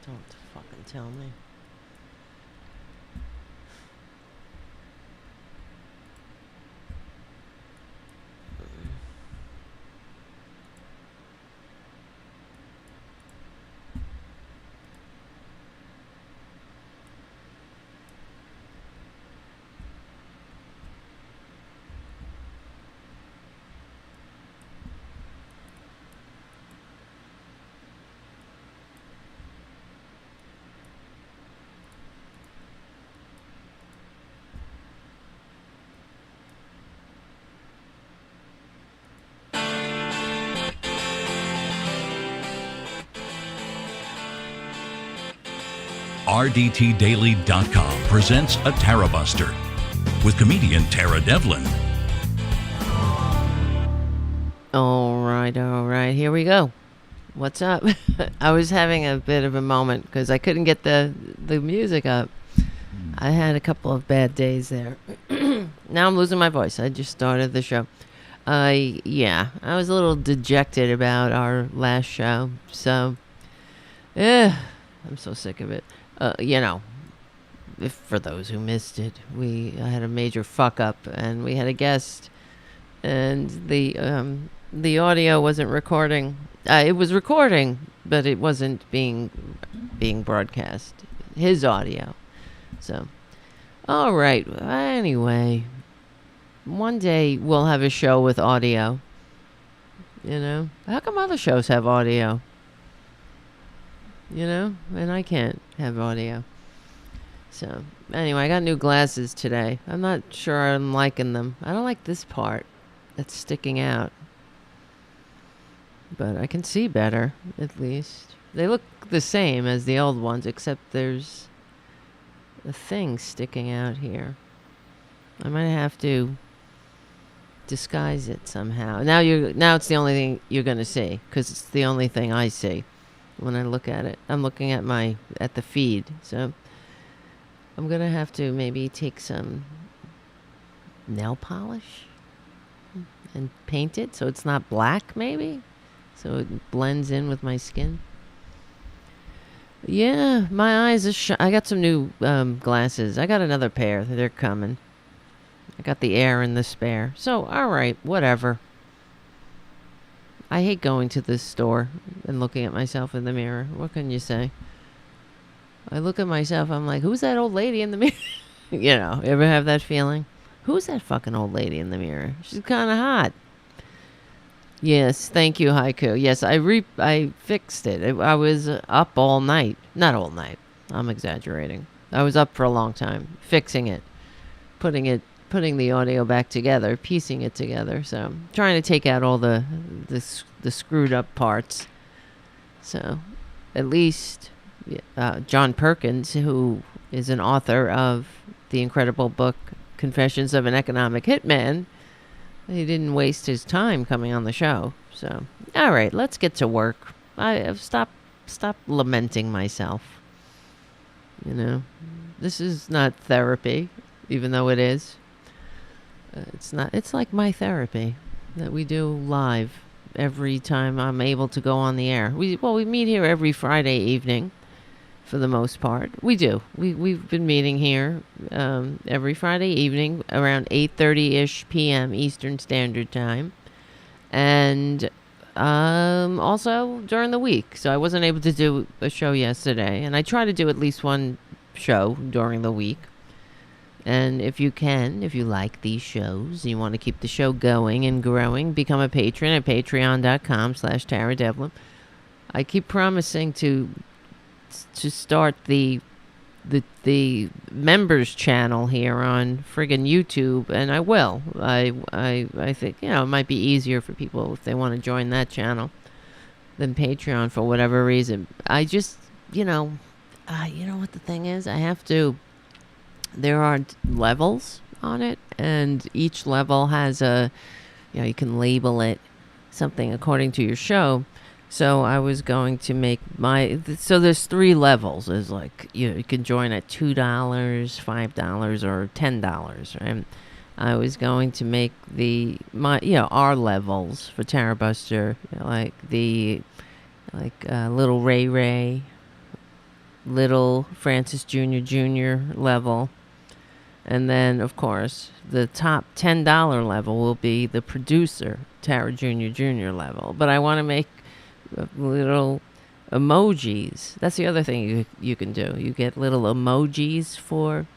Don't fucking tell me. RDTDaily.com presents a Tarabuster with comedian Tara Devlin. All right. Here we go. What's up? I was having a bit of a moment because I couldn't get the music up. I had a couple of bad days there. Now I'm losing my voice. I just started the show. I was a little dejected about our last show. So, I'm so sick of it. If for those who missed it, I had a major fuck up, and we had a guest, and the audio wasn't recording. It was recording, but it wasn't being broadcast. His audio. So, all right. Anyway, one day we'll have a show with audio. How come other shows have audio? And I can't have audio. So, anyway, I got new glasses today. I'm not sure I'm liking them. I don't like this part that's sticking out. But I can see better, at least. They look the same as the old ones, except there's a thing sticking out here. I might have to disguise it somehow. Now it's the only thing you're going to see, because it's the only thing I see. When I look at it, I'm looking at the feed. So I'm going to have to maybe take some nail polish and paint it so it's not black, maybe. So it blends in with my skin. Yeah, my eyes are I got some new glasses. I got another pair. They're coming. I got the Air and the Spare. So, all right, whatever. I hate going to the store and looking at myself in the mirror. What can you say? I look at myself, I'm like, who's that old lady in the mirror? You ever have that feeling? Who's that fucking old lady in the mirror? She's kind of hot. Yes, thank you, Haiku. Yes, I fixed it. I was up all night. Not all night. I'm exaggerating. I was up for a long time, fixing it, putting the audio back together, piecing it together. So I'm trying to take out all the screwed up parts. So at least John Perkins, who is an author of the incredible book Confessions of an Economic Hitman, he didn't waste his time coming on the show. So all right, let's get to work. I've stop lamenting myself. This is not therapy, even though it is. It's not. It's like my therapy that we do live every time I'm able to go on the air. We meet here every Friday evening, for the most part. We do. We've been meeting here every Friday evening around 8:30-ish p.m. Eastern Standard Time, and also during the week. So I wasn't able to do a show yesterday, and I try to do at least one show during the week. And if you like these shows, you want to keep the show going and growing, become a patron at patreon.com/Tara Devlin. I keep promising to start the members channel here on friggin' YouTube, and I will. I think, it might be easier for people if they want to join that channel than Patreon for whatever reason. I just, you know what the thing is? There are levels on it, and each level has you can label it something according to your show. So I was going to make so there's 3 levels. There's like, you can join at $2, $5, or $10. And I was going to make our levels for Tarabuster, like Little Ray Ray, little Francis Jr. level. And then, of course, the top $10 level will be the producer, Tara Jr. level. But I want to make little emojis. That's the other thing you can do. You get little emojis for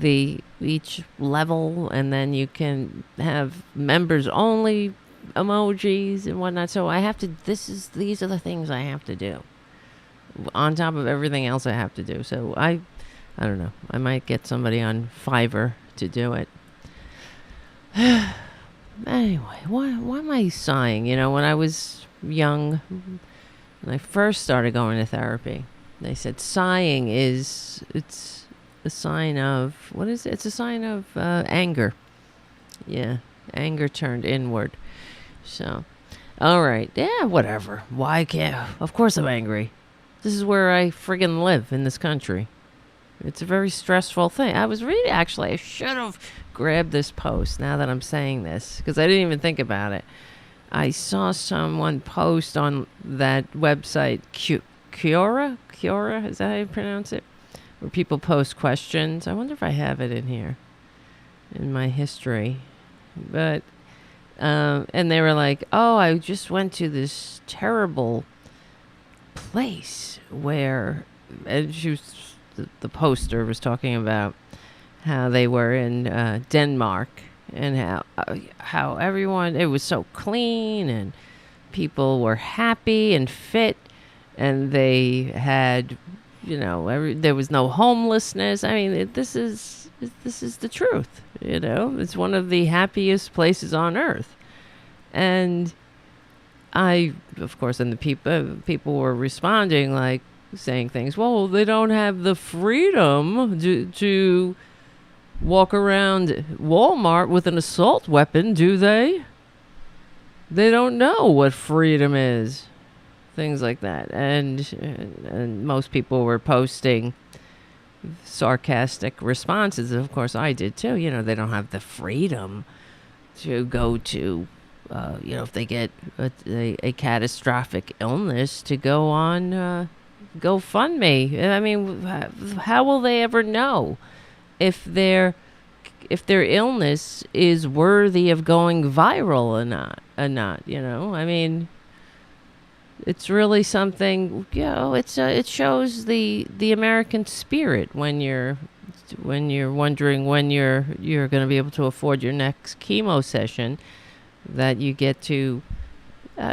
each level, and then you can have members only emojis and whatnot. So I have to, these are the things I have to do on top of everything else I have to do. So I don't know. I might get somebody on Fiverr to do it. Anyway, why am I sighing? You know, when I was young, when I first started going to therapy, they said sighing it's a sign of, what is it? It's a sign of anger. Yeah, anger turned inward. So, all right. Yeah, whatever. Why can't... Of course I'm angry. This is where I friggin' live in this country. It's a very stressful thing. I was reading, actually, I should have grabbed this post now that I'm saying this, because I didn't even think about it. I saw someone post on that website, Quora? Quora, is that how you pronounce it? Where people post questions. I wonder if I have it in here, in my history. But, and they were like, oh, I just went to this terrible place where, and she was... The poster was talking about how they were in Denmark, and how everyone, it was so clean and people were happy and fit, and they had, you know, there was no homelessness. I mean, this is the truth. You know, it's one of the happiest places on earth. And of course, and the people were responding like, saying things, well, they don't have the freedom to walk around Walmart with an assault weapon, do they? They don't know what freedom is. Things like that. And most people were posting sarcastic responses. Of course, I did too. You know, they don't have the freedom to go to, you know, if they get a catastrophic illness, to go on GoFundMe. I mean, how will they ever know if their illness is worthy of going viral or not? You know, I mean, it's really something. You know, it shows the American spirit when you're wondering when you're going to be able to afford your next chemo session, that you get to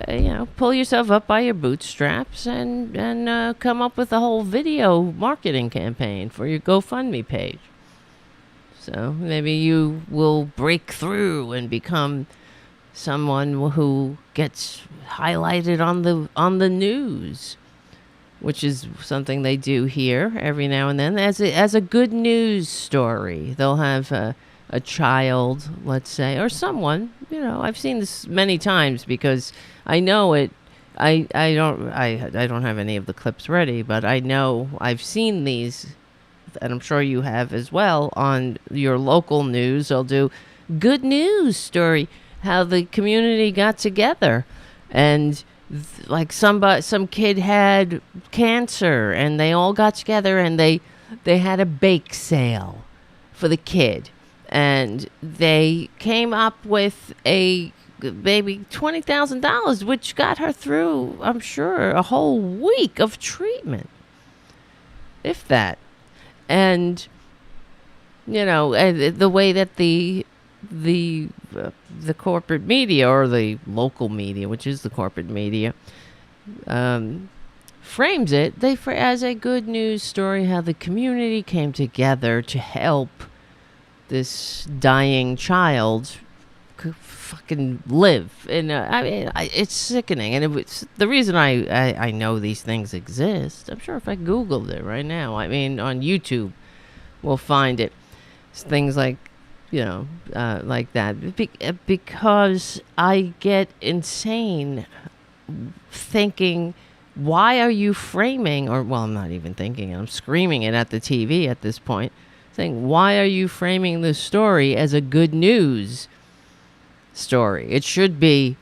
you know, pull yourself up by your bootstraps and come up with a whole video marketing campaign for your GoFundMe page. So maybe you will break through and become someone who gets highlighted on the news, which is something they do here every now and then as a good news story. They'll have a child, let's say, or someone. You know, I've seen this many times because I know it. I don't have any of the clips ready, but I know I've seen these, and I'm sure you have as well, on your local news. They'll do good news story, how the community got together, and like some kid had cancer, and they all got together and they had a bake sale for the kid, and they came up with maybe $20,000, which got her through, I'm sure, a whole week of treatment, if that. And you know, the way that the corporate media, or the local media, which is the corporate media, frames it, as a good news story, how the community came together to help this dying child fucking live. And I mean, it's sickening. And it was the reason I know these things exist. I'm sure if I Googled it right now, I mean, on YouTube, we'll find it. It's things like, you know, like that. Because I get insane thinking, why are you framing, or, well, I'm not even thinking, I'm screaming it at the TV at this point, saying, why are you framing this story as a good news story? It should be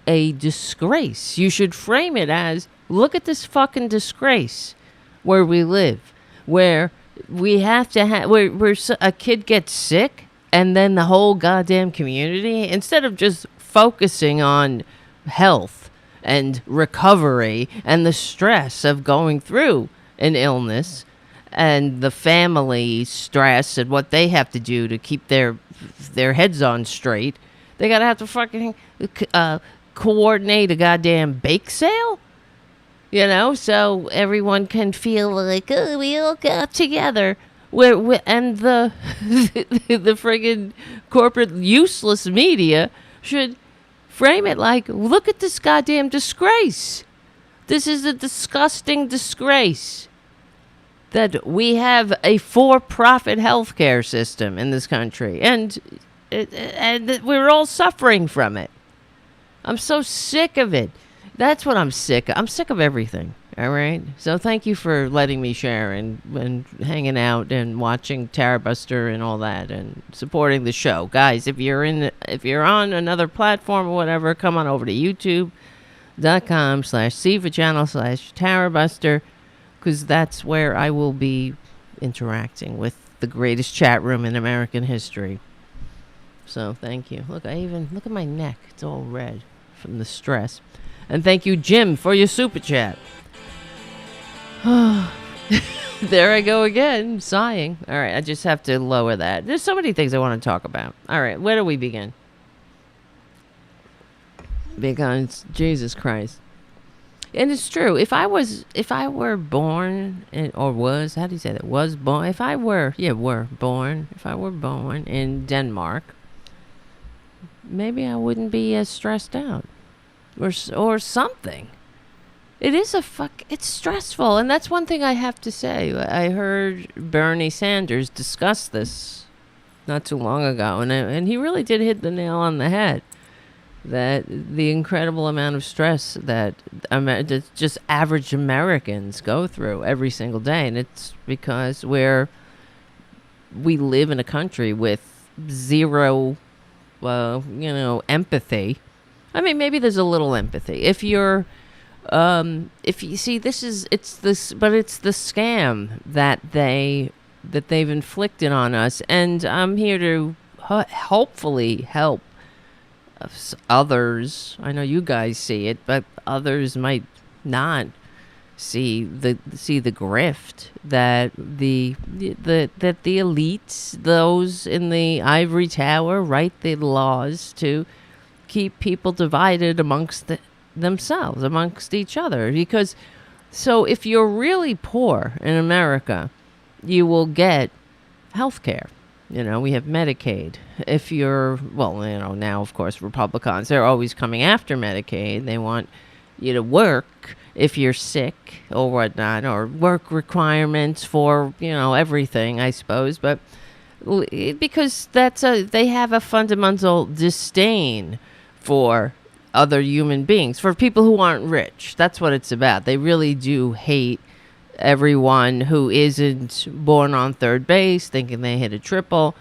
a disgrace. You should frame it as, look at this fucking disgrace. where we live, where we have to have, where a kid gets sick and then the whole goddamn community, instead of just focusing on health and recovery and the stress of going through an illness and the family stress and what they have to do to keep their heads on straight, they gotta have to fucking coordinate a goddamn bake sale, so everyone can feel like, oh, we all got together. And the the friggin' corporate useless media should frame it like, look at this goddamn disgrace. This is a disgusting disgrace that we have a for-profit healthcare system in this country, and we're all suffering from it. I'm so sick of it. That's what I'm sick of. I'm sick of everything. All right. So thank you for letting me share and hanging out and watching Tarabuster and all that and supporting the show. Guys, if you're on another platform or whatever, come on over to youtube.com/see-for-channel/Tarabuster, because that's where I will be interacting with the greatest chat room in American history. So thank you. Look at my neck. It's all red from the stress. And thank you, Jim, for your super chat. There I go again, sighing. All right, I just have to lower that. There's so many things I want to talk about. All right, where do we begin? Because Jesus Christ. And it's true. If I were born in Denmark, maybe I wouldn't be as stressed out or something. It's stressful. And that's one thing I have to say. I heard Bernie Sanders discuss this not too long ago, and he really did hit the nail on the head. That the incredible amount of stress that just average Americans go through every single day. And it's because we live in a country with zero, empathy. I mean, maybe there's a little empathy. If you see, it's the scam that they've inflicted on us. And I'm here to hopefully help others. I know you guys see it, but others might not see the grift that the elites, those in the ivory tower, write the laws to keep people divided amongst themselves, amongst each other. Because so if you're really poor in America, you will get health care. We have Medicaid. If you're, now, of course, Republicans, they're always coming after Medicaid. They want you to work if you're sick or whatnot, or work requirements for, everything, I suppose. But because they have a fundamental disdain for other human beings, for people who aren't rich. That's what it's about. They really do hate everyone who isn't born on third base, thinking they hit a triple,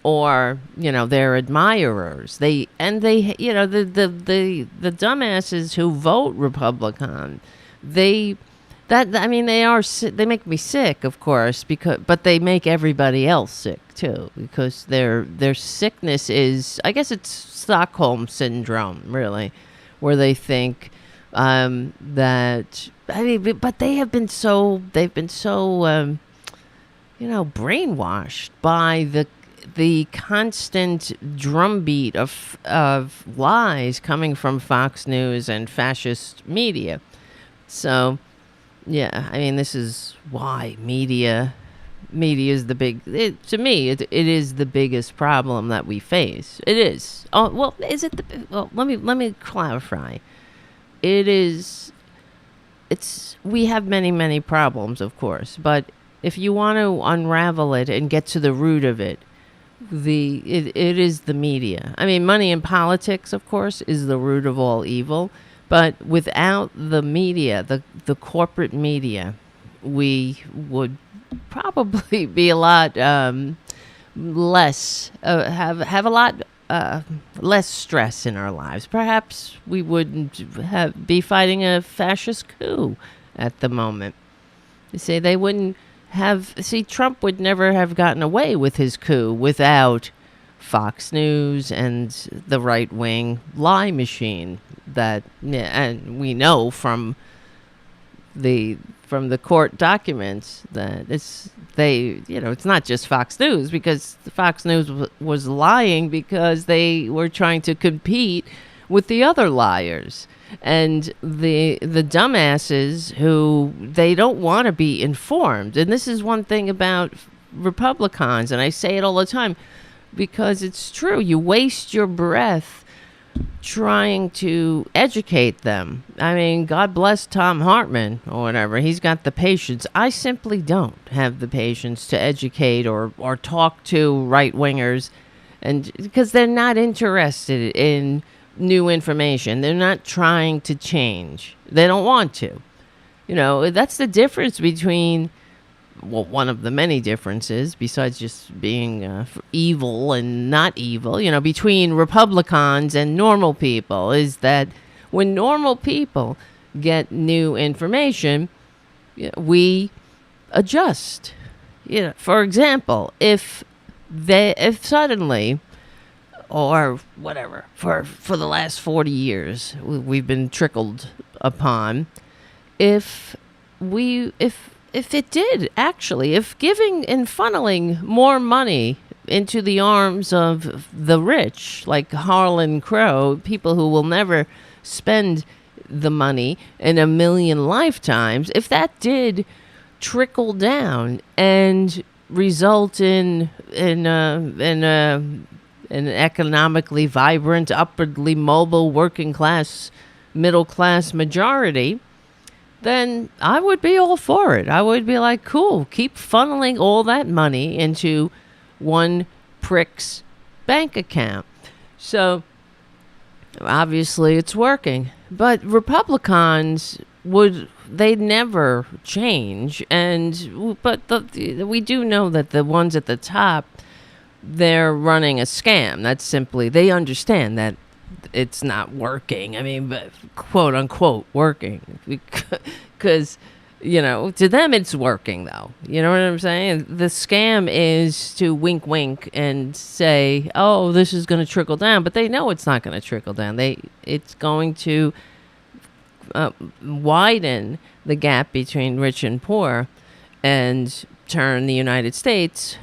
or they're admirers. The dumbasses who vote Republican, they make me sick, of course, but they make everybody else sick too, because their sickness is, I guess it's Stockholm syndrome, really, where they think that. But they've been so brainwashed by the constant drumbeat of lies coming from Fox News and fascist media. So, yeah, this is why media is the big. To me, it is the biggest problem that we face. It is. Oh well, is it let me clarify. It is. We have many, many problems, of course, but if you want to unravel it and get to the root of it, it is the media. Money in politics, of course, is the root of all evil, but without the media, the corporate media, we would probably be a lot less, have a lot less stress in our lives. Perhaps we wouldn't be fighting a fascist coup at the moment. say they wouldn't have. See, Trump would never have gotten away with his coup without Fox News and the right wing lie machine that, and we know from the court documents that it's not just Fox News, because Fox News was lying because they were trying to compete with the other liars and the dumbasses who they don't want to be informed. And this is one thing about Republicans, and I say it all the time because it's true. You waste your breath trying to educate them. I mean, God bless Tom Hartman or whatever. He's got the patience. I simply don't have the patience to educate or talk to right-wingers, and because they're not interested in new information. They're not trying to change. They don't want to. That's the difference between, well, one of the many differences, besides just being evil and not evil, between Republicans and normal people, is that when normal people get new information, we adjust. For example, if suddenly, or whatever, for the last 40 years, we've been trickled upon, if it did, actually, if giving and funneling more money into the arms of the rich, like Harlan Crow, people who will never spend the money in a million lifetimes, if that did trickle down and result in an economically vibrant, upwardly mobile, working class, middle class majority, then I would be all for it. I would be like, cool, keep funneling all that money into one prick's bank account. So obviously it's working. But Republicans they'd never change. But we do know that the ones at the top, they're running a scam. That's simply, they understand that it's not working. I mean, but quote unquote working, because to them it's working, though. You know what I'm saying? The scam is to wink wink and say, oh, this is going to trickle down, but they know it's not going to trickle down. It's going to widen the gap between rich and poor and turn the United States,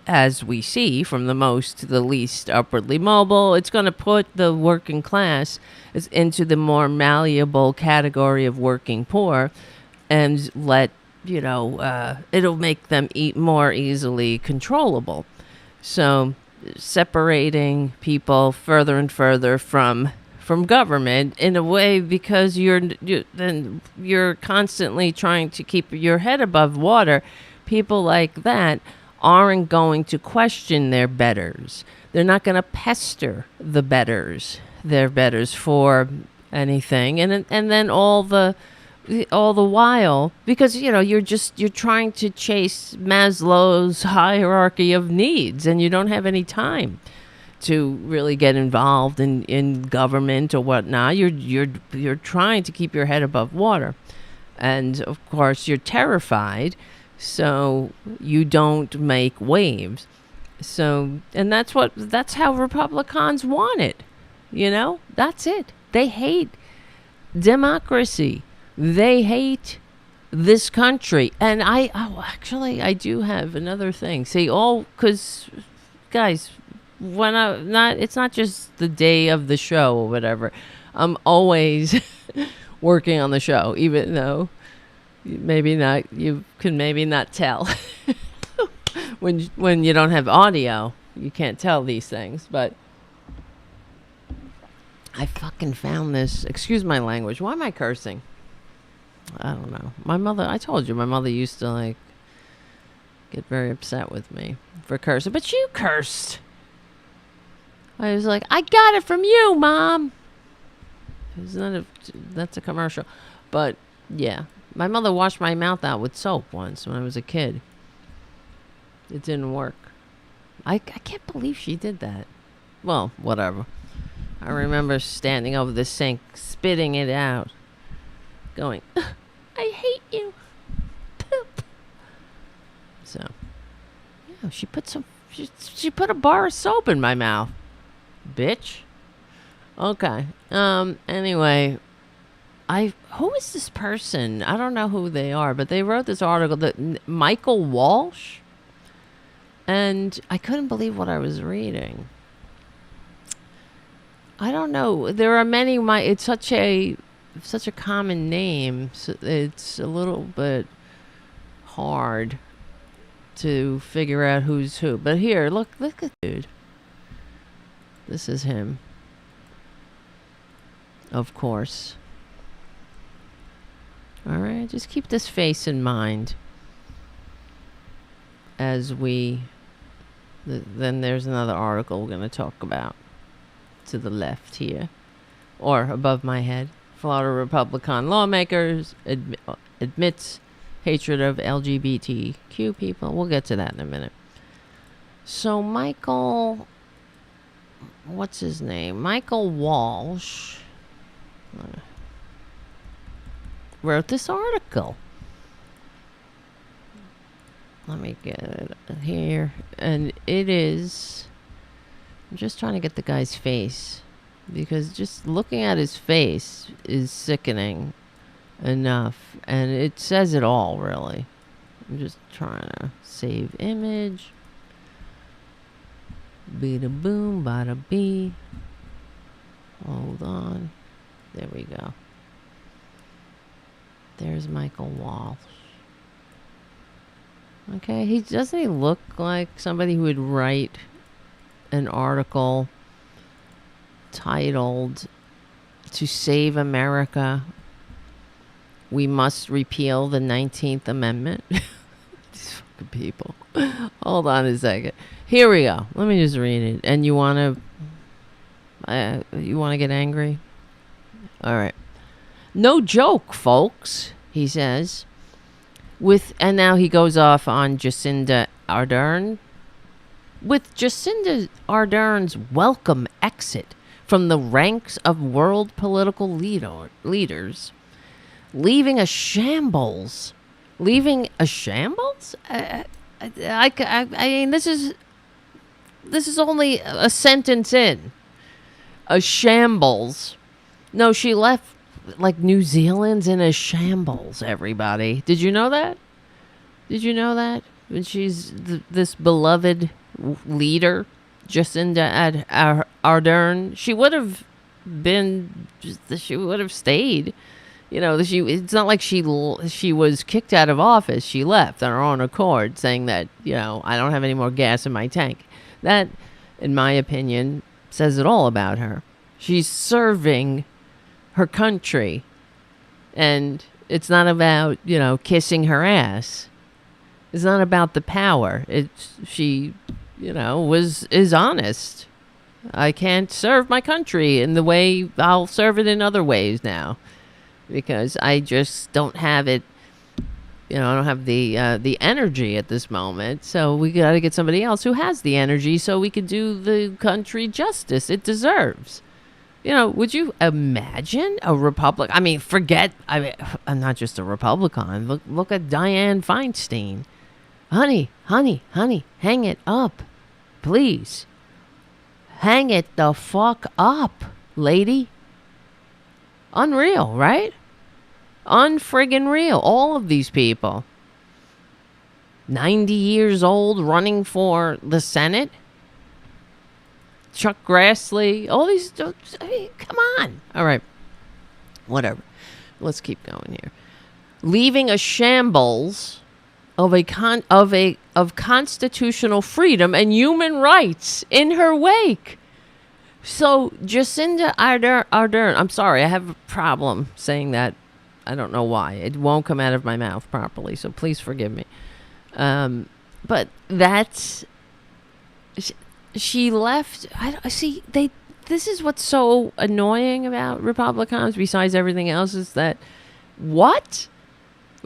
as we see, from the most to the least upwardly mobile. It's going to put the working class into the more malleable category of working poor, and it'll make them more easily controllable. So separating people further and further from government in a way, because you're constantly trying to keep your head above water. People like that aren't going to question their betters. They're not going to pester their betters for anything. And then all the while, because you're trying to chase Maslow's hierarchy of needs, and you don't have any time to really get involved in government or whatnot. You're trying to keep your head above water, and of course you're terrified, so you don't make waves. So, and that's how Republicans want it. That's it. They hate democracy. They hate this country. And I do have another thing. See, because guys, it's not just the day of the show or whatever. I'm always working on the show, even though you can maybe not tell when you don't have audio. You can't tell these things, but I fucking found this. Excuse my language. Why am I cursing? I don't know. I told you, my mother used to get very upset with me for cursing. But you cursed. I was like, I got it from you, Mom. That's a commercial. But yeah, my mother washed my mouth out with soap once when I was a kid. It didn't work. I can't believe she did that. Well, whatever. I remember standing over the sink, spitting it out, going, I hate you. Poop. So, yeah, she put a bar of soap in my mouth, bitch. Okay. Anyway, who is this person? I don't know who they are, but they wrote this article that Michael Walsh, and I couldn't believe what I was reading. I don't know. There are many. It's such a common name. So it's a little bit hard to figure out who's who. But here, look at dude. This is him. Of course. All right, just keep this face in mind as we. Then there's another article we're going to talk about to the left here, or above my head. Florida Republican lawmakers admits hatred of LGBTQ people. We'll get to that in a minute. So Michael, what's his name? Michael Walsh wrote this article. Let me get it here. And it is... I'm just trying to get the guy's face, because just looking at his face is sickening enough. And it says it all, really. I'm just trying to save image. Bada boom, bada bee. Hold on. There we go. There's Michael Walsh. Okay, doesn't he look like somebody who would write an article titled "To Save America, We Must Repeal the 19th Amendment"? These fucking people. Hold on a second. Here we go. Let me just read it. And you want to get angry? All right. No joke, folks, he says. And now he goes off on Jacinda Ardern. With Jacinda Ardern's welcome exit from the ranks of world political leaders, leaving a shambles. Leaving a shambles? I mean, this is only a sentence in. A shambles. No, she left like New Zealand's in a shambles, everybody. Did you know that? When she's this beloved leader, Jacinda Ardern, she would have stayed. You know, it's not like she was kicked out of office. She left on her own accord, saying that, I don't have any more gas in my tank. That, in my opinion, says it all about her. She's serving her country, and it's not about, kissing her ass. It's not about the power. She is honest. I can't serve my country in the way I'll serve it in other ways now, because I just don't have it. I don't have the energy at this moment. So we got to get somebody else who has the energy, so we could do the country justice it deserves. Would you imagine a Republican? I mean, I'm not just a Republican. Look at Dianne Feinstein. Honey, hang it up. Please. Hang it the fuck up, lady. Unreal, right? Unfriggin' real. All of these people. 90 years old, running for the Senate. Chuck Grassley, all these, I mean, come on. All right. Whatever. Let's keep going here. Leaving a shambles of constitutional freedom and human rights in her wake. So Jacinda Ardern, I'm sorry, I have a problem saying that. I don't know why. It won't come out of my mouth properly, so please forgive me. But that's... She left. This is what's so annoying about Republicans, besides everything else, is that what?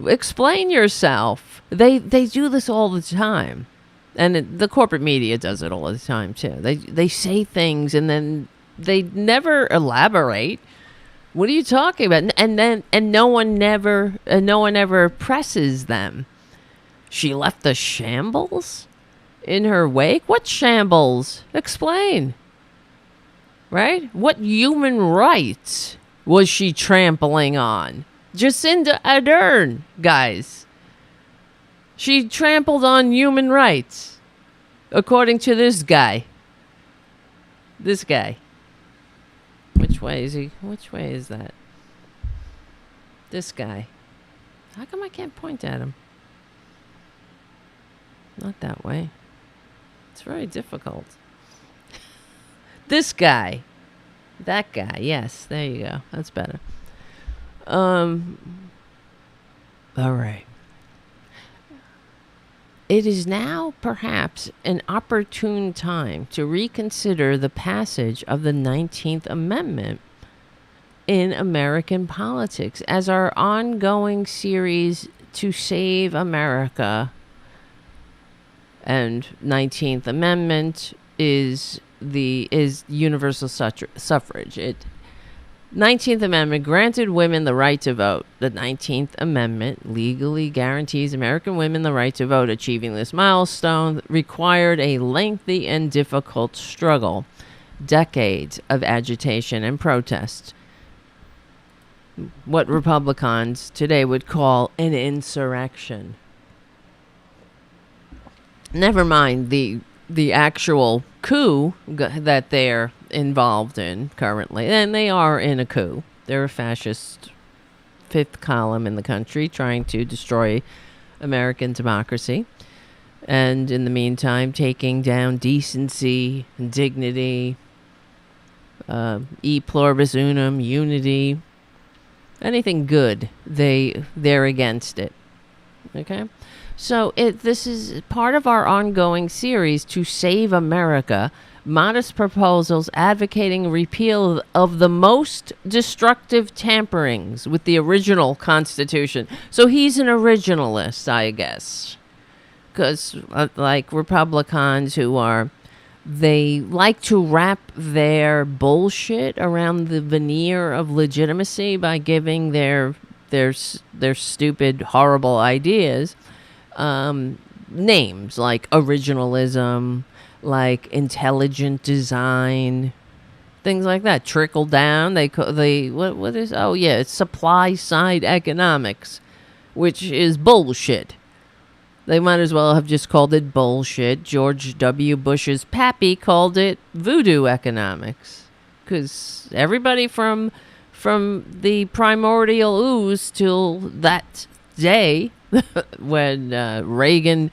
Explain yourself. They do this all the time, and the corporate media does it all the time too. They say things and then they never elaborate. What are you talking about? And no one ever presses them. She left a shambles in her wake? What shambles? Explain. Right? What human rights was she trampling on? Jacinda Ardern, guys. She trampled on human rights, according to this guy. This guy. Which way is he? Which way is that? This guy. How come I can't point at him? Not that way. It's very difficult. This guy. That guy. Yes, there you go. That's better. All right. It is now perhaps an opportune time to reconsider the passage of the 19th Amendment in American politics as our ongoing series to save America. And 19th Amendment is universal suffrage. 19th Amendment granted women the right to vote. The 19th Amendment legally guarantees American women the right to vote. Achieving this milestone required a lengthy and difficult struggle, decades of agitation and protest. What Republicans today would call an insurrection. Never mind the actual coup that they're involved in currently. And they are in a coup. They're a fascist fifth column in the country trying to destroy American democracy. And in the meantime, taking down decency, dignity, e pluribus unum, unity, anything good, they're against it. Okay? So this is part of our ongoing series to save America. Modest proposals advocating repeal of the most destructive tamperings with the original Constitution. So he's an originalist, I guess. Because like Republicans they like to wrap their bullshit around the veneer of legitimacy by giving their stupid, horrible ideas names like originalism, like intelligent design, things like that. Trickle down. What is? Oh yeah, it's supply side economics, which is bullshit. They might as well have just called it bullshit. George W. Bush's pappy called it voodoo economics, because everybody from the primordial ooze till that day when Reagan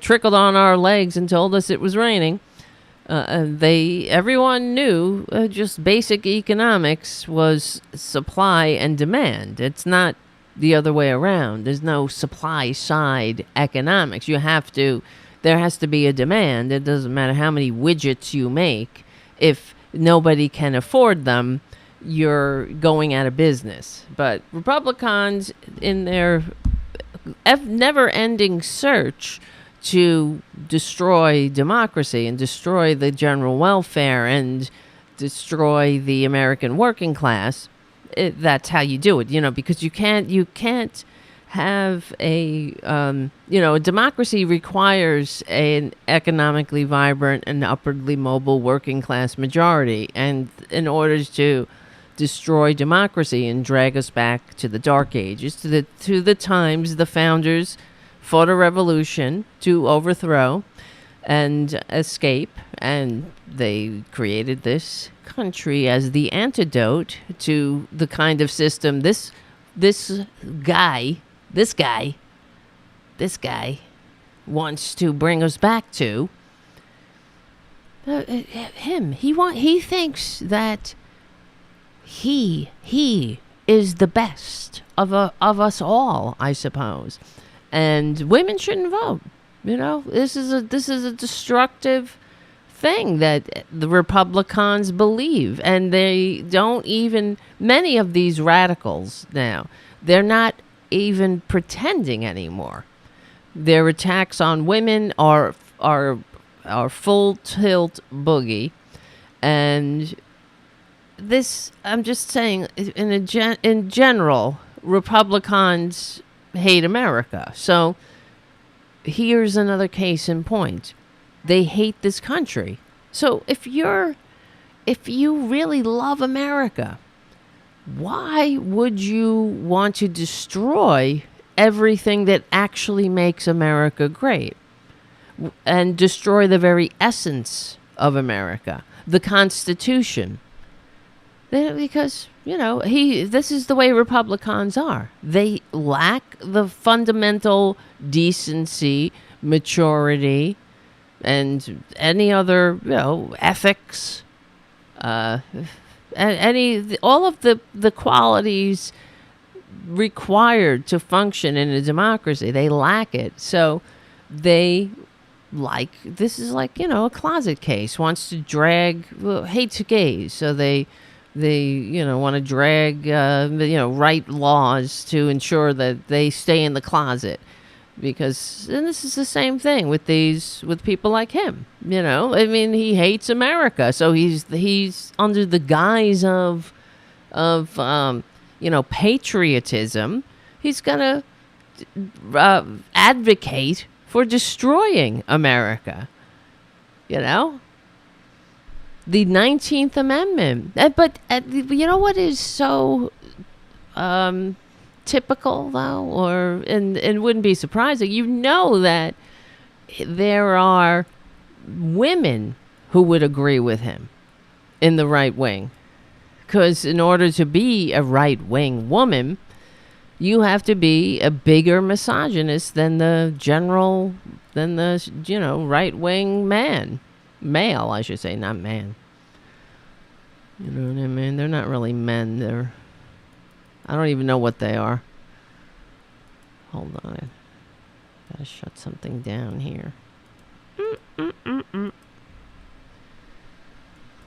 trickled on our legs and told us it was raining, everyone knew just basic economics was supply and demand. It's not the other way around. There's no supply side economics. There has to be a demand. It doesn't matter how many widgets you make. If nobody can afford them, you're going out of business. But Republicans, in their never-ending search to destroy democracy and destroy the general welfare and destroy the American working class, that's how you do it, because you can't have a democracy requires an economically vibrant and upwardly mobile working class majority. And in order to destroy democracy and drag us back to the dark ages, to the times the founders fought a revolution to overthrow and escape, and they created this country as the antidote to the kind of system this guy wants to bring us back to. He thinks that he is the best of us all, I suppose, and women shouldn't vote. This is a destructive thing that the Republicans believe, and they don't even, many of these radicals now, they're not even pretending anymore. Their attacks on women are full tilt boogie, and this, I'm just saying, in general, Republicans hate America. So here's another case in point. They hate this country. So if you really love America, why would you want to destroy everything that actually makes America great and destroy the very essence of America, the Constitution? Because, this is the way Republicans are. They lack the fundamental decency, maturity, and any other, ethics, all of the qualities required to function in a democracy. They lack it. So this is like, a closet case, wants to hates gays. So they want to drag, write laws to ensure that they stay in the closet. Because, and this is the same thing with people like him, he hates America. So he's under the guise of patriotism. He's going to advocate for destroying America, The 19th Amendment. But you know what is so typical, though, and wouldn't be surprising? That there are women who would agree with him in the right wing. Because in order to be a right-wing woman, you have to be a bigger misogynist than the right-wing male, I should say, not man. You know what I mean? They're not really men. I don't even know what they are. Hold on. I gotta shut something down here.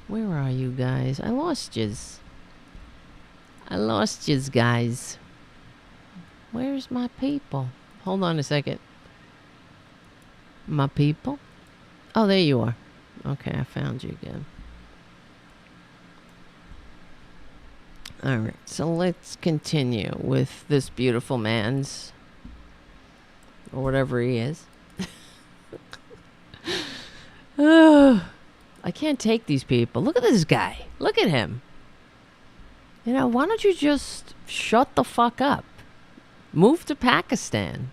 Where are you guys? I lost yous, guys. Where's my people? Hold on a second. My people? Oh, there you are. Okay, I found you again. All right, so let's continue with this beautiful man's, or whatever he is. I can't take these people. Look at this guy. Look at him. Why don't you just shut the fuck up? Move to Pakistan.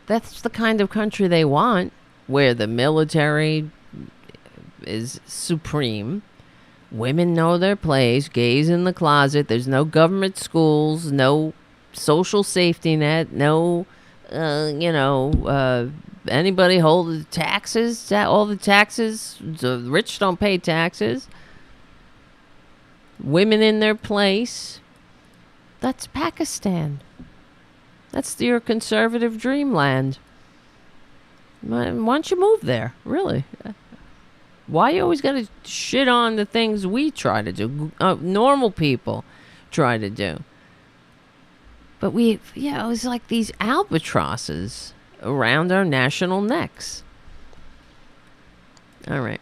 That's the kind of country they want, where the military is supreme. Women know their place, gays in the closet, there's no government schools, no social safety net, no, anybody hold the taxes, all the taxes, the rich don't pay taxes. Women in their place. That's Pakistan. That's your conservative dreamland. Why don't you move there, really? Why you always got to shit on the things we try to do, normal people try to do? But it's like these albatrosses around our national necks. All right,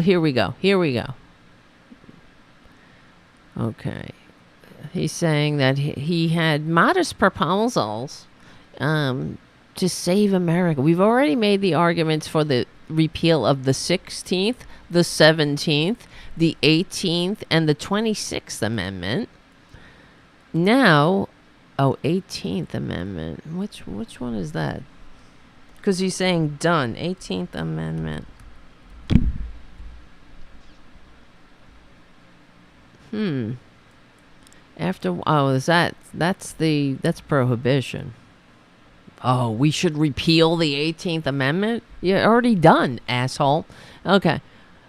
here we go. Okay. He's saying that he had modest proposals to save America. We've already made the arguments for the repeal of the 16th, the 17th, the 18th, and the 26th Amendment. Now, 18th Amendment. Which one is that? Because he's saying done. 18th Amendment. That's prohibition. Oh, we should repeal the 18th Amendment? You're already done, asshole. Okay.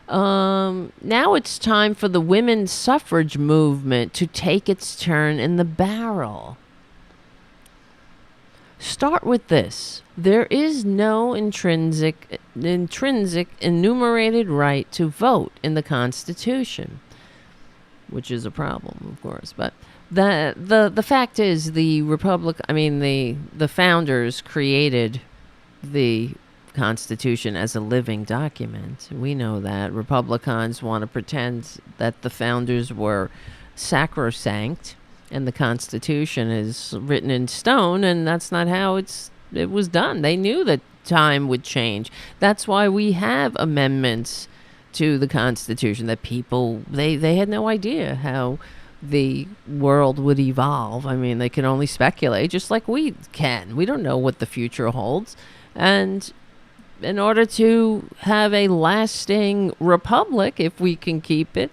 Now it's time for the women's suffrage movement to take its turn in the barrel. Start with this. There is no intrinsic enumerated right to vote in the Constitution, which is a problem, of course. But the fact is, the founders created the Constitution as a living document. We know that. Republicans want to pretend that the founders were sacrosanct and the Constitution is written in stone, and that's not how it's it was done. They knew that time would change. That's why we have amendments to the Constitution, that people, they had no idea how the world would evolve. I mean, they can only speculate, just like we can. We don't know what the future holds. And in order to have a lasting republic, if we can keep it,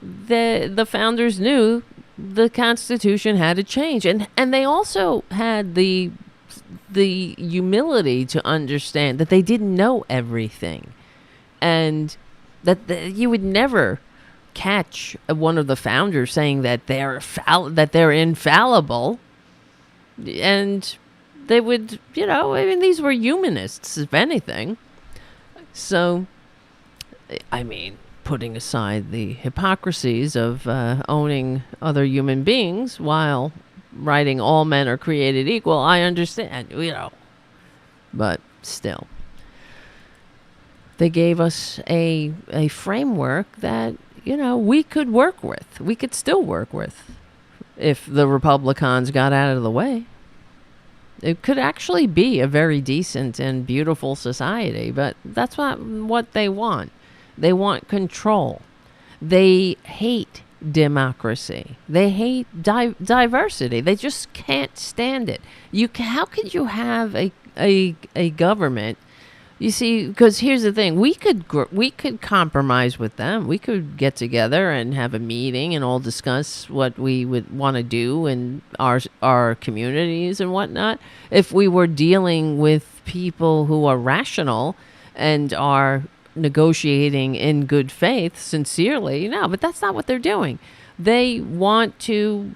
the founders knew the Constitution had to change. And they also had the humility to understand that they didn't know everything, and that you would never catch one of the founders saying that they're infallible. And they would, I mean, these were humanists, if anything. So, I mean, putting aside the hypocrisies of owning other human beings while writing all men are created equal, I understand, but still. They gave us a framework that, we could work with. We could still work with if the Republicans got out of the way. It could actually be a very decent and beautiful society, but that's not what they want. They want control. They hate democracy. They hate diversity. They just can't stand it. How could you have a government? You see, because here's the thing: we could compromise with them. We could get together and have a meeting and all discuss what we would want to do in our communities and whatnot. If we were dealing with people who are rational and are negotiating in good faith, sincerely, but that's not what they're doing. They want to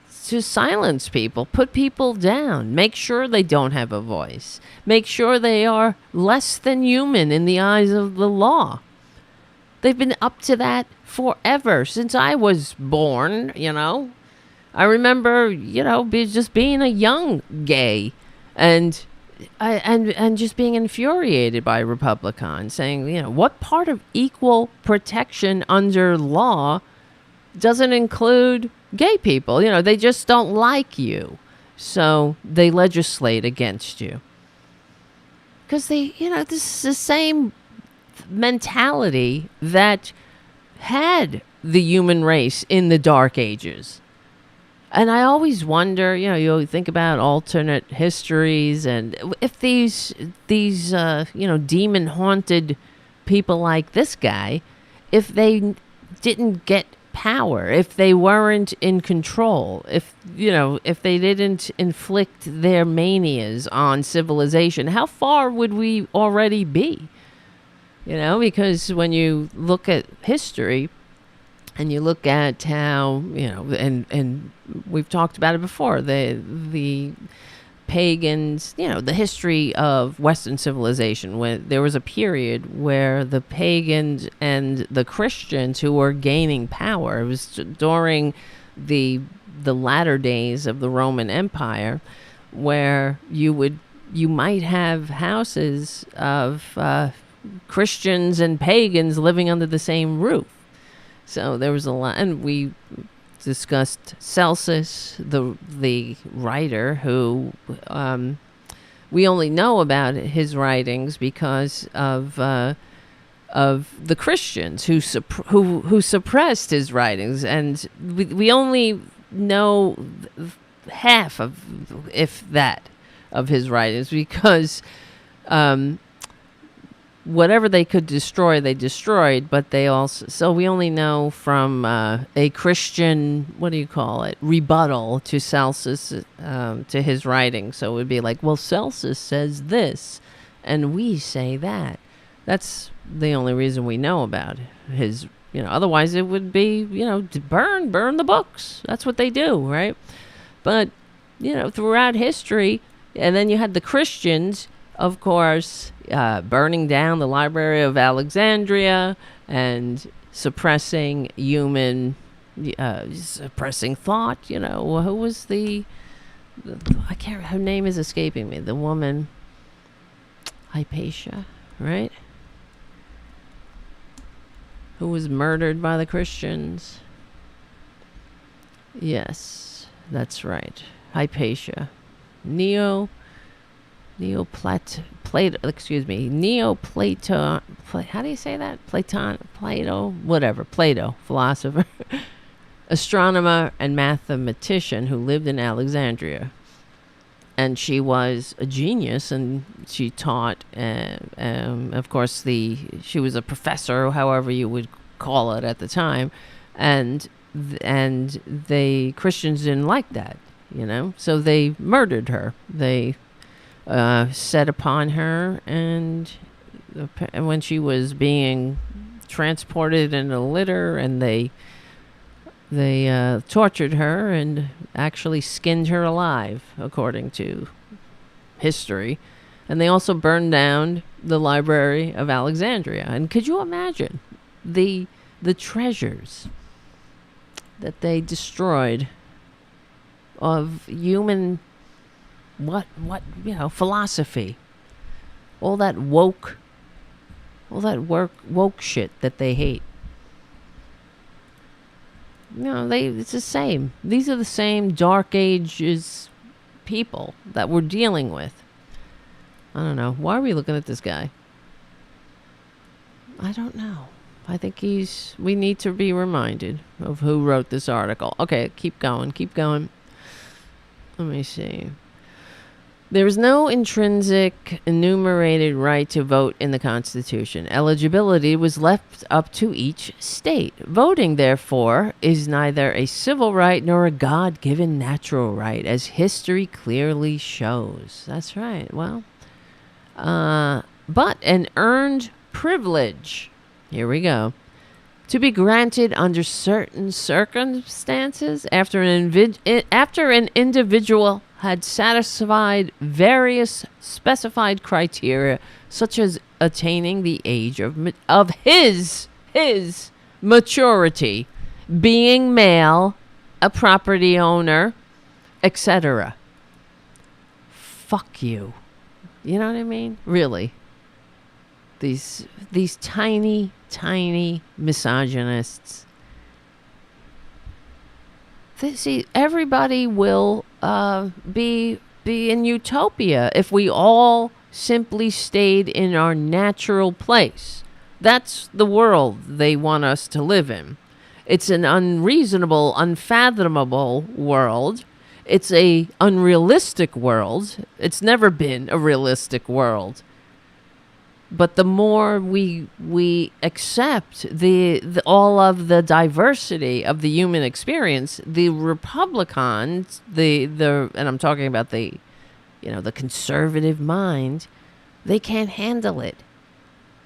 silence people, put people down, make sure they don't have a voice, make sure they are less than human in the eyes of the law. They've been up to that forever, since I was born, I remember, just being a young gay and just being infuriated by Republicans saying, what part of equal protection under law doesn't include gay people? They just don't like you, so they legislate against you. Because this is the same mentality that had the human race in the Dark Ages. And I always wonder, you think about alternate histories, and if these demon-haunted people like this guy, if they didn't get power, if they weren't in control, if they didn't inflict their manias on civilization, how far would we already be? Because when you look at history and you look at how, and we've talked about it before, the pagans, the history of Western civilization, when there was a period where the pagans and the Christians who were gaining power, it was during the latter days of the Roman Empire, where you might have houses of Christians and pagans living under the same roof. So there was a lot, and we discussed Celsus, the writer, who we only know about his writings because of the Christians who suppressed his writings, and we only know half of, if that, of his writings, because whatever they could destroy, they destroyed, but they also, so we only know from a Christian, rebuttal to Celsus, to his writing. So it would be like, well, Celsus says this, and we say that. That's the only reason we know about his, otherwise it would be, to burn the books. That's what they do, right? But, throughout history, and then you had the Christians, of course, burning down the Library of Alexandria and suppressing suppressing thought. Who was her name is escaping me. The woman, Hypatia, right? Who was murdered by the Christians. Yes, that's right. Hypatia. Neoplato. How do you say that? Plato, philosopher, astronomer, and mathematician who lived in Alexandria. And she was a genius, and she taught. Of course, she was a professor, however you would call it at the time, and the Christians didn't like that, so they murdered her. They set upon her, and when she was being transported in a litter, and they tortured her and actually skinned her alive, according to history. And they also burned down the Library of Alexandria. And could you imagine the treasures that they destroyed of human philosophy, all that woke shit that they hate. It's the same. These are the same Dark Ages people that we're dealing with. I don't know. Why are we looking at this guy? I don't know. I think we need to be reminded of who wrote this article. Okay, keep going. Let me see. There is no intrinsic enumerated right to vote in the Constitution. Eligibility was left up to each state. Voting, therefore, is neither a civil right nor a God-given natural right, as history clearly shows. That's right. Well, but an earned privilege. Here we go. To be granted under certain circumstances after an individual had satisfied various specified criteria, such as attaining the age of his maturity, being male, a property owner, etc. Fuck you. You know what I mean? Really. These tiny misogynists. See, everybody will be in utopia if we all simply stayed in our natural place. That's the world they want us to live in. It's an unreasonable, unfathomable world. It's a unrealistic world. It's never been a realistic world. But the more we accept all of the diversity of the human experience, the Republicans, and I'm talking about the conservative mind, they can't handle it.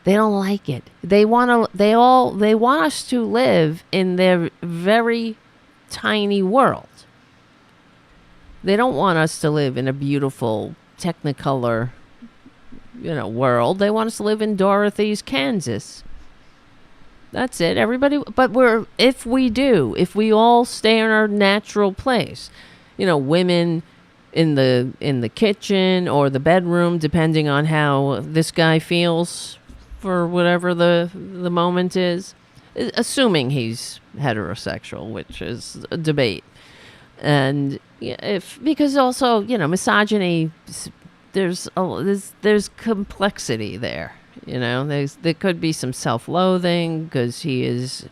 They don't like it. They want us to live in their very tiny world. They don't want us to live in a beautiful Technicolor world. They want us to live in Dorothy's, Kansas. That's it. Everybody, but if we all stay in our natural place, women in the kitchen or the bedroom, depending on how this guy feels for whatever the moment is, assuming he's heterosexual, which is a debate. And because also, misogyny, there's complexity there. There could be some self-loathing because he is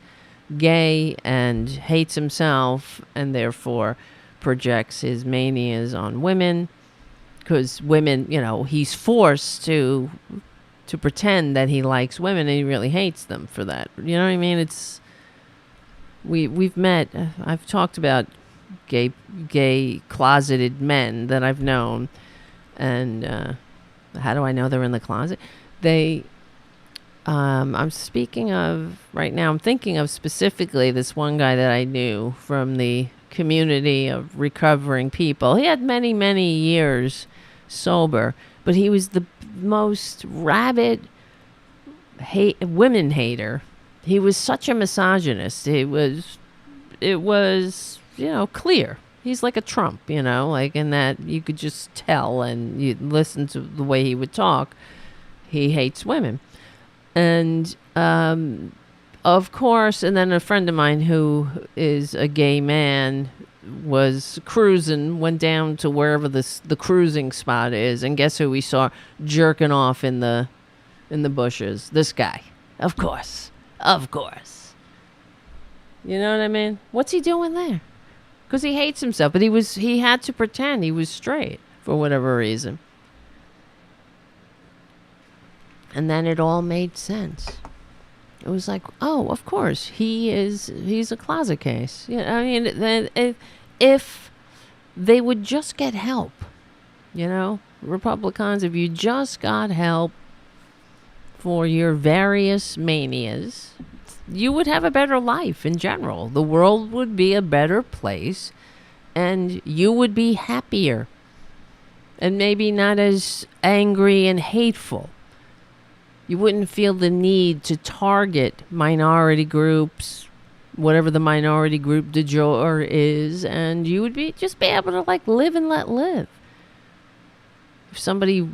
gay and hates himself and therefore projects his manias on women, because women, he's forced to pretend that he likes women and he really hates them for that. You know what I mean? It's we've met. I've talked about gay closeted men that I've known. And how do I know they're in the closet? I'm speaking of right now. I'm thinking of specifically this one guy that I knew from the community of recovering people. He had many, many years sober, but he was the most rabid women hater. He was such a misogynist. It was clear. He's like a Trump, like in that you could just tell, and you listen to the way he would talk. He hates women. And, of course, and then a friend of mine who is a gay man was cruising, went down to wherever the cruising spot is, and guess who we saw jerking off in the bushes? This guy. Of course. Of course. You know what I mean? What's he doing there? Because he hates himself, but he had to pretend he was straight for whatever reason. And then it all made sense. It was like, oh, of course, he's a closet case. Yeah, I mean, if they would just get help, Republicans, if you just got help for your various manias, you would have a better life in general. The world would be a better place, and you would be happier, and maybe not as angry and hateful. You wouldn't feel the need to target minority groups, whatever the minority group du jour is, and you would just be able to live and let live. If somebody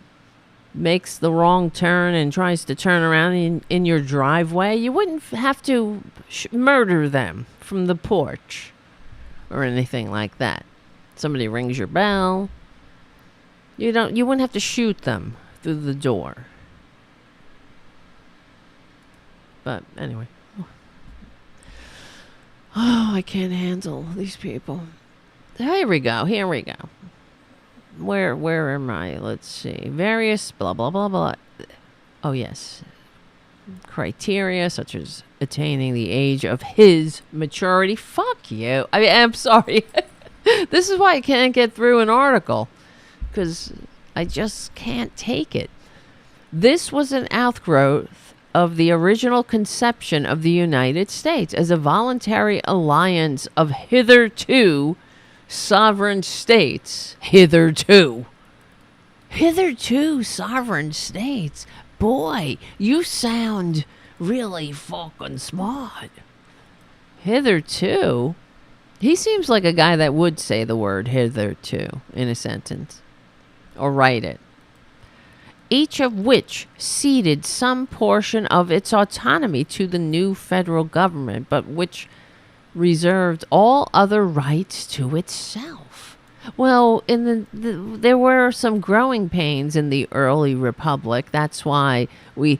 makes the wrong turn and tries to turn around in your driveway, you wouldn't have to murder them from the porch or anything like that. Somebody rings your bell, you wouldn't have to shoot them through the door. But anyway. Oh, I can't handle these people. Here we go. Where am I? Let's see. Various blah, blah, blah, blah. Oh, yes. Criteria such as attaining the age of his maturity. Fuck you. I mean, I'm sorry. This is why I can't get through an article. Because I just can't take it. This was an outgrowth of the original conception of the United States as a voluntary alliance of hitherto sovereign states. Hitherto sovereign states. Boy, you sound really fucking smart. Hitherto? He seems like a guy that would say the word hitherto in a sentence. Or write it. Each of which ceded some portion of its autonomy to the new federal government, but which reserved all other rights to itself. Well, there were some growing pains in the early republic. That's why we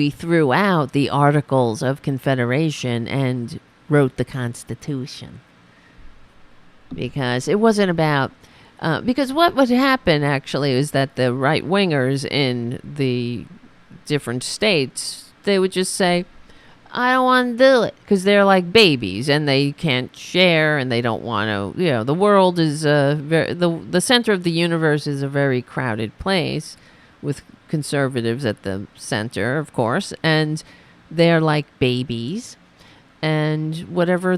threw out the Articles of Confederation and wrote the Constitution. Because it wasn't about... because what would happen, actually, is that the right-wingers in the different states, they would just say, I don't want to do it, because they're like babies, and they can't share, and they don't want to, the world is, the center of the universe is a very crowded place, with conservatives at the center, of course, and they're like babies. And whatever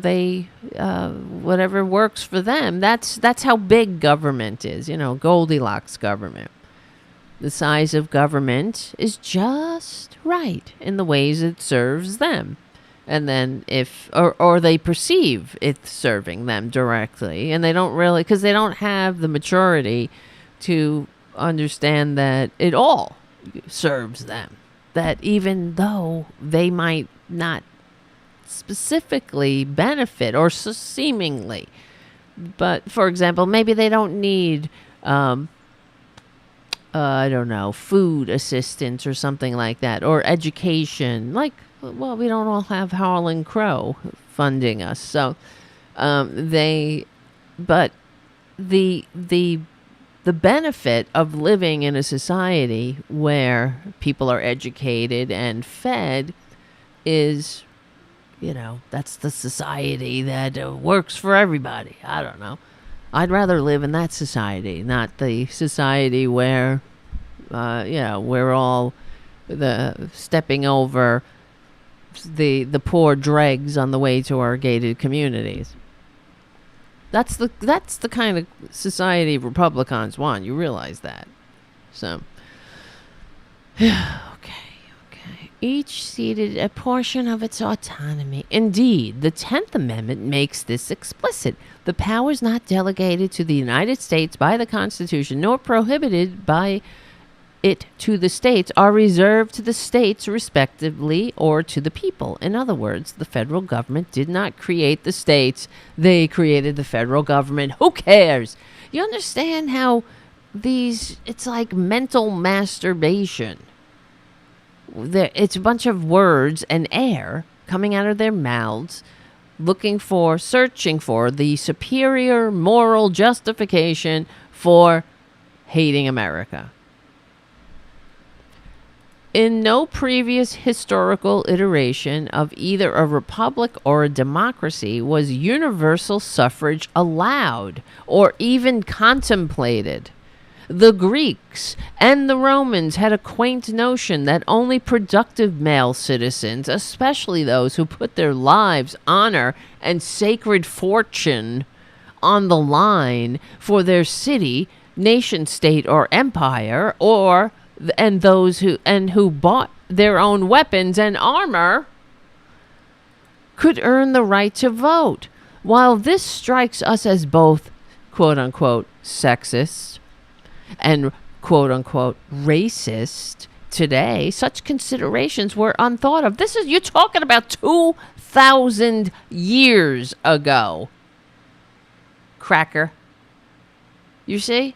works for them, that's how big government is, Goldilocks government. The size of government is just right in the ways it serves them. And then or they perceive it serving them directly, and they don't really, because they don't have the maturity to understand that it all serves them. That even though they might not specifically benefit or seemingly, but for example, maybe they don't need I don't know, food assistance or something like that, or education. We don't all have Harlan Crow funding us, so but the benefit of living in a society where people are educated and fed is, that's the society that works for everybody. I don't know. I'd rather live in that society, not the society where, we're all stepping over the poor dregs on the way to our gated communities. That's the kind of society Republicans want. You realize that. So, okay. Each ceded a portion of its autonomy. Indeed, the 10th Amendment makes this explicit. The powers not delegated to the United States by the Constitution, nor prohibited by it to the states are reserved to the states respectively or to the people. In other words, the federal government did not create the states. They created the federal government. Who cares? You understand how it's like mental masturbation. It's a bunch of words and air coming out of their mouths, searching for the superior moral justification for hating America. In no previous historical iteration of either a republic or a democracy was universal suffrage allowed or even contemplated. The Greeks and the Romans had a quaint notion that only productive male citizens, especially those who put their lives, honor, and sacred fortune on the line for their city, nation state, or empire, and those who bought their own weapons and armor, could earn the right to vote. While this strikes us as both quote-unquote sexist and quote-unquote racist today, such considerations were unthought of. You're talking about 2,000 years ago. Cracker. You see?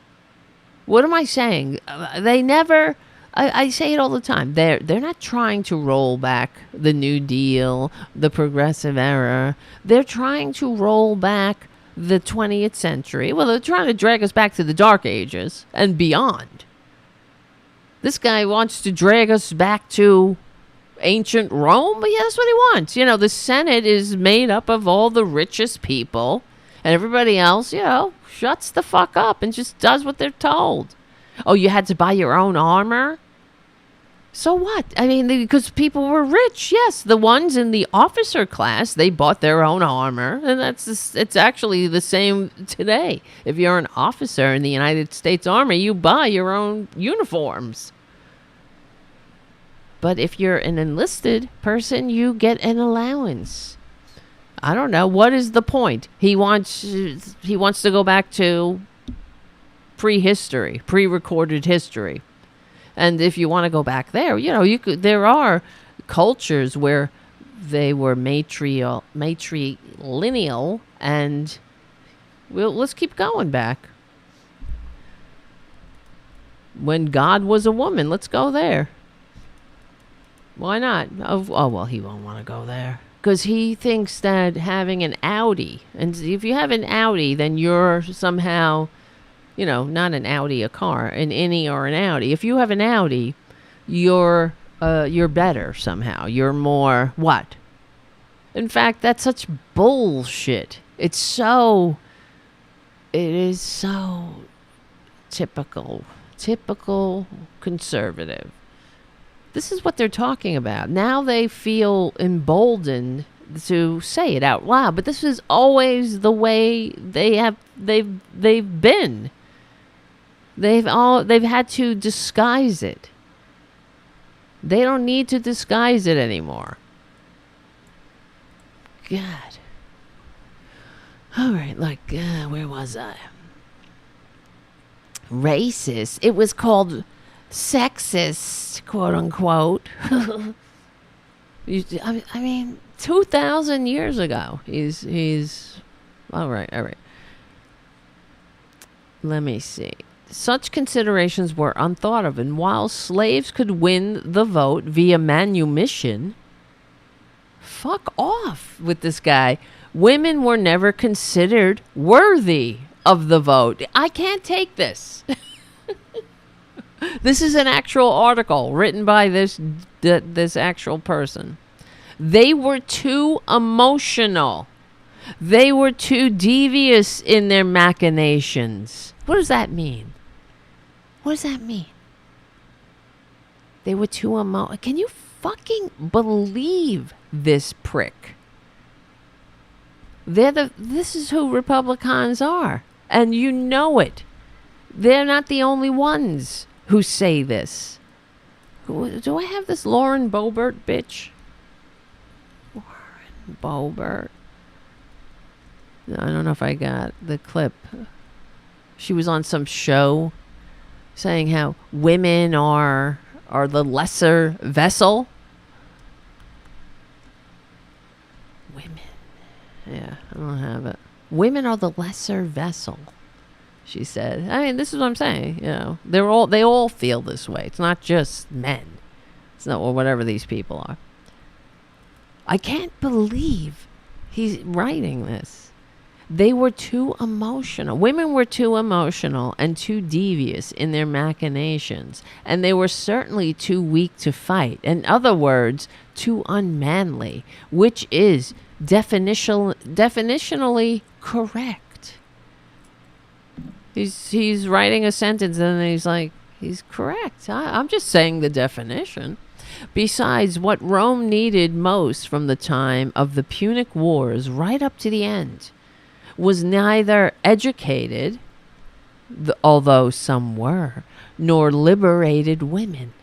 What am I saying? They never... I say it all the time. They're not trying to roll back the New Deal, the progressive era. They're trying to roll back the 20th century. Well, they're trying to drag us back to the Dark Ages and beyond. This guy wants to drag us back to ancient Rome, but yeah, that's what he wants. You know, the Senate is made up of all the richest people, and everybody else, shuts the fuck up and just does what they're told. Oh, you had to buy your own armor? So what? I mean, because people were rich. Yes, the ones in the officer class, they bought their own armor. And it's actually the same today. If you're an officer in the United States Army, you buy your own uniforms. But if you're an enlisted person, you get an allowance. I don't know. What is the point? He wants to go back to prehistory, pre-recorded history. And if you want to go back there, there are cultures where they were matrilineal, and let's keep going back. When God was a woman, let's go there. Why not? Oh well, he won't want to go there. Because he thinks that having an Audi, and if you have an Audi, then you're somehow... not an Audi, a car, an innie or an Audi. If you have an Audi, you're better somehow. You're more what? In fact, that's such bullshit. It is so typical conservative. This is what they're talking about. Now they feel emboldened to say it out loud, but this is always the way they've been. They've had to disguise it. They don't need to disguise it anymore. God. All right, where was I? Racist. It was called sexist, quote unquote. I mean, 2,000 years ago. He's all right. Let me see. Such considerations were unthought of, and while slaves could win the vote via manumission, fuck off with this guy. Women were never considered worthy of the vote. I can't take this. This is an actual article written by this actual person. They were too emotional. They were too devious in their machinations. What does that mean? What does that mean? They were too emotional. Can you fucking believe this prick? This is who Republicans are. And you know it. They're not the only ones who say this. Do I have this Lauren Boebert bitch? Lauren Boebert. I don't know if I got the clip. She was on some show saying how women are the lesser vessel. Women. Yeah, I don't have it. Women are the lesser vessel, she said. I mean, this is what I'm saying. You know, they all feel this way. It's not just men. It's not, or whatever these people are. I can't believe he's writing this. They were too emotional. Women were too emotional and too devious in their machinations. And they were certainly too weak to fight. In other words, too unmanly, which is definitionally correct. He's writing a sentence and then he's like, he's correct. I'm just saying the definition. Besides, what Rome needed most from the time of the Punic Wars right up to the end was neither educated, although some were, nor liberated women,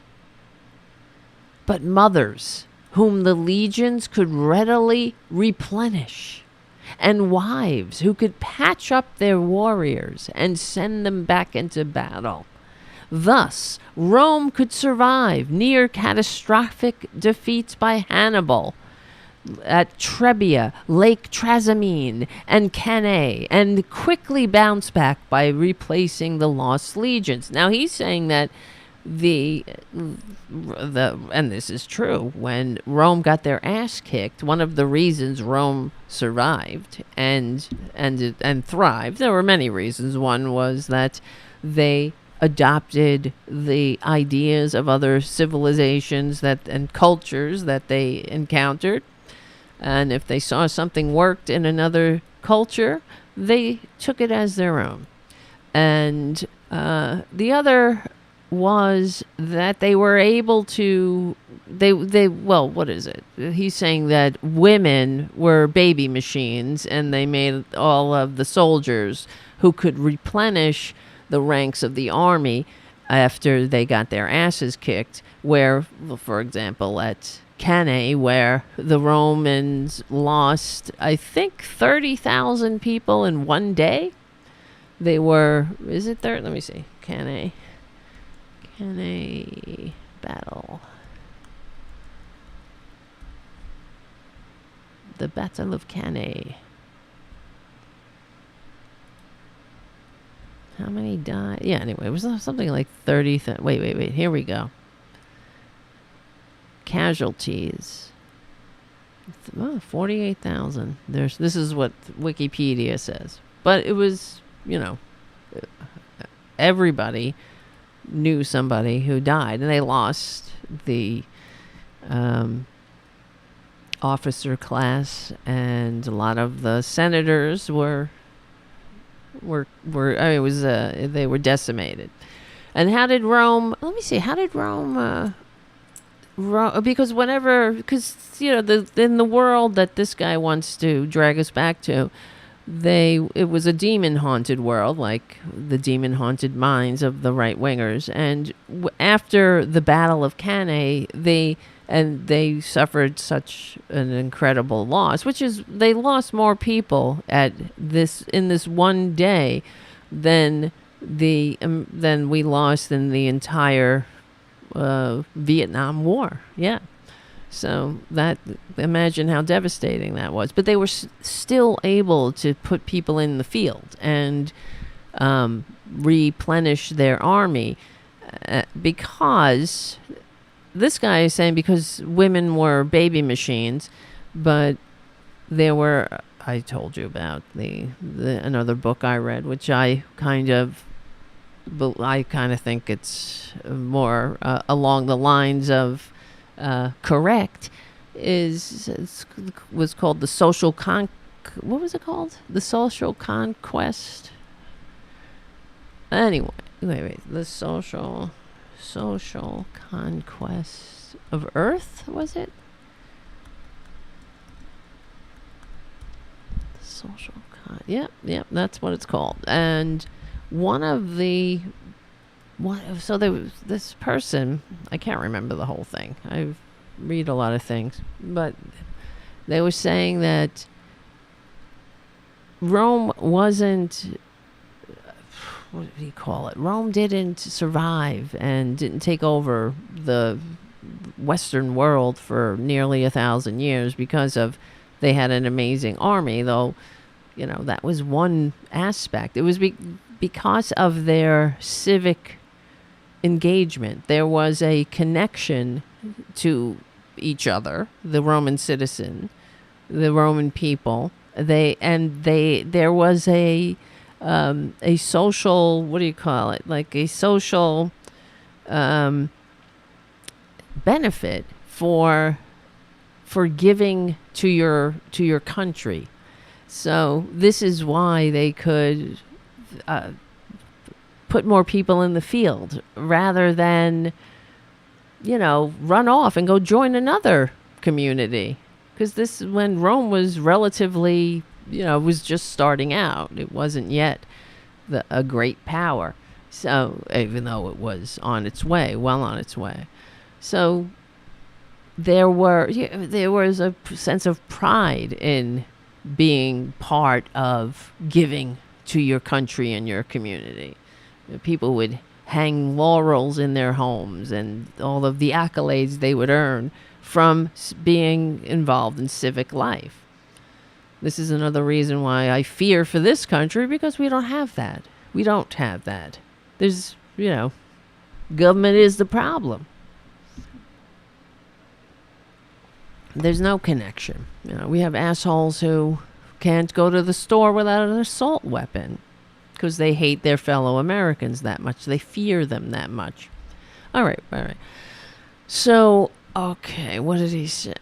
but mothers whom the legions could readily replenish, and wives who could patch up their warriors and send them back into battle. Thus, Rome could survive near catastrophic defeats by Hannibal at Trebia, Lake Trasimene, and Cannae, and quickly bounce back by replacing the lost legions. Now, he's saying that and this is true, when Rome got their ass kicked, one of the reasons Rome survived and thrived, there were many reasons. One was that they adopted the ideas of other civilizations and cultures that they encountered. And if they saw something worked in another culture, they took it as their own. And the other was that they were able to, well, what is it? He's saying that women were baby machines, and they made all of the soldiers who could replenish the ranks of the army after they got their asses kicked, where, for example, at Cannae, where the Romans lost, I think, 30,000 people in one day. They were, is it there? Let me see. Cannae battle. The Battle of Cannae. How many died? Yeah, anyway, it was something like 30. Wait. Here we go. Casualties. 48,000. This is what Wikipedia says. But it was, everybody knew somebody who died, and they lost the officer class, and a lot of the senators were they were decimated. And how did Rome? Let me see. How did Rome? Because in the world that this guy wants to drag us back to, it was a demon-haunted world, like the demon-haunted minds of the right-wingers. And after the Battle of Cannae, they suffered such an incredible loss, which is they lost more people in this one day than we lost in the entire Vietnam War. Yeah. So imagine how devastating that was. But they were still able to put people in the field and replenish their army because this guy is saying because women were baby machines, but there were, I told you about another book I read, which I kind of think it's more along the lines of correct, was called the social what was it called? The Social Conquest. Anyway, wait, the social conquest of Earth, was it? Yep, that's what it's called. And so there was this person, I can't remember the whole thing. I read a lot of things, but they were saying that Rome wasn't, what do you call it? Rome didn't survive and didn't take over the Western world for nearly 1,000 years because of they had an amazing army, though, that was one aspect. It was because of their civic engagement. There was a connection to each other, the Roman citizen, the Roman people. There was a social, what do you call it? Like a social benefit for giving to your country. So this is why they could put more people in the field rather than run off and go join another community, because this is when Rome was relatively was just starting out. It wasn't yet a great power, so even though it was on its way. So there was a sense of pride in being part of giving to your country and your community. People would hang laurels in their homes and all of the accolades they would earn from being involved in civic life. This is another reason why I fear for this country, because we don't have that. There's, government is the problem. There's no connection. We have assholes who can't go to the store without an assault weapon because they hate their fellow Americans that much. They fear them that much. All right. So, okay, what did he say?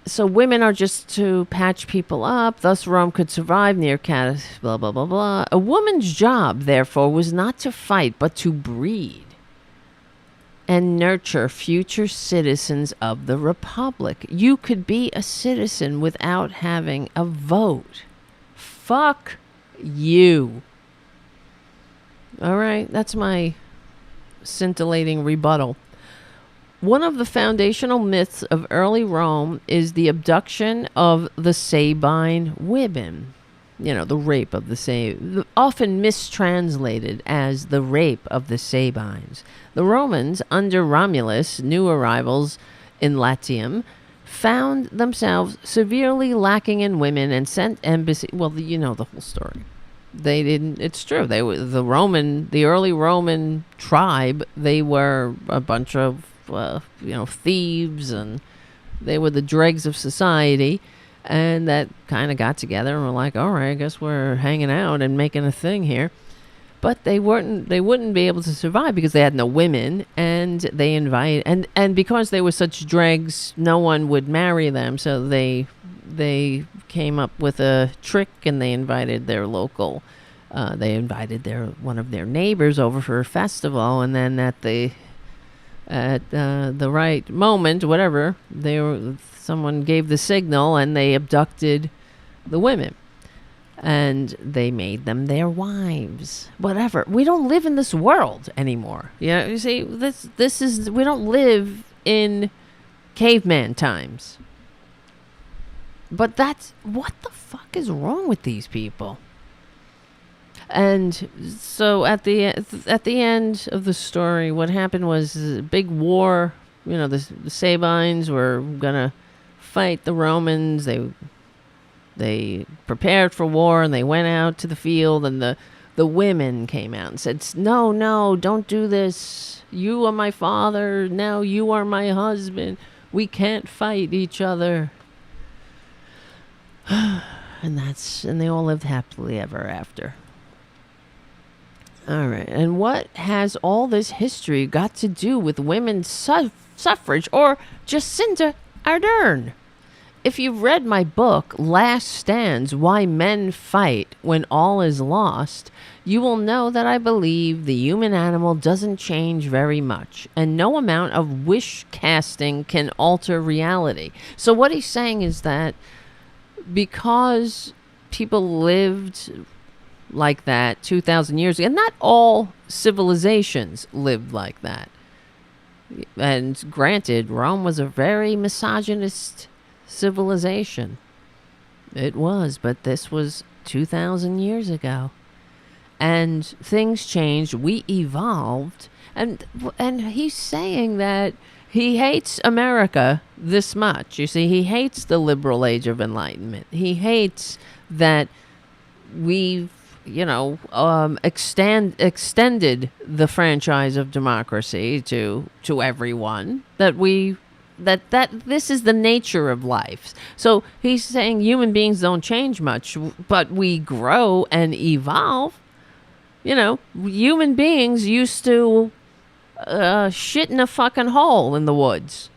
So women are just to patch people up, thus Rome could survive near blah, blah, blah, blah. A woman's job, therefore, was not to fight, but to breed and nurture future citizens of the Republic. You could be a citizen without having a vote. Fuck you. All right, that's my scintillating rebuttal. One of the foundational myths of early Rome is the abduction of the Sabine women. The rape of the Sabines, often mistranslated as the rape of the Sabines. The Romans, under Romulus, new arrivals in Latium, found themselves severely lacking in women and sent embassy. Well, the whole story. They didn't. It's true. They were the early Roman tribe. They were a bunch of thieves, and they were the dregs of society. And that kind of got together and were like, all right, I guess we're hanging out and making a thing here. But they wouldn't be able to survive because they had no women, and they and because they were such dregs, no one would marry them. So they came up with a trick, and they invited their local, one of their neighbors over for a festival, and then at the right moment, whatever, someone gave the signal and they abducted the women and they made them their wives. Whatever. We don't live in this world anymore. You see, this is, we don't live in caveman times. But what the fuck is wrong with these people? And so at the end of the story, what happened was a big war. The Sabines were gonna fight the Romans. They prepared for war, and they went out to the field, and the women came out and said, no, don't do this. You are my father. Now you are my husband. We can't fight each other. And they all lived happily ever after. All right. And what has all this history got to do with women's suffrage or Jacinta Ardern? If you've read my book, Last Stands, Why Men Fight When All Is Lost, you will know that I believe the human animal doesn't change very much, and no amount of wish casting can alter reality. So what he's saying is that because people lived like that 2,000 years ago, and not all civilizations lived like that. And granted, Rome was a very misogynist civilization. It was, but this was 2,000 years ago. and things changed. We evolved, and he's saying that he hates America this much. You see, he hates the liberal age of enlightenment. He hates that we've, extended the franchise of democracy to everyone. That this is the nature of life. So he's saying human beings don't change much, but we grow and evolve. Human beings used to shit in a fucking hole in the woods.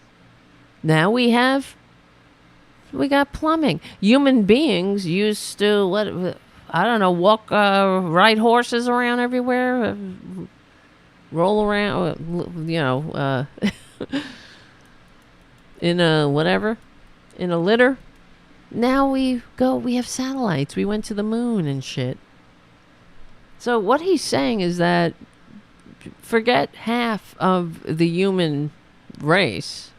Now we got plumbing. Human beings used to walk, ride horses around everywhere, roll around, in a litter. Now we have satellites. We went to the moon and shit. So what he's saying is that forget half of the human race.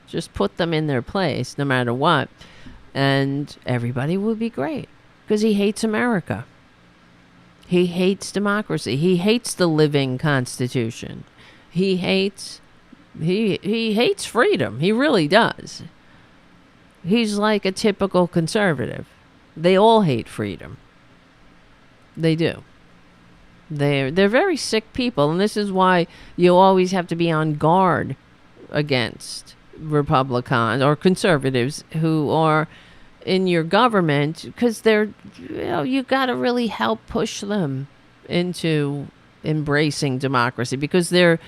Just put them in their place, no matter what, and everybody will be great. Because he hates America. He hates democracy. He hates the living Constitution. He hates freedom. He really does. He's like a typical conservative. They all hate freedom. They do. They're very sick people, and this is why you always have to be on guard against Republicans or conservatives who are in your government, because they're, you got to really help push them into embracing democracy, because their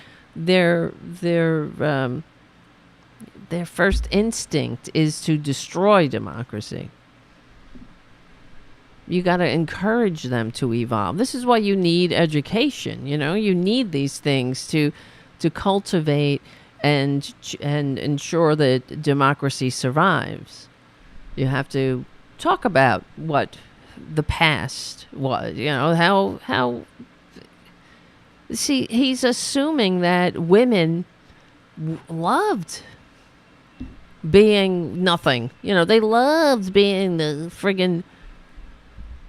first instinct is to destroy democracy. You got to encourage them to evolve. This is why you need education. You need these things to cultivate and ensure that democracy survives. You have to talk about what the past was. How. See, he's assuming that women loved being nothing. They loved being the friggin'.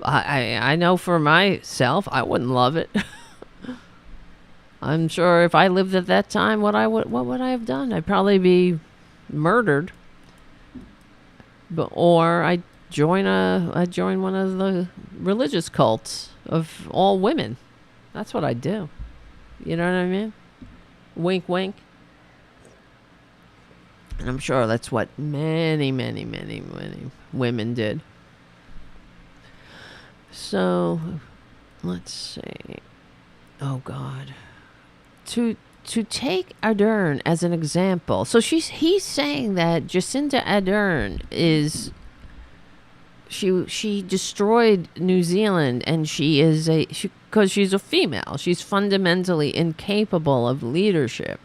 I know for myself, I wouldn't love it. I'm sure if I lived at that time, what would I have done? I'd probably be murdered. Or I'd join one of the religious cults of all women. That's what I'd do. You know what I mean? Wink, wink. And I'm sure that's what many, many, many, many women did. So, let's see. Oh, God. To take Ardern as an example. So he's saying that Jacinda Ardern is... She destroyed New Zealand, and she is because she's a female. She's fundamentally incapable of leadership.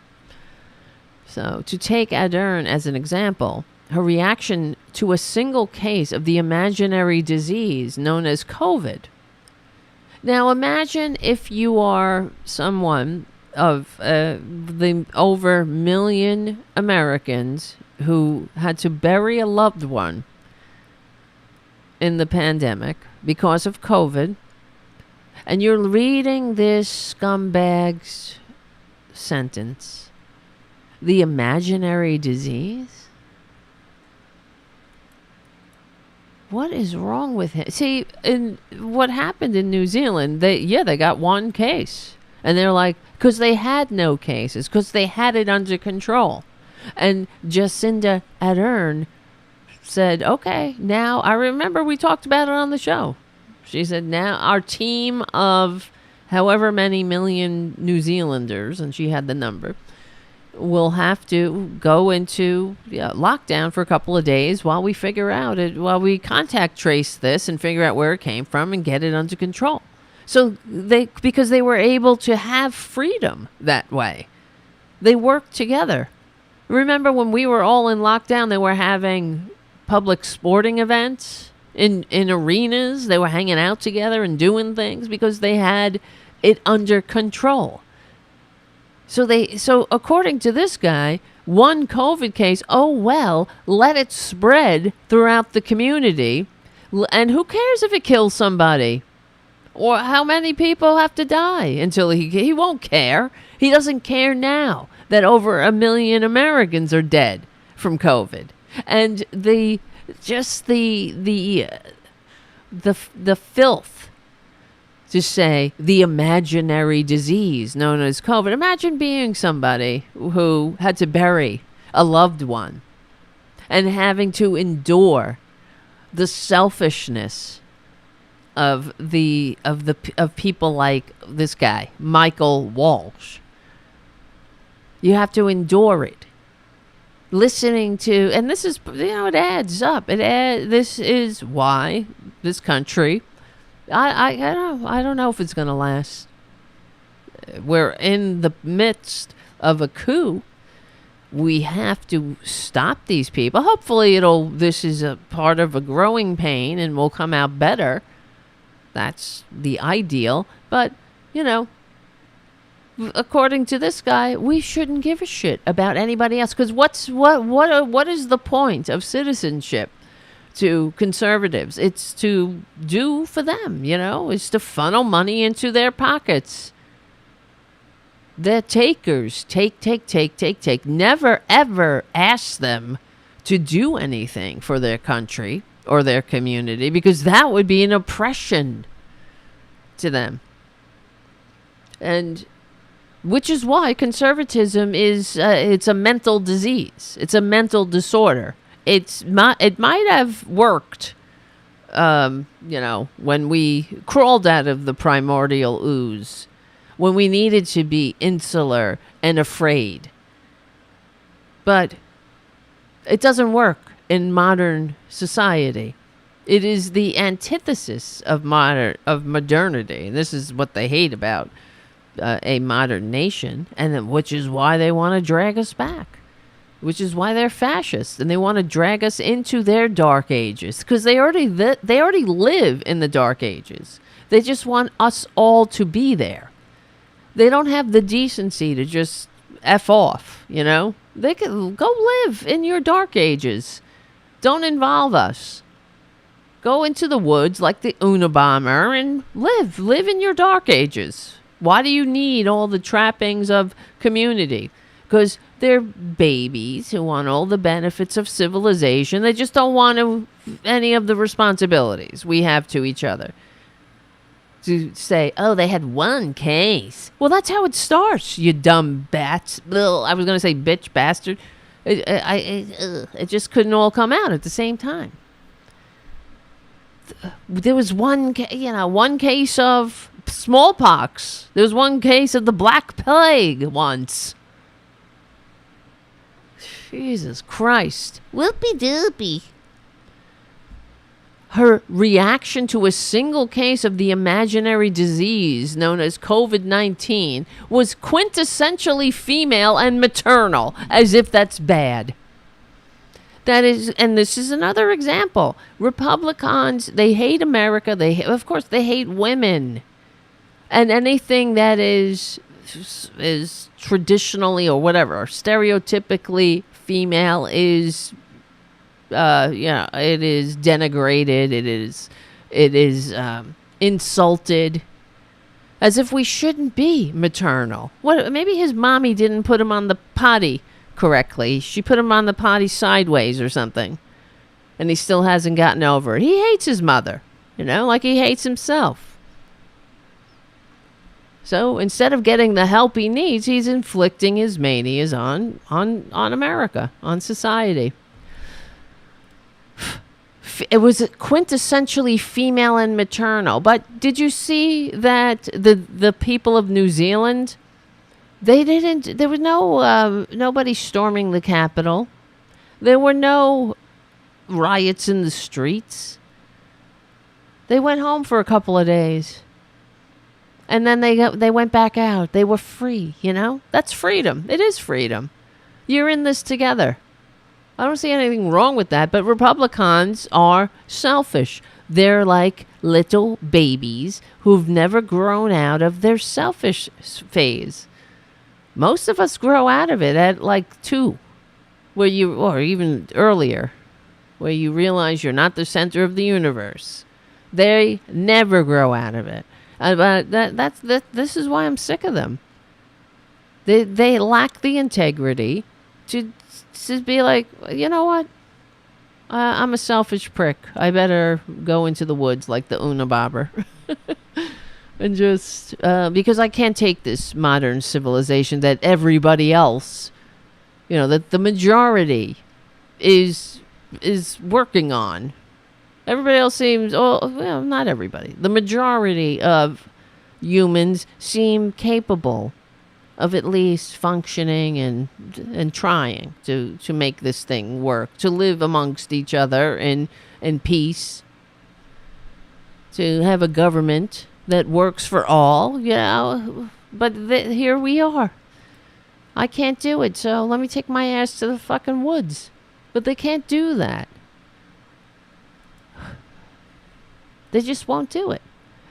So, to take Ardern as an example, her reaction to a single case of the imaginary disease known as COVID. Now, imagine if you are someone of the over 1 million Americans who had to bury a loved one in the pandemic because of COVID, and you're reading this scumbag's sentence, the imaginary disease? What is wrong with him? See, what happened in New Zealand, they got one case. And they're like, because they had no cases, because they had it under control. And Jacinda Ardern said, okay, now, I remember we talked about it on the show. She said, now our team of however many million New Zealanders, and she had the number, will have to go into lockdown for a couple of days while we figure out it, while we contact trace this and figure out where it came from and get it under control. So because they were able to have freedom that way. They worked together. Remember when we were all in lockdown, they were having public sporting events in arenas. They were hanging out together and doing things because they had it under control. So according to this guy, one COVID case, let it spread throughout the community. And who cares if it kills somebody? Or how many people have to die until he won't care. He doesn't care now that over 1 million Americans are dead from COVID. And the filth to say the imaginary disease known as COVID. Imagine being somebody who had to bury a loved one and having to endure the selfishness of people like this guy, Michael Walsh. You have to endure it. Listening to, and this is, it adds up. This is why this country, I don't know if it's going to last. We're in the midst of a coup. We have to stop these people. Hopefully this is a part of a growing pain and we'll come out better. That's the ideal. But, according to this guy, we shouldn't give a shit about anybody else. Because what is the point of citizenship to conservatives? It's to do for them, It's to funnel money into their pockets. They're takers. Take. Never, ever ask them to do anything for their country or their community, because that would be an oppression to them. And which is why conservatism is it's a mental disease. It's a mental disorder. It might have worked, when we crawled out of the primordial ooze, when we needed to be insular and afraid. But it doesn't work in modern society. It is the antithesis of modernity. And this is what they hate about a modern nation, and which is why they want to drag us back. Which is why they're fascists, and they want to drag us into their dark ages, because they already live in the dark ages. They just want us all to be there. They don't have the decency to just F off, They can go live in your dark ages. Don't involve us. Go into the woods like the Unabomber and live in your dark ages. Why do you need all the trappings of community? Because they're babies who want all the benefits of civilization. They just don't want any of the responsibilities we have to each other. To say, oh, they had one case. Well, that's how it starts, you dumb bats. Ugh, I was going to say bitch bastard. It just couldn't all come out at the same time. There was one case of smallpox. There was one case of the Black Plague once. Jesus Christ. Whoopie doopie. Her reaction to a single case of the imaginary disease known as COVID-19 was quintessentially female and maternal, as if that's bad. That is, and this is another example. Republicans, they hate America. Of course, they hate women. And anything that is traditionally or whatever, or stereotypically female is it is denigrated. It is insulted, as if we shouldn't be maternal. What? Maybe his mommy didn't put him on the potty correctly. She put him on the potty sideways or something, and he still hasn't gotten over it. He hates his mother, like he hates himself. So instead of getting the help he needs, he's inflicting his manias on America, on society. It was quintessentially female and maternal. But did you see that the people of New Zealand, there was nobody storming the Capitol. There were no riots in the streets. They went home for a couple of days. And then they went back out. They were free, That's freedom. It is freedom. You're in this together. I don't see anything wrong with that, but Republicans are selfish. They're like little babies who've never grown out of their selfish phase. Most of us grow out of it at like 2, or even earlier, where you realize you're not the center of the universe. They never grow out of it. But this is why I'm sick of them. They lack the integrity to be like, you know what? I'm a selfish prick. I better go into the woods like the Unabomber. And just because I can't take this modern civilization that everybody else, that the majority is working on. Everybody else seems, well, not everybody. The majority of humans seem capable of at least functioning and trying to make this thing work, to live amongst each other in peace, to have a government that works for all, but here we are. I can't do it, so let me take my ass to the fucking woods. But they can't do that. They just won't do it.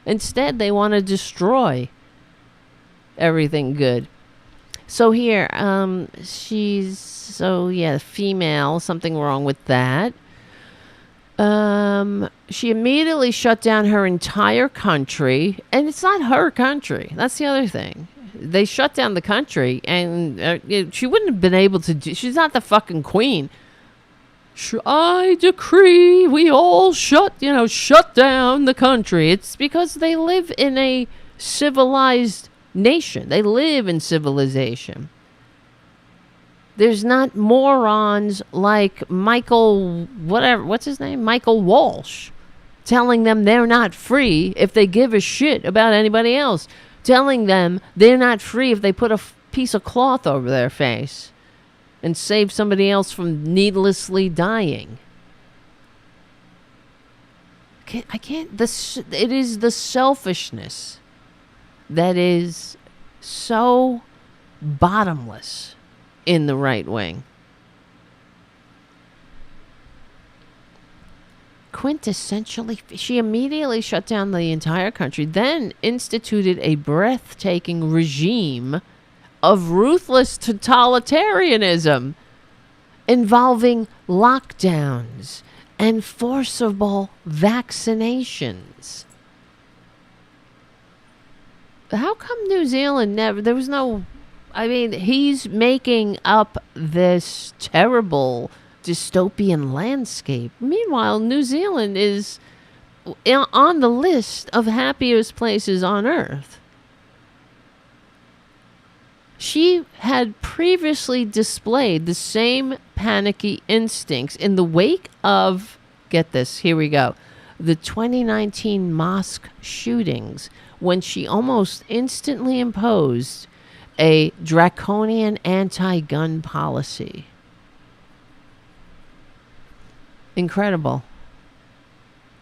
Instead, they want to destroy everything good. So here, she's, female, something wrong with that. She immediately shut down her entire country, and it's not her country. That's the other thing. They shut down the country, and she wouldn't have been able to she's not the fucking queen. I decree we all shut down the country. It's because they live in a civilized nation. They live in civilization. There's not morons like what's his name? Michael Walsh, telling them they're not free if they give a shit about anybody else. Telling them they're not free if they put a piece of cloth over their face and save somebody else from needlessly dying. I can't. It is the selfishness that is so bottomless in the right wing. Quintessentially, she immediately shut down the entire country, then instituted a breathtaking regime of ruthless totalitarianism involving lockdowns and forcible vaccinations. How come New Zealand he's making up this terrible dystopian landscape. Meanwhile, New Zealand is on the list of happiest places on earth. She had previously displayed the same panicky instincts in the wake of, get this, here we go, the 2019 mosque shootings, when she almost instantly imposed a draconian anti-gun policy. Incredible.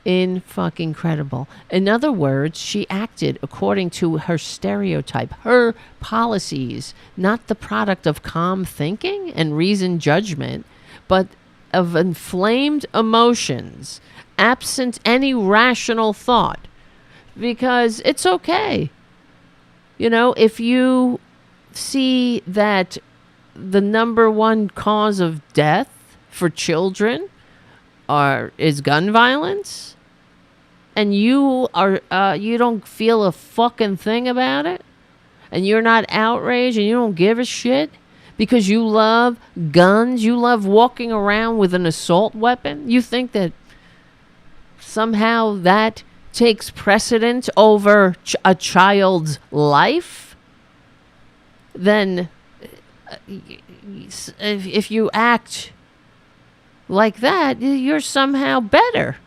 In-fucking-credible. In other words, she acted according to her stereotype, her policies, not the product of calm thinking and reasoned judgment, but of inflamed emotions, absent any rational thought. Because it's okay. If you see that the number one cause of death for children is gun violence, and you don't feel a fucking thing about it, and you're not outraged, and you don't give a shit because you love guns, you love walking around with an assault weapon, you think that somehow that takes precedence over a child's life, then if you act like that, you're somehow better.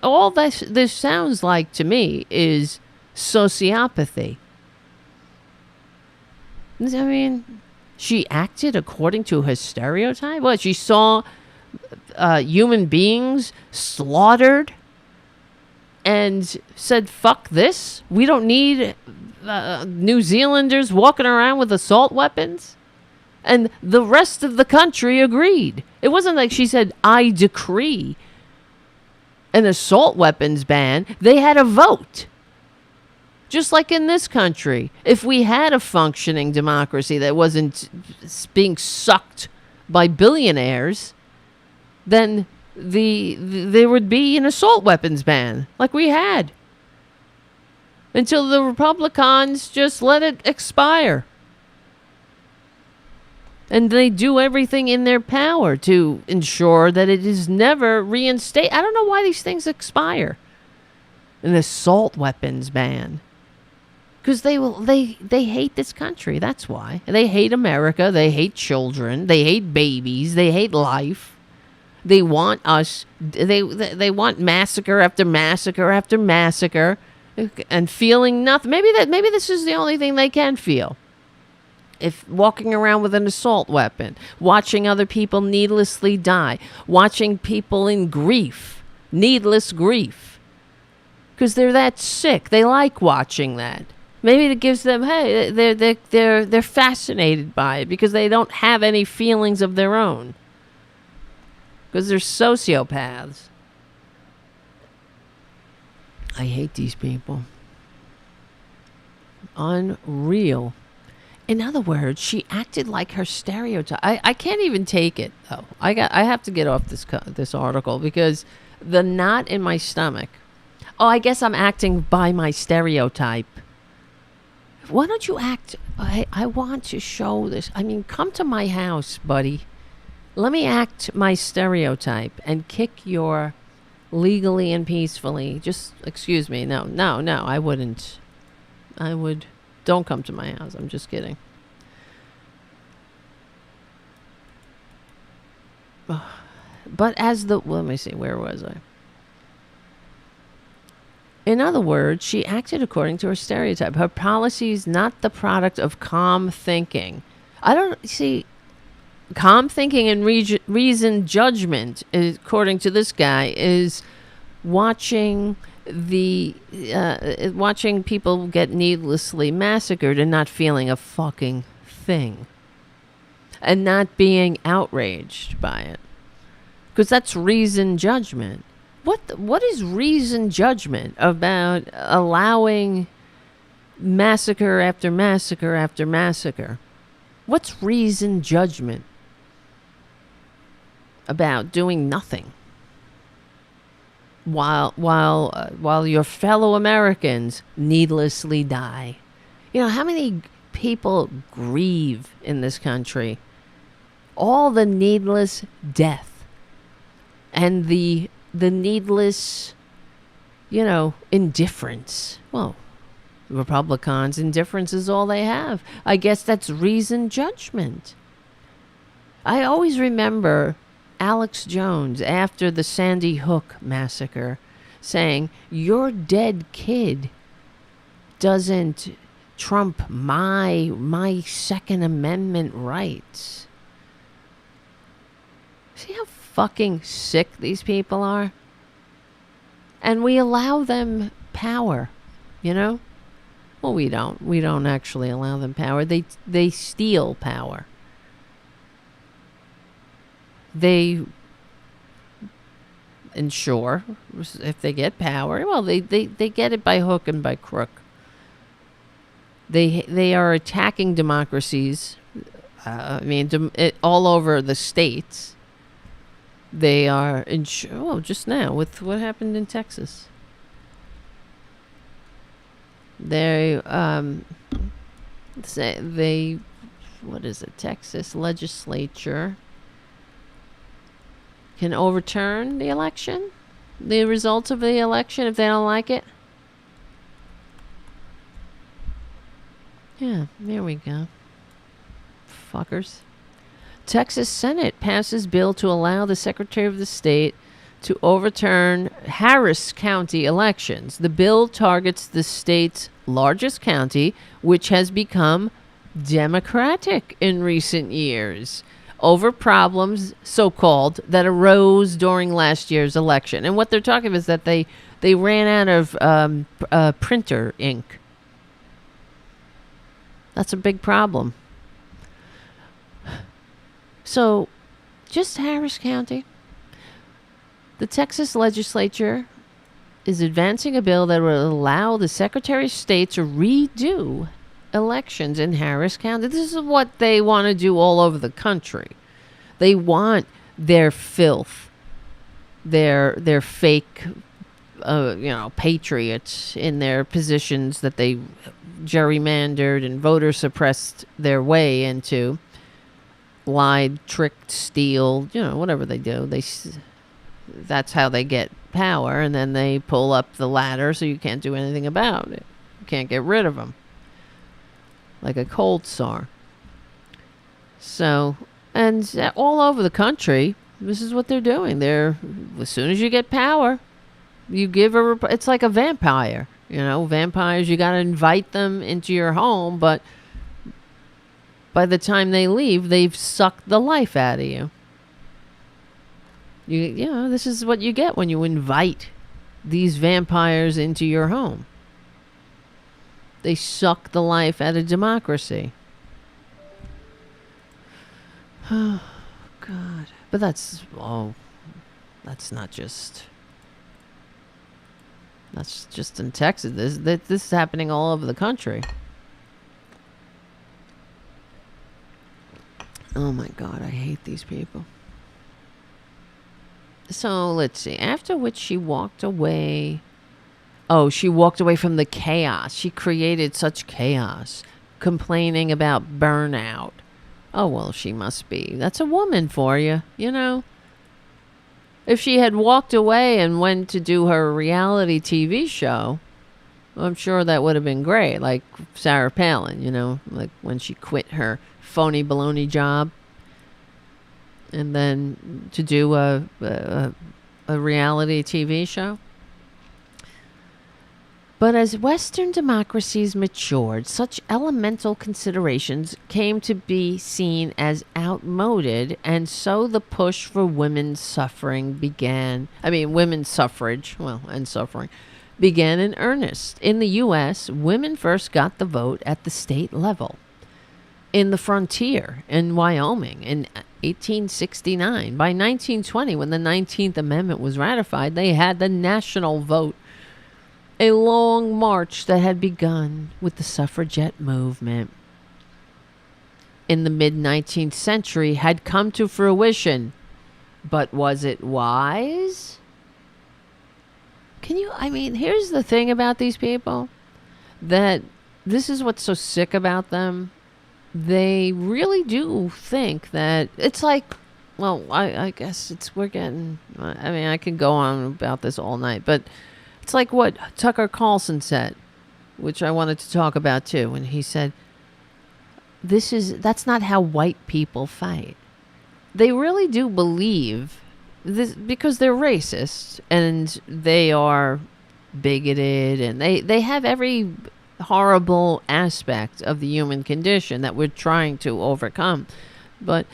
All this sounds like to me is sociopathy. I mean, she acted according to her stereotype. What, she saw human beings slaughtered and said, fuck this. We don't need New Zealanders walking around with assault weapons. And the rest of the country agreed. It wasn't like she said, I decree an assault weapons ban. They had a vote. Just like in this country. If we had a functioning democracy that wasn't being sucked by billionaires, then there would be an assault weapons ban like we had. until the Republicans just let it expire. And they do everything in their power to ensure that it is never reinstated. I don't know why these things expire. An assault weapons ban. Because they hate this country. That's why. They hate America. They hate children. They hate babies. They hate life. They want us. They want massacre after massacre after massacre, and feeling nothing. Maybe this is the only thing they can feel. If walking around with an assault weapon, watching other people needlessly die, watching people in grief, needless grief, because they're that sick. They like watching that. Maybe it gives them, hey, they're fascinated by it because they don't have any feelings of their own. Because they're sociopaths. I hate these people. Unreal. In other words, she acted like her stereotype. I can't even take it, though. I have to get off this article because the knot in my stomach. Oh, I guess I'm acting by my stereotype. Why don't you act? I want to show this. I mean, come to my house, buddy. Let me act my stereotype and kick your legally and peacefully. Just, excuse me. No, I wouldn't. I would. Don't come to my house. I'm just kidding. But let me see, where was I? In other words, she acted according to her stereotype. Her policies not the product of calm thinking. I don't see calm thinking and reasoned judgment, according to this guy, is watching watching people get needlessly massacred and not feeling a fucking thing, and not being outraged by it, because that's reasoned judgment. What is reasoned judgment about allowing massacre after massacre after massacre? What's reasoned judgment about doing nothing while your fellow Americans needlessly die? You know, how many people grieve in this country? All the needless death and the needless, indifference. Well, Republicans, indifference is all they have. I guess that's reasoned judgment. I always remember Alex Jones, after the Sandy Hook massacre, saying, your dead kid doesn't trump my Second Amendment rights. See how fucking sick these people are? And we allow them power, Well, we don't. We don't actually allow them power. They steal power. They ensure, if they get power, well, they get it by hook and by crook. They are attacking democracies. All over the states. They are just now with what happened in Texas. Texas legislature can overturn the election, the results of the election, if they don't like it. Yeah, there we go. Fuckers. Texas Senate passes bill to allow the Secretary of the State to overturn Harris County elections. The bill targets the state's largest county, which has become Democratic in recent years, over problems, so-called, that arose during last year's election. And what they're talking about is that they ran out of printer ink. That's a big problem. So, just Harris County. The Texas legislature is advancing a bill that will allow the Secretary of State to redo elections in Harris County. This is what they want to do all over the country. They want their filth, their fake patriots in their positions that they gerrymandered and voter suppressed their way into, lied, tricked, steal, whatever they do. That's how they get power, and then they pull up the ladder so you can't do anything about it. You can't get rid of them. Like a cold sore. So, and all over the country, this is what they're doing. As soon as you get power, you give it's like a vampire. Vampires, you got to invite them into your home, but by the time they leave, they've sucked the life out of you. This is what you get when you invite these vampires into your home. They suck the life out of democracy. Oh, God. But that's not just... That's just in Texas. This is happening all over the country. Oh, my God. I hate these people. So, let's see. After which she walked away... Oh, she walked away from the chaos. She created such chaos, complaining about burnout. Oh, well, she must be. That's a woman for you, If she had walked away and went to do her reality TV show, I'm sure that would have been great. Like Sarah Palin, like when she quit her phony baloney job. And then to do a reality TV show. But as Western democracies matured, such elemental considerations came to be seen as outmoded, and so the push for women's suffrage began in earnest. In the U.S., women first got the vote at the state level. In the frontier, in Wyoming, in 1869. By 1920, when the 19th Amendment was ratified, they had the national vote. A long march that had begun with the suffragette movement in the mid-19th century had come to fruition. But was it wise? Here's the thing about these people. That this is what's so sick about them. They really do think that it's like, well, I guess I could go on about this all night, but it's like what Tucker Carlson said, which I wanted to talk about too, when he said, that's not how white people fight. They really do believe this because they're racist and they are bigoted and they have every horrible aspect of the human condition that we're trying to overcome. But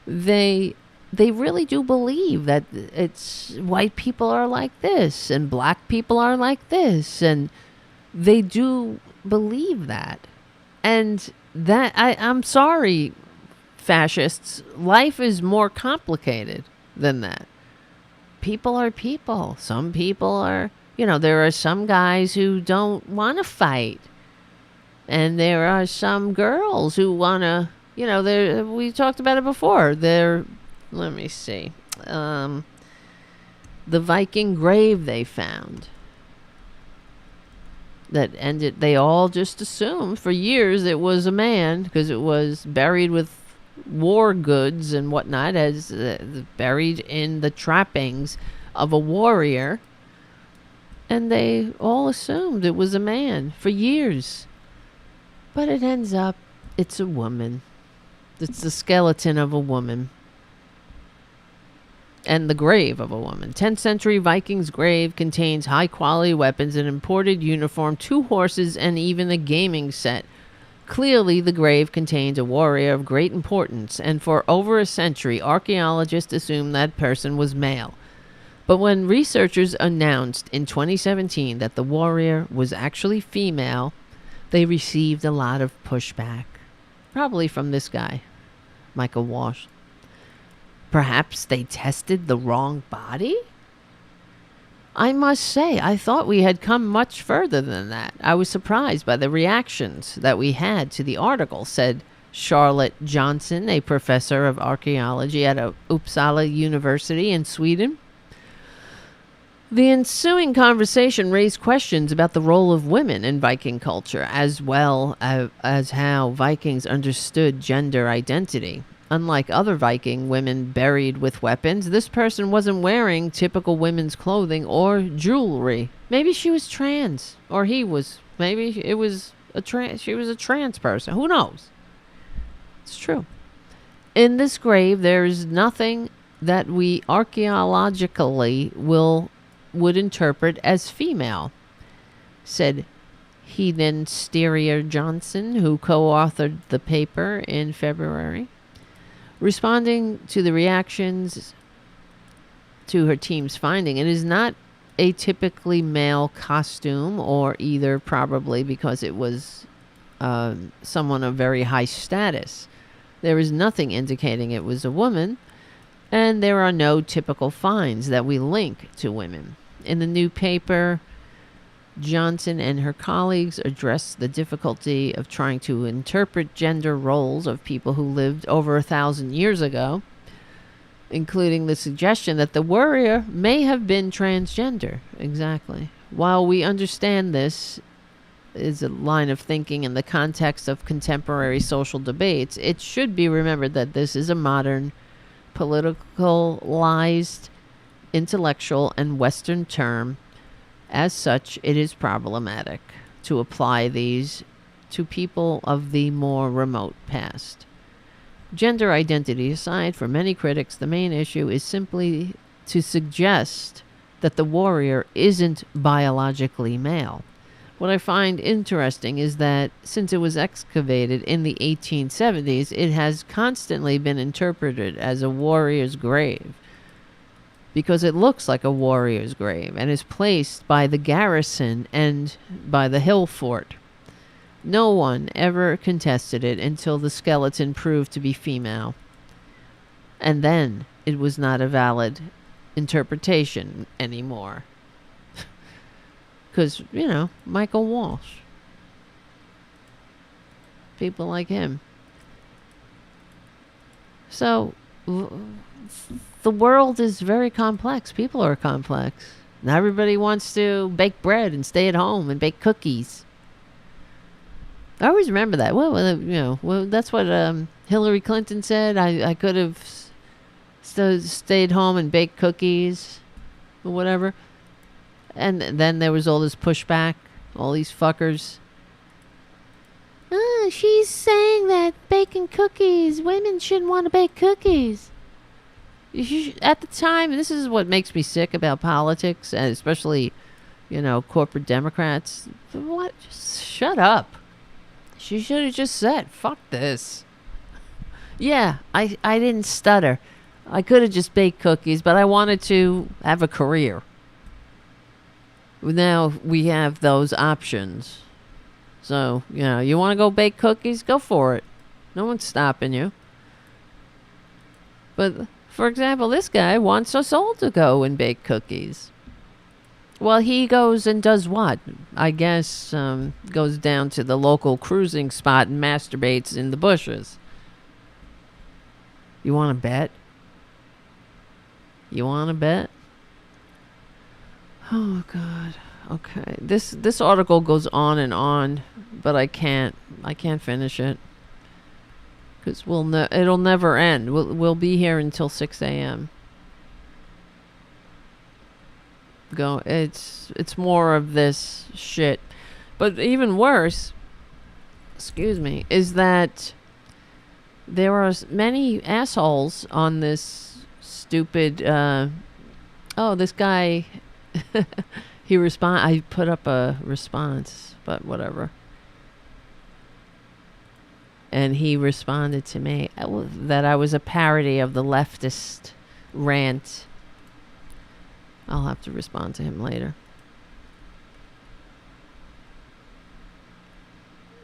they really do believe that it's white people are like this and black people are like this, and they do believe that. And that I'm sorry, fascists, life is more complicated than that. People are people. Some people are, there are some guys who don't want to fight. And there are some girls who want to, we talked about it before. Let me see. The Viking grave they found. That ended, they all just assumed for years it was a man because it was buried with war goods and whatnot, as buried in the trappings of a warrior. And they all assumed it was a man for years. But it ends up, it's a woman. It's the skeleton of a woman. And the grave of a woman. 10th century Vikings grave contains high-quality weapons, an imported uniform, 2 horses, and even a gaming set. Clearly, the grave contains a warrior of great importance, and for over a century, archaeologists assumed that person was male. But when researchers announced in 2017 that the warrior was actually female, they received a lot of pushback. Probably from this guy, Michael Walsh. Perhaps they tested the wrong body? I must say, I thought we had come much further than that. I was surprised by the reactions that we had to the article, said Charlotte Johnson, a professor of archaeology at Uppsala University in Sweden. The ensuing conversation raised questions about the role of women in Viking culture, as well as how Vikings understood gender identity. Unlike other Viking women buried with weapons, this person wasn't wearing typical women's clothing or jewelry. Maybe she was trans, or he was. Maybe it was she was a trans person. Who knows? It's true. In this grave, there is nothing that we archaeologically would interpret as female, said Heathen Steria Johnson, who co-authored the paper in February. Responding to the reactions to her team's finding, it is not a typically male costume, or either probably because it was someone of very high status. There is nothing indicating it was a woman, and there are no typical finds that we link to women. In the new paper, Johnson and her colleagues addressed the difficulty of trying to interpret gender roles of people who lived over 1,000 years ago, including the suggestion that the warrior may have been transgender. Exactly. While we understand this is a line of thinking in the context of contemporary social debates, it should be remembered that this is a modern, politicalized, intellectual, and Western term. As such, it is problematic to apply these to people of the more remote past. Gender identity aside, for many critics, the main issue is simply to suggest that the warrior isn't biologically male. What I find interesting is that since it was excavated in the 1870s, it has constantly been interpreted as a warrior's grave, because it looks like a warrior's grave and is placed by the garrison and by the hill fort. No one ever contested it until the skeleton proved to be female. And then it was not a valid interpretation anymore. Because, Michael Walsh. People like him. So, the world is very complex. People are complex. Not everybody wants to bake bread and stay at home and bake cookies. I always remember that. Well, that's what Hillary Clinton said. I could have stayed home and baked cookies or whatever. And then there was all this pushback. All these fuckers. She's saying that baking cookies, women shouldn't want to bake cookies. At the time, this is what makes me sick about politics, and especially, corporate Democrats. What? Just shut up. She should have just said, fuck this. Yeah, I didn't stutter. I could have just baked cookies, but I wanted to have a career. Now we have those options. So, you want to go bake cookies? Go for it. No one's stopping you. But, for example, this guy wants us all to go and bake cookies. Well, he goes and does what? I guess goes down to the local cruising spot and masturbates in the bushes. You want to bet? You want to bet? Oh, God. Okay. This article goes on, but I can't finish it. Because it'll never end. We'll be here until 6 a.m. It's more of this shit. But even worse, is that there are many assholes on this stupid, this guy, I put up a response, but whatever. And he responded to me that I was a parody of the leftist rant. I'll have to respond to him later.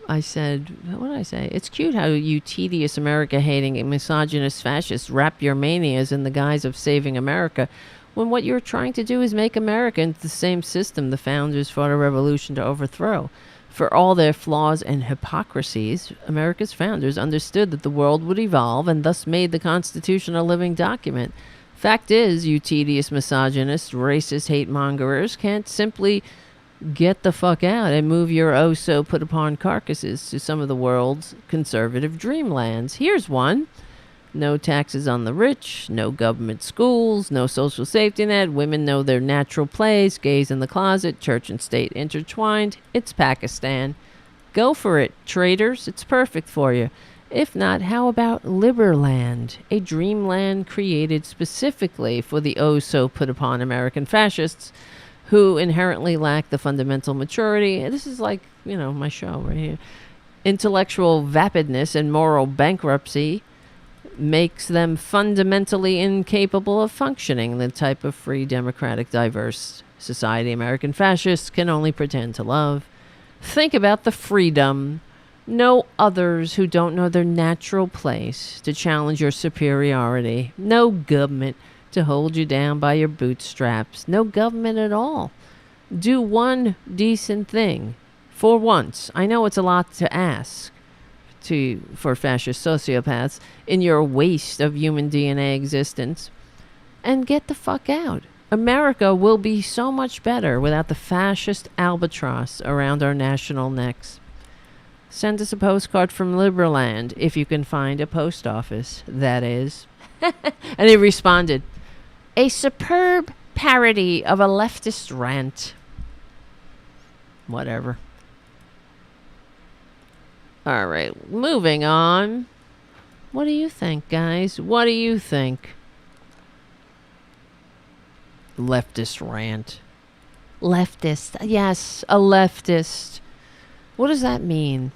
I said, what did I say? It's cute how you tedious America-hating and misogynist fascists wrap your manias in the guise of saving America, when what you're trying to do is make America into the same system the founders fought a revolution to overthrow. For all their flaws and hypocrisies, America's founders understood that the world would evolve and thus made the Constitution a living document. Fact is, you tedious misogynist, racist hate mongerers can't simply get the fuck out and move your oh-so-put-upon carcasses to some of the world's conservative dreamlands. Here's one. No taxes on the rich, no government schools, no social safety net, women know their natural place, gays in the closet, church and state intertwined. It's Pakistan. Go for it, traitors. It's perfect for you. If not, how about Liberland, a dreamland created specifically for the oh-so-put-upon American fascists who inherently lack the fundamental maturity. This is like, my show right here. Intellectual vapidness and moral bankruptcy makes them fundamentally incapable of functioning the type of free, democratic, diverse society American fascists can only pretend to love. Think about the freedom. No others who don't know their natural place to challenge your superiority. No government to hold you down by your bootstraps. No government at all. Do one decent thing for once. I know it's a lot to ask for fascist sociopaths in your waste of human DNA existence. And get the fuck out. America will be so much better without the fascist albatross around our national necks. Send us a postcard from Liberland if you can find a post office, that is. And he responded, a superb parody of a leftist rant. Whatever. All right, moving on. What do you think, guys? What do you think? Leftist rant. Leftist. Yes, a leftist. What does that mean?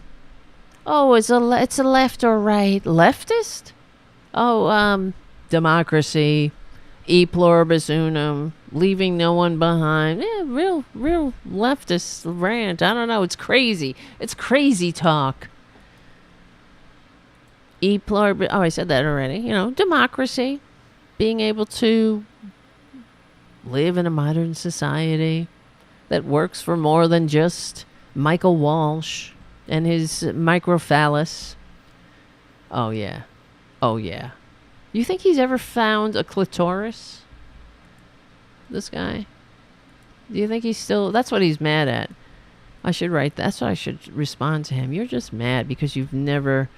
Oh, it's a left or right. Leftist? Oh, democracy. E pluribus unum. Leaving no one behind. Yeah, real leftist rant. I don't know. It's crazy. It's crazy talk. E pluribus. Oh, I said that already. Democracy. Being able to live in a modern society that works for more than just Michael Walsh and his microphallus. Oh, yeah. Oh, yeah. You think he's ever found a clitoris? This guy? Do you think he's still... That's what he's mad at. I should write... That's what I should respond to him. You're just mad because you've never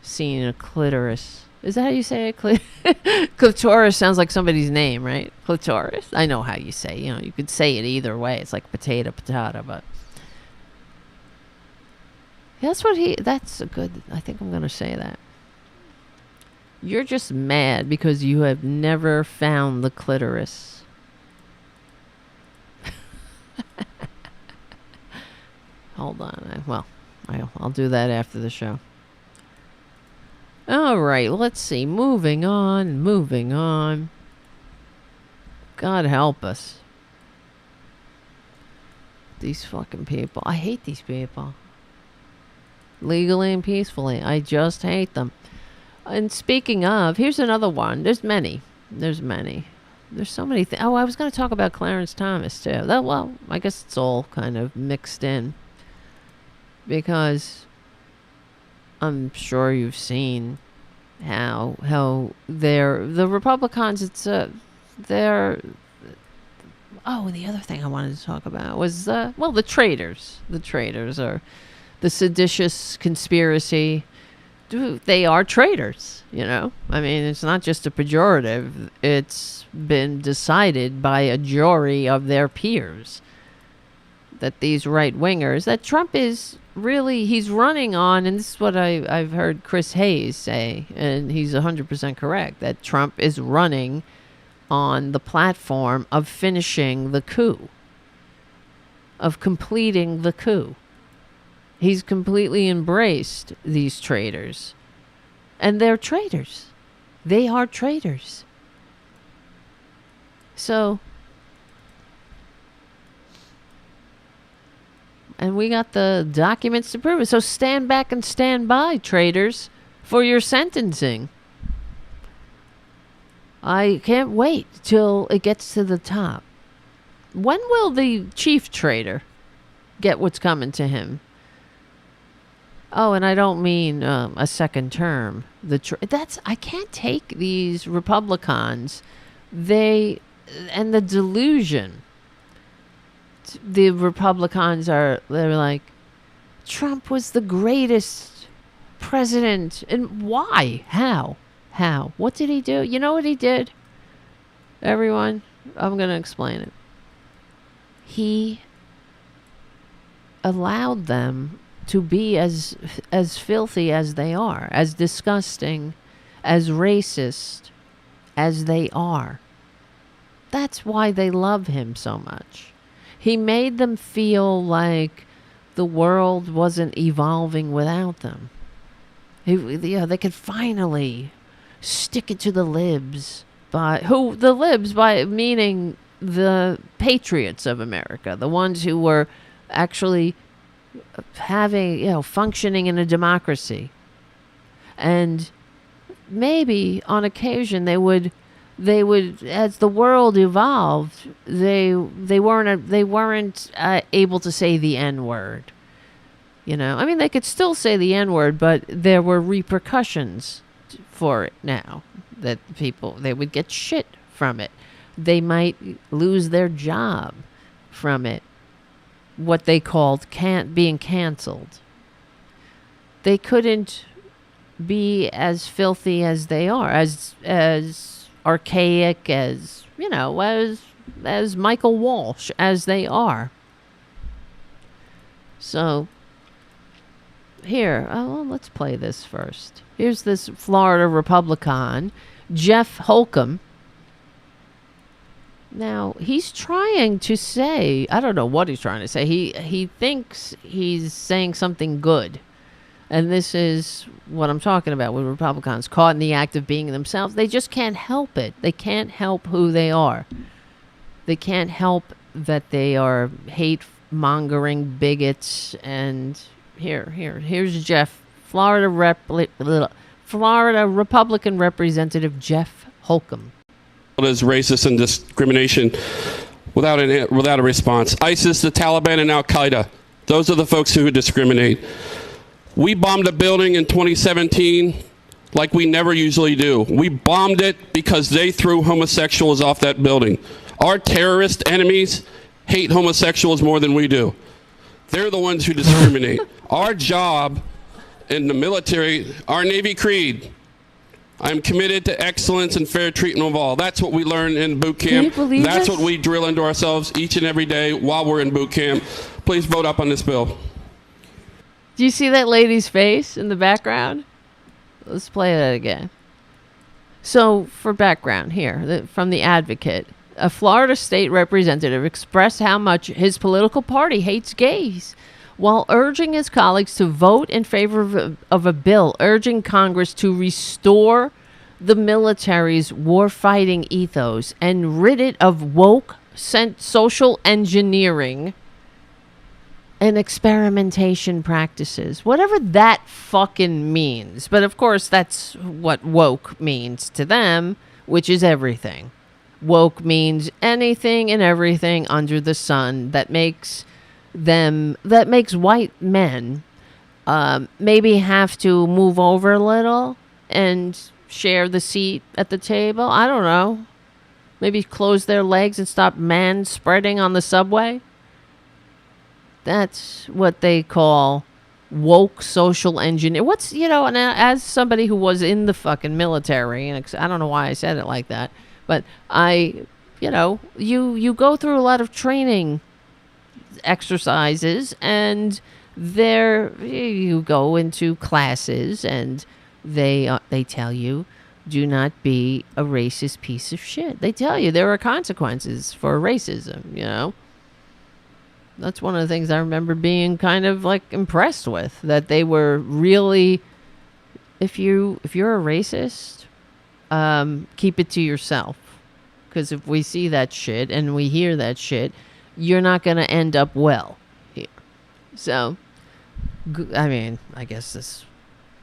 seen a clitoris. Is that how you say it? Clitoris sounds like somebody's name, right? Clitoris? I know how you say. You could say it either way. It's like potato, but... That's a good... I think I'm going to say that. You're just mad because you have never found the clitoris. Hold on. I'll do that after the show. All right, let's see. Moving on. God help us. These fucking people. I hate these people. Legally and peacefully. I just hate them. And speaking of, here's another one. There's many. There's so many things. Oh, I was going to talk about Clarence Thomas, too. I guess it's all kind of mixed in. Because I'm sure you've seen how the Republicans, they're... Oh, the other thing I wanted to talk about was, the traitors. The traitors are the seditious conspiracy. They are traitors, I mean, it's not just a pejorative. It's been decided by a jury of their peers that these right-wingers, that Trump is really, he's running on, and this is what I've heard Chris Hayes say, and he's 100% correct, that Trump is running on the platform of finishing the coup, of completing the coup. He's completely embraced these traitors. And they're traitors. They are traitors. So, and we got the documents to prove it. So stand back and stand by, traitors, for your sentencing. I can't wait till it gets to the top. When will the chief traitor get what's coming to him? Oh, and I don't mean a second term. I can't take these Republicans They, and the delusion, the Republicans they're like, Trump was the greatest president. And why? How? What did he do? You know what he did? Everyone, I'm going to explain it. He allowed them to be as filthy as they are, as disgusting, as racist as they are. That's why they love him so much. He made them feel like the world wasn't evolving without them. They could finally stick it to the libs, by meaning the patriots of America, the ones who were actually having, functioning in a democracy. And maybe on occasion they would, as the world evolved, they weren't able to say the N-word. I mean, they could still say the N-word, but there were repercussions for it now. That they would get shit from it. They might lose their job from it. What they called being canceled. They couldn't be as filthy as they are, as archaic as Michael Walsh as they are. So here, let's play this first. Here's this Florida Republican, Jeff Holcomb. Now, he's trying to say, I don't know what he's trying to say. He thinks he's saying something good. And this is what I'm talking about with Republicans caught in the act of being themselves. They just can't help it. They can't help who they are. They can't help that they are hate-mongering bigots. And here's Jeff, Florida Republican Representative Jeff Holcomb. As racist and discrimination without a response. ISIS, the Taliban, and Al-Qaeda. Those are the folks who discriminate. We bombed a building in 2017 like we never usually do. We bombed it because they threw homosexuals off that building. Our terrorist enemies hate homosexuals more than we do. They're the ones who discriminate. Our job in the military, our Navy creed, I'm committed to excellence and fair treatment of all. That's what we learn in boot camp. Can you believe That's this? what we drill into ourselves each and every day while we're in boot camp. Please vote up on this bill. Do you see that lady's face in the background? Let's play that again. So, for background here, from The Advocate, a Florida state representative expressed how much his political party hates gays, while urging his colleagues to vote in favor of a bill urging Congress to restore the military's war-fighting ethos and rid it of woke social engineering and experimentation practices. Whatever that fucking means. But of course, that's what woke means to them, which is everything. Woke means anything and everything under the sun that makes white men maybe have to move over a little and share the seat at the table. I don't know. Maybe close their legs and stop man-spreading on the subway. That's what they call woke social engineer. And as somebody who was in the fucking military, and I don't know why I said it like that, but you go through a lot of training exercises, and there you go into classes, and they tell you, do not be a racist piece of shit. They tell you there are consequences for racism. That's one of the things I remember being kind of like impressed with, that they were really, if you're a racist, keep it to yourself, because if we see that shit and we hear that shit, you're not going to end up well here. So, I guess this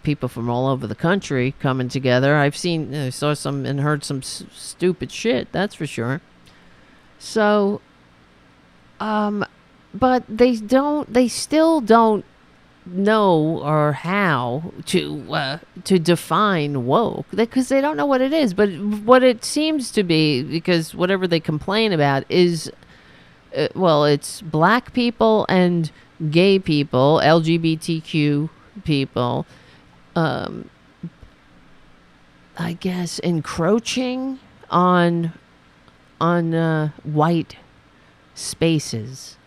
people from all over the country coming together. Saw some and heard some stupid shit, that's for sure. So, but they still don't know or how to define woke because they don't know what it is. But what it seems to be, because whatever they complain about is, well, it's black people and gay people, LGBTQ people, I guess encroaching on white spaces.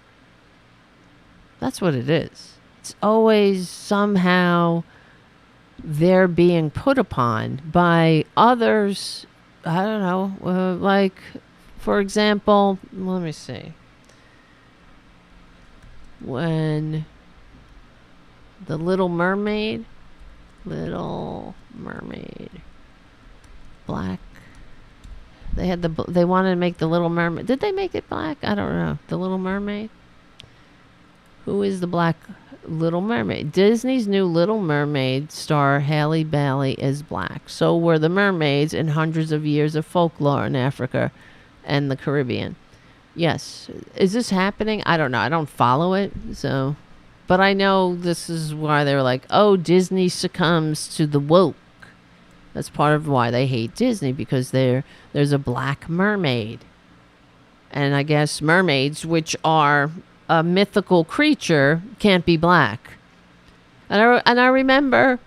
That's what it is. It's always somehow they're being put upon by others. I don't know, like, for example, let me see. When the Little Mermaid, black. They wanted to make the Little Mermaid. Did they make it black? I don't know. The Little Mermaid. Who is the black Little Mermaid? Disney's new Little Mermaid star Halle Bailey is black. So were the mermaids in hundreds of years of folklore in Africa and the Caribbean. Yes. Is this happening? I don't know. I don't follow it. So, but I know this is why they were like, oh, Disney succumbs to the woke. That's part of why they hate Disney, because there's a black mermaid. And I guess mermaids, which are a mythical creature, can't be black. And I remember,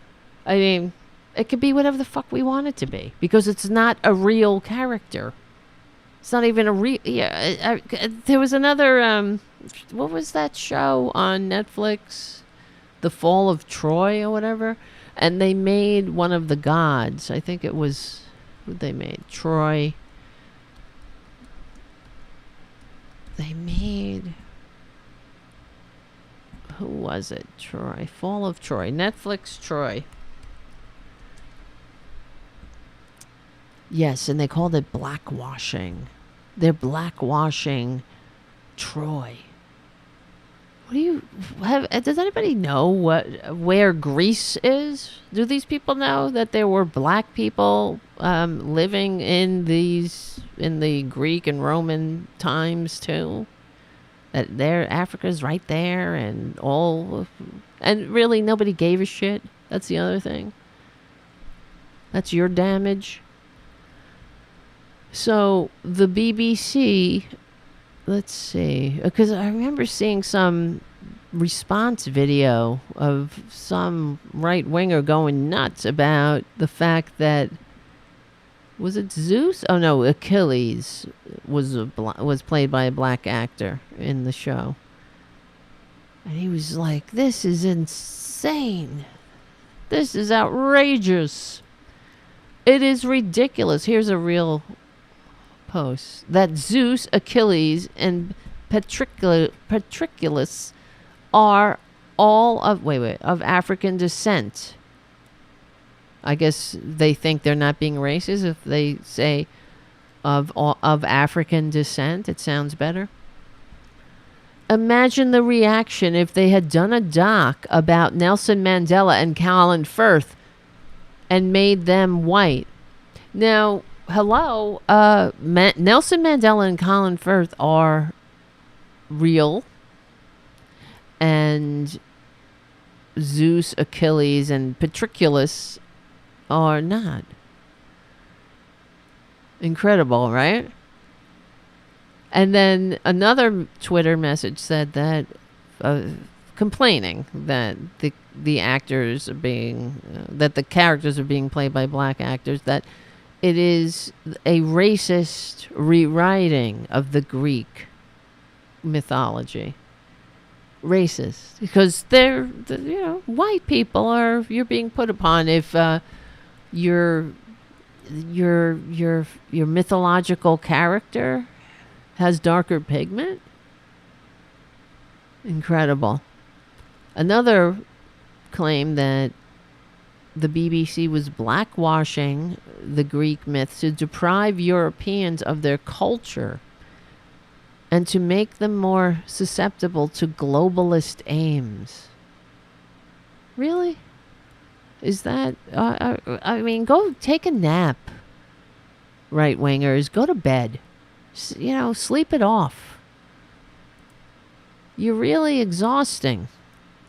I mean, it could be whatever the fuck we want it to be, because it's not a real character. It's not even a real... Yeah, there was another... what was that show on Netflix? The Fall of Troy or whatever? And they made one of the gods. I think it was... Who they made? Troy. They made... Who was it? Troy. Fall of Troy. Netflix Troy. Yes, and they called it blackwashing. They're blackwashing Troy. What do you have? Does anybody know where Greece is? Do these people know that there were black people living in the Greek and Roman times too? That Africa's right there, and really nobody gave a shit. That's the other thing. That's your damage. So the BBC, let's see, because I remember seeing some response video of some right-winger going nuts about the fact that, was it Zeus? Oh no, Achilles was played by a black actor in the show. And he was like, this is insane. This is outrageous. It is ridiculous. Here's a real post. That Zeus, Achilles, and Patroclus are all of African descent. I guess they think they're not being racist if they say of African descent. It sounds better. Imagine the reaction if they had done a doc about Nelson Mandela and Colin Firth and made them white. Now, hello, Nelson Mandela and Colin Firth are real, and Zeus, Achilles, and Patroclus are not. Incredible, right? And then another Twitter message said that, complaining that the actors are being, that the characters are being played by black actors, that it is a racist rewriting of the Greek mythology. Racist, because they're white people you're being put upon if your mythological character has darker pigment. Incredible. Another claim that the BBC was blackwashing the Greek myths to deprive Europeans of their culture and to make them more susceptible to globalist aims. Really? Is that... I mean, go take a nap, right-wingers. Go to bed. Sleep it off. You're really exhausting.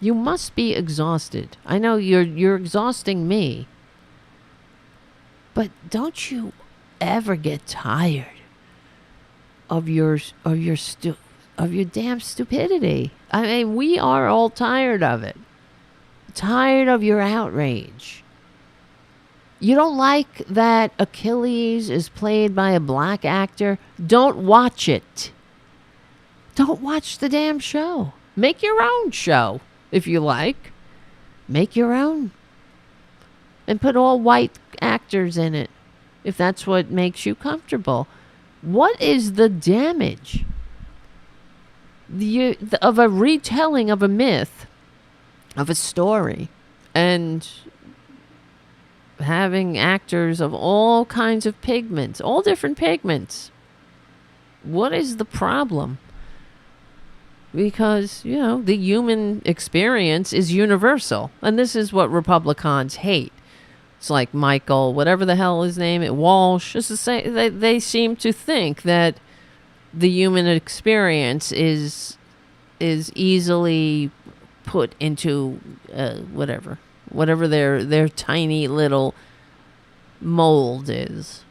You must be exhausted. I know you're exhausting me. But don't you ever get tired of your damn stupidity? I mean, we are all tired of it. Tired of your outrage. You don't like that Achilles is played by a black actor? Don't watch it. Don't watch the damn show. Make your own show, if you like. Make your own. And put all white actors in it, if that's what makes you comfortable. What is the damage of a retelling of a myth, of a story, and having actors of all kinds of pigments, all different pigments? What is the problem? Because, the human experience is universal. And this is what Republicans hate. It's like Michael, whatever the hell his name is, Walsh. It's the same, they seem to think that the human experience is easily put into whatever their tiny little mold is.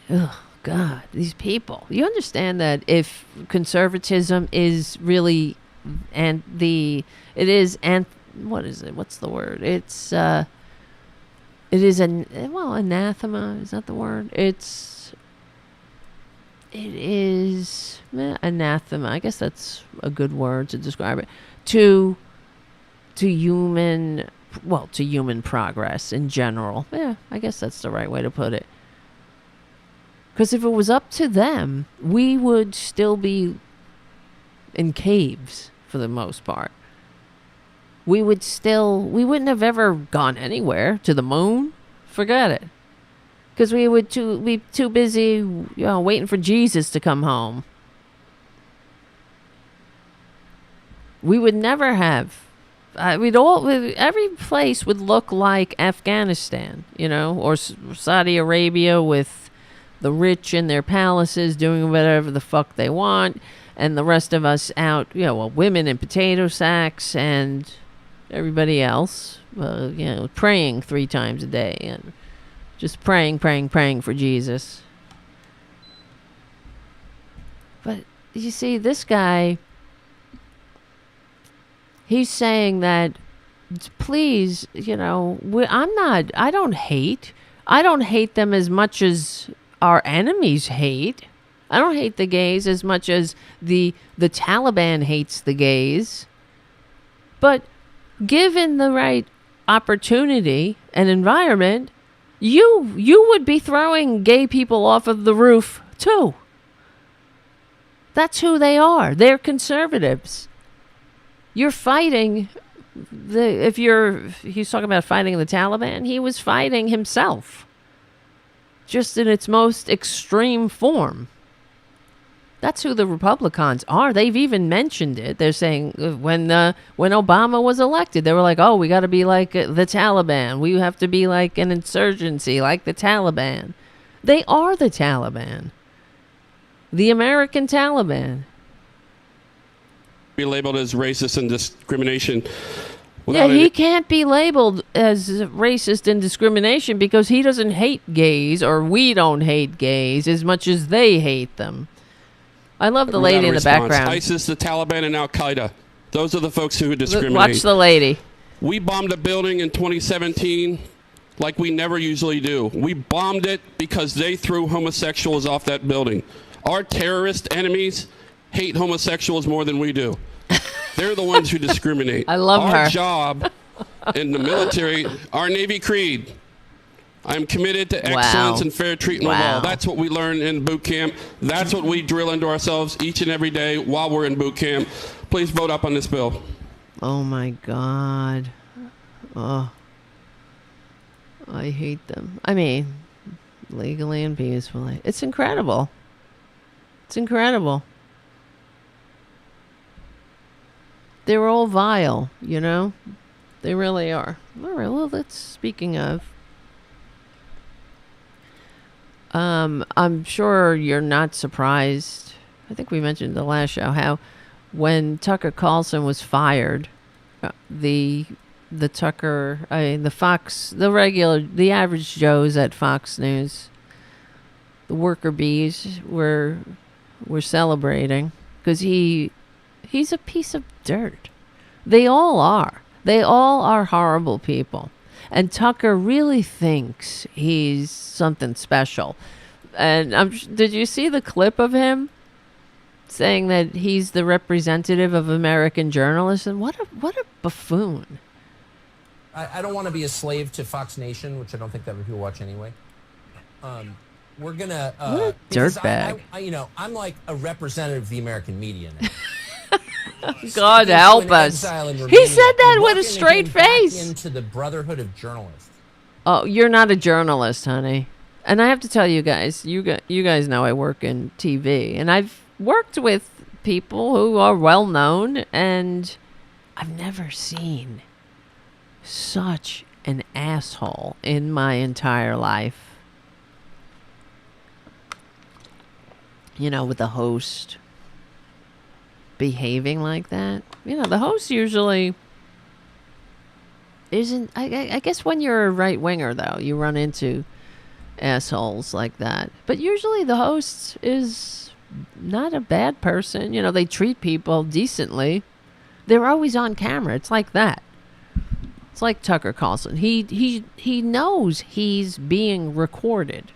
Ugh, God, these people. You understand that if conservatism is really, what is it? What's the word? It is anathema. Is that the word? It is anathema. I guess that's a good word to describe it. To human progress in general. Yeah, I guess that's the right way to put it. Because if it was up to them, we would still be in caves for the most part. We wouldn't have ever gone anywhere to the moon. Forget it. Because we would be too busy, waiting for Jesus to come home. We would never have. Every place would look like Afghanistan, or Saudi Arabia with the rich in their palaces doing whatever the fuck they want, and the rest of us out, women in potato sacks and everybody else, praying 3 times a day and just praying for Jesus. But you see, this guy, he's saying that, please, I don't hate them as much as our enemies hate. I don't hate the gays as much as the Taliban hates the gays. But given the right opportunity and environment, you would be throwing gay people off of the roof too. That's who they are. They're conservatives. You're fighting he's talking about fighting the Taliban, he was fighting himself. Just in its most extreme form. That's who the Republicans are. They've even mentioned it. They're saying when Obama was elected, they were like, oh, we got to be like the Taliban. We have to be like an insurgency, like the Taliban. They are the Taliban. The American Taliban. Be labeled as racist and discrimination. He can't be labeled as racist and discrimination because he doesn't hate gays, or we don't hate gays as much as they hate them. I love the lady in the background. ISIS, the Taliban, and Al Qaeda. Those are the folks who discriminate. Watch the lady. We bombed a building in 2017 like we never usually do. We bombed it because they threw homosexuals off that building. Our terrorist enemies hate homosexuals more than we do. They're the ones who discriminate. I love her. Our job in the military, our Navy creed. I'm committed to excellence and fair treatment of all. That's what we learn in boot camp. That's what we drill into ourselves each and every day while we're in boot camp. Please vote up on this bill. Oh, my God. Oh. I hate them. I mean, legally and peacefully. It's incredible. It's incredible. They're all vile, They really are. All right, well, speaking of. I'm sure you're not surprised. I think we mentioned the last show how when Tucker Carlson was fired, the the average Joes at Fox News, the worker bees were celebrating because he's a piece of dirt. They all are. They all are horrible people. And Tucker really thinks he's something special. And did you see the clip of him saying that he's the representative of American journalists? And what a buffoon. I don't want to be a slave to Fox Nation, which I don't think that many people watch anyway. We're gonna what a dirtbag. I'm like a representative of the American media now. God help us. He said that with a straight face. Into the brotherhood of journalists. Oh, you're not a journalist, honey. And I have to tell you guys, you guys know I work in TV, and I've worked with people who are well known, and I've never seen such an asshole in my entire life. With the host behaving like that. The host usually isn't. I guess when you're a right winger, though, you run into assholes like that. But usually the host is not a bad person. They treat people decently. They're always on camera. It's like that. It's like Tucker Carlson. He knows he's being recorded.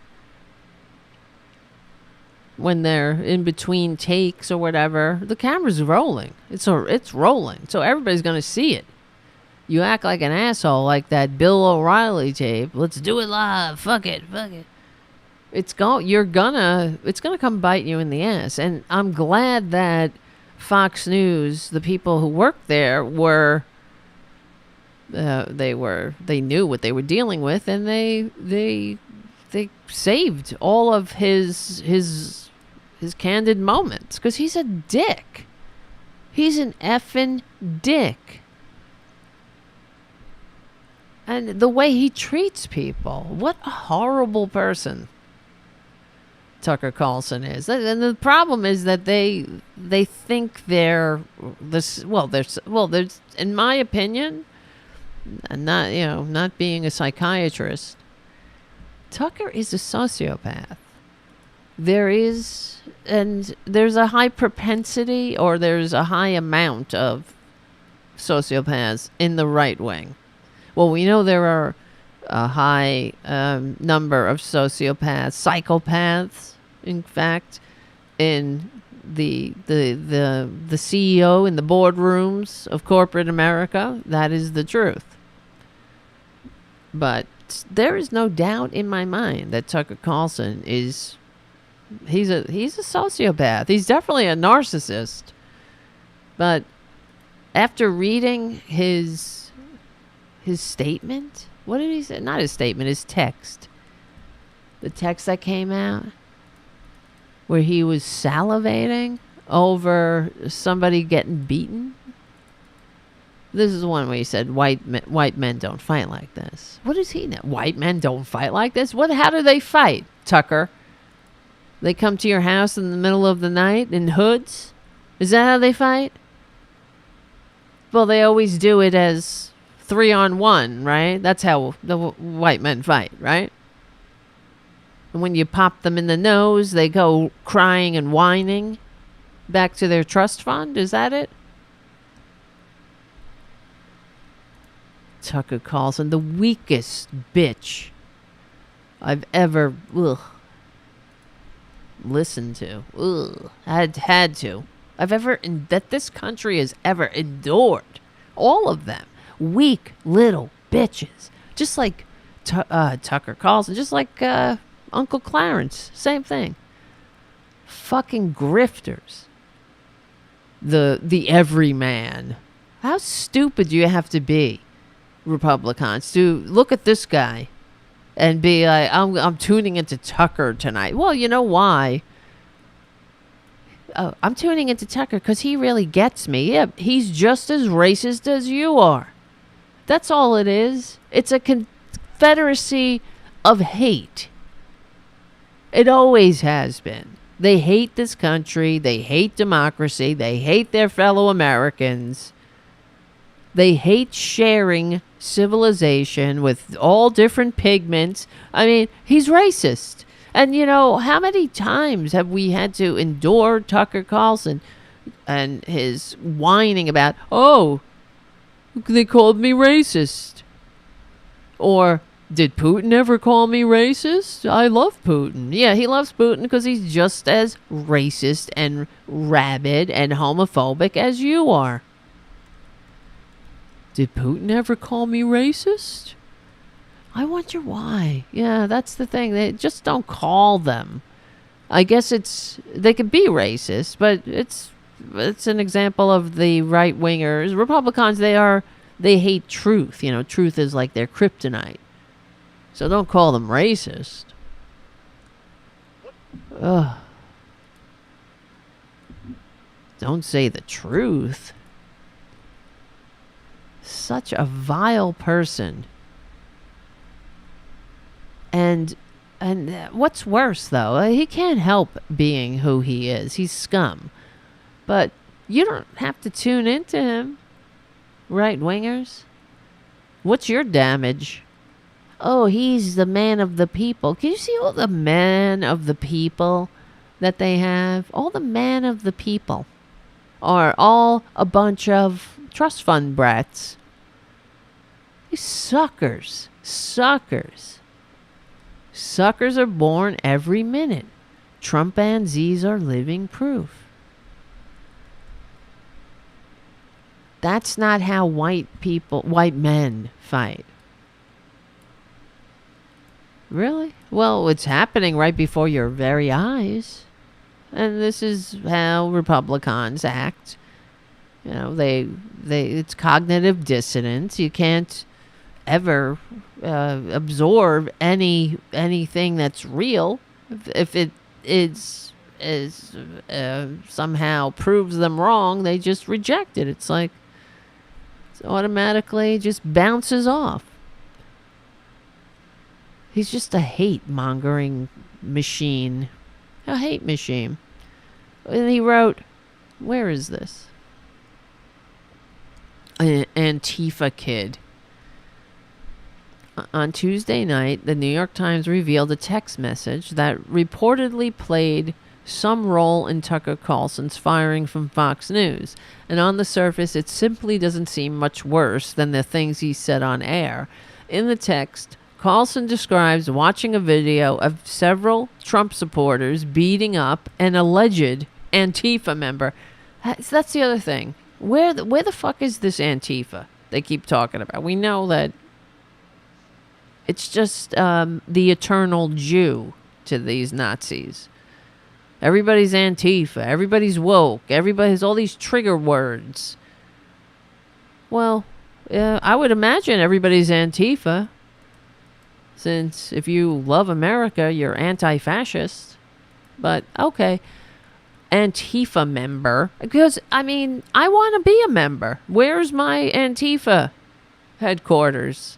When they're in between takes or whatever, the camera's rolling. It's rolling, so everybody's gonna see it. You act like an asshole, like that Bill O'Reilly tape. Let's do it live. Fuck it. It's gonna come bite you in the ass. And I'm glad that Fox News, the people who worked there, they knew what they were dealing with, and they saved all of his candid moments, because he's a dick. He's an effing dick. And the way he treats people, what a horrible person Tucker Carlson is. And the problem is that they think they're this. There's, in my opinion, not being a psychiatrist, Tucker is a sociopath. There's a high propensity, or there's a high amount of sociopaths in the right wing. Well, we know there are a high number of psychopaths, in fact, in the CEO in the boardrooms of corporate America. That is the truth. But there is no doubt in my mind that Tucker Carlson he's a sociopath. He's definitely a narcissist. But after reading his statement, what did he say? Not his statement, his text. The text that came out where he was salivating over somebody getting beaten. This is the one where he said, white men don't fight like this. What does he know? White men don't fight like this? How do they fight, Tucker? They come to your house in the middle of the night in hoods? Is that how they fight? Well, they always do it as 3-on-1, right? That's how the white men fight, right? And when you pop them in the nose, they go crying and whining back to their trust fund. Is that it? Tucker Carlson, the weakest bitch I've ever listened to. Had to. That this country has ever endured. All of them. Weak little bitches. Just like Tucker Carlson. Just like Uncle Clarence. Same thing. Fucking grifters. The everyman. How stupid do you have to be, Republicans, to look at this guy and be like, I'm tuning into Tucker tonight? Well, you know why? I'm tuning into Tucker because he really gets me. Yeah, he's just as racist as you are. That's all it is. It's a confederacy of hate. It always has been. They hate this country. They hate democracy. They hate their fellow Americans. They hate sharing civilization with all different pigments. I mean, he's racist. And, you know, how many times have we had to endure Tucker Carlson and his whining about, oh, they called me racist? Or, did Putin ever call me racist? I love Putin. Yeah, he loves Putin because he's just as racist and rabid and homophobic as you are. Did Putin ever call me racist? I wonder why. Yeah, that's the thing. They just don't call them. I guess they could be racist, but it's an example of the right wingers. Republicans, they hate truth. You know, truth is like their kryptonite. So don't call them racist. Ugh. Don't say the truth. Such a vile person. And what's worse, though, he can't help being who he is. He's scum. But you don't have to tune into him, right-wingers. What's your damage? Oh, he's the man of the people. Can you see all the man of the people that they have? All the man of the people are all a bunch of trust fund brats. These suckers. Suckers. Suckers are born every minute. Trumpanzees are living proof. That's not how white men fight. Really? Well, it's happening right before your very eyes. And this is how Republicans act. You know, it's cognitive dissonance. You can't ever absorb anything that's real. If it is somehow proves them wrong, they just reject it. It's like it automatically just bounces off. He's just a hate-mongering machine. A hate machine. And he wrote, where is this? An Antifa kid. On Tuesday night, the New York Times revealed a text message that reportedly played some role in Tucker Carlson's firing from Fox News. And on the surface, it simply doesn't seem much worse than the things he said on air. In the text, Carlson describes watching a video of several Trump supporters beating up an alleged Antifa member. That's the other thing. Where the fuck is this Antifa they keep talking about? We know that it's just the eternal Jew to these Nazis. Everybody's Antifa. Everybody's woke. Everybody has all these trigger words. Well, I would imagine everybody's Antifa. Since if you love America, you're anti-fascist. But, okay. Antifa member. Because, I mean, I want to be a member. Where's my Antifa headquarters?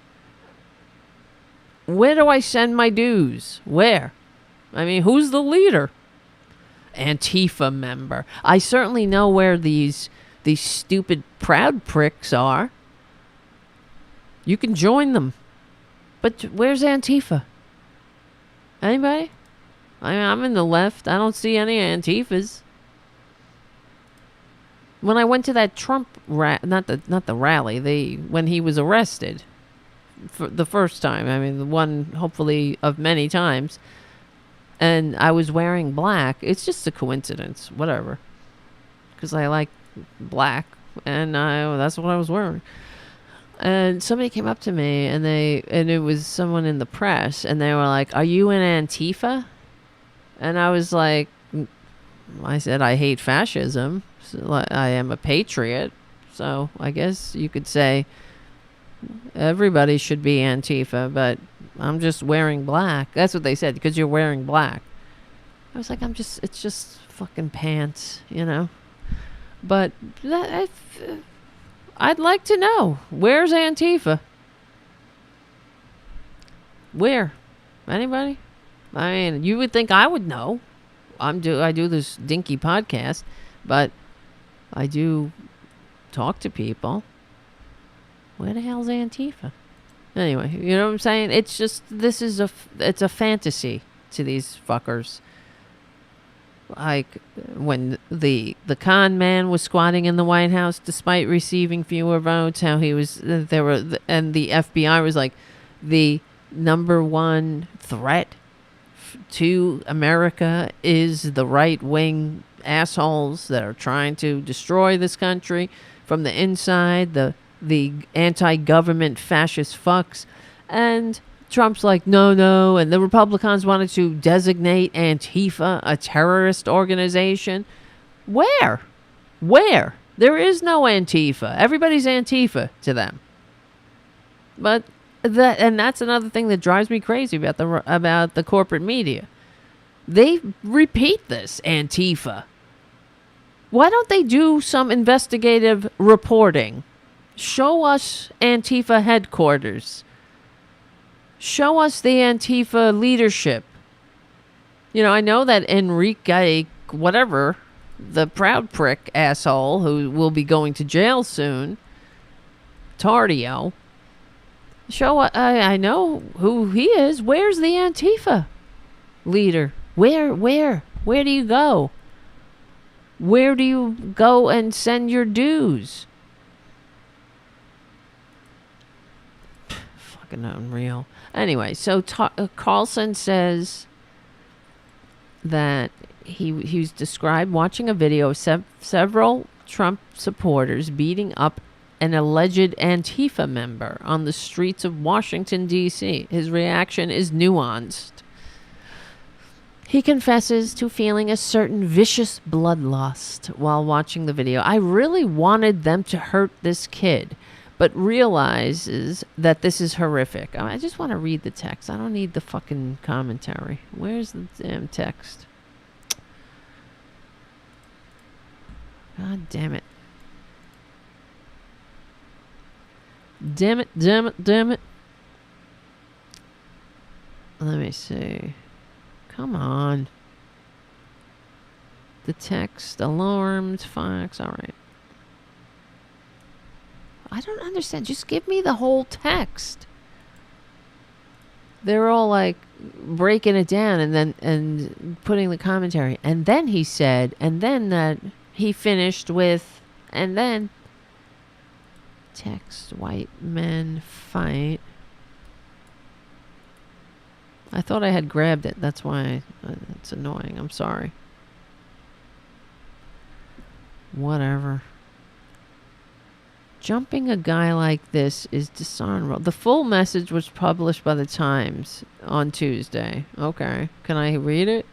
Where do I send my dues? Where? I mean, who's the leader? Antifa member. I certainly know where these stupid proud pricks are. You can join them. But where's Antifa? Anybody? I mean, I'm in the left. I don't see any Antifas. When I went to that Trump not the rally, when he was arrested for the first time. I mean, the one hopefully of many times. And I was wearing black. It's just a coincidence, whatever. Because I like black, and that's what I was wearing. And somebody came up to me, and it was someone in the press, and they were like, "Are you in Antifa?" And I was like, I said, "I hate fascism. So I am a patriot." So I guess you could say everybody should be Antifa, but I'm just wearing black. That's what they said, because you're wearing black. I was like, it's just fucking pants, you know. But I'd like to know, where's Antifa? Where? Anybody? I mean, you would think I would know. I do this dinky podcast, but I do talk to people. Where the hell's Antifa? Anyway, you know what I'm saying? It's just, it's a fantasy to these fuckers. Like when the con man was squatting in the White House despite receiving fewer votes, how he was and the FBI was like, the number one threat to America is the right-wing assholes that are trying to destroy this country from the inside, the anti-government fascist fucks. And Trump's like, no, and the Republicans wanted to designate Antifa a terrorist organization. Where? There is no Antifa. Everybody's Antifa to them. But that's another thing that drives me crazy about the corporate media. They repeat this, Antifa. Why don't they do some investigative reporting? Show us Antifa headquarters. Show us the Antifa leadership. You know, I know that Enrique, whatever, the proud prick asshole who will be going to jail soon, Tardio. I know who he is. Where's the Antifa leader? Where do you go? Where do you go and send your dues? Fucking unreal. Anyway, so Carlson says that he's described watching a video of several Trump supporters beating up an alleged Antifa member on the streets of Washington, D.C. His reaction is nuanced. He confesses to feeling a certain vicious bloodlust while watching the video. I really wanted them to hurt this kid, but realizes that this is horrific. I just want to read the text. I don't need the fucking commentary. Where's the damn text? God damn it. Damn it. Let me see. Come on. The text, alarms, Fox. All right. I don't understand. Just give me the whole text. They're all like breaking it down and putting the commentary. And then he said, and then that he finished with, and then text, white men fight. I thought I had grabbed it. That's why it's annoying. I'm sorry. Whatever. Jumping a guy like this is dishonorable. The full message was published by the Times on Tuesday. Okay. Can I read it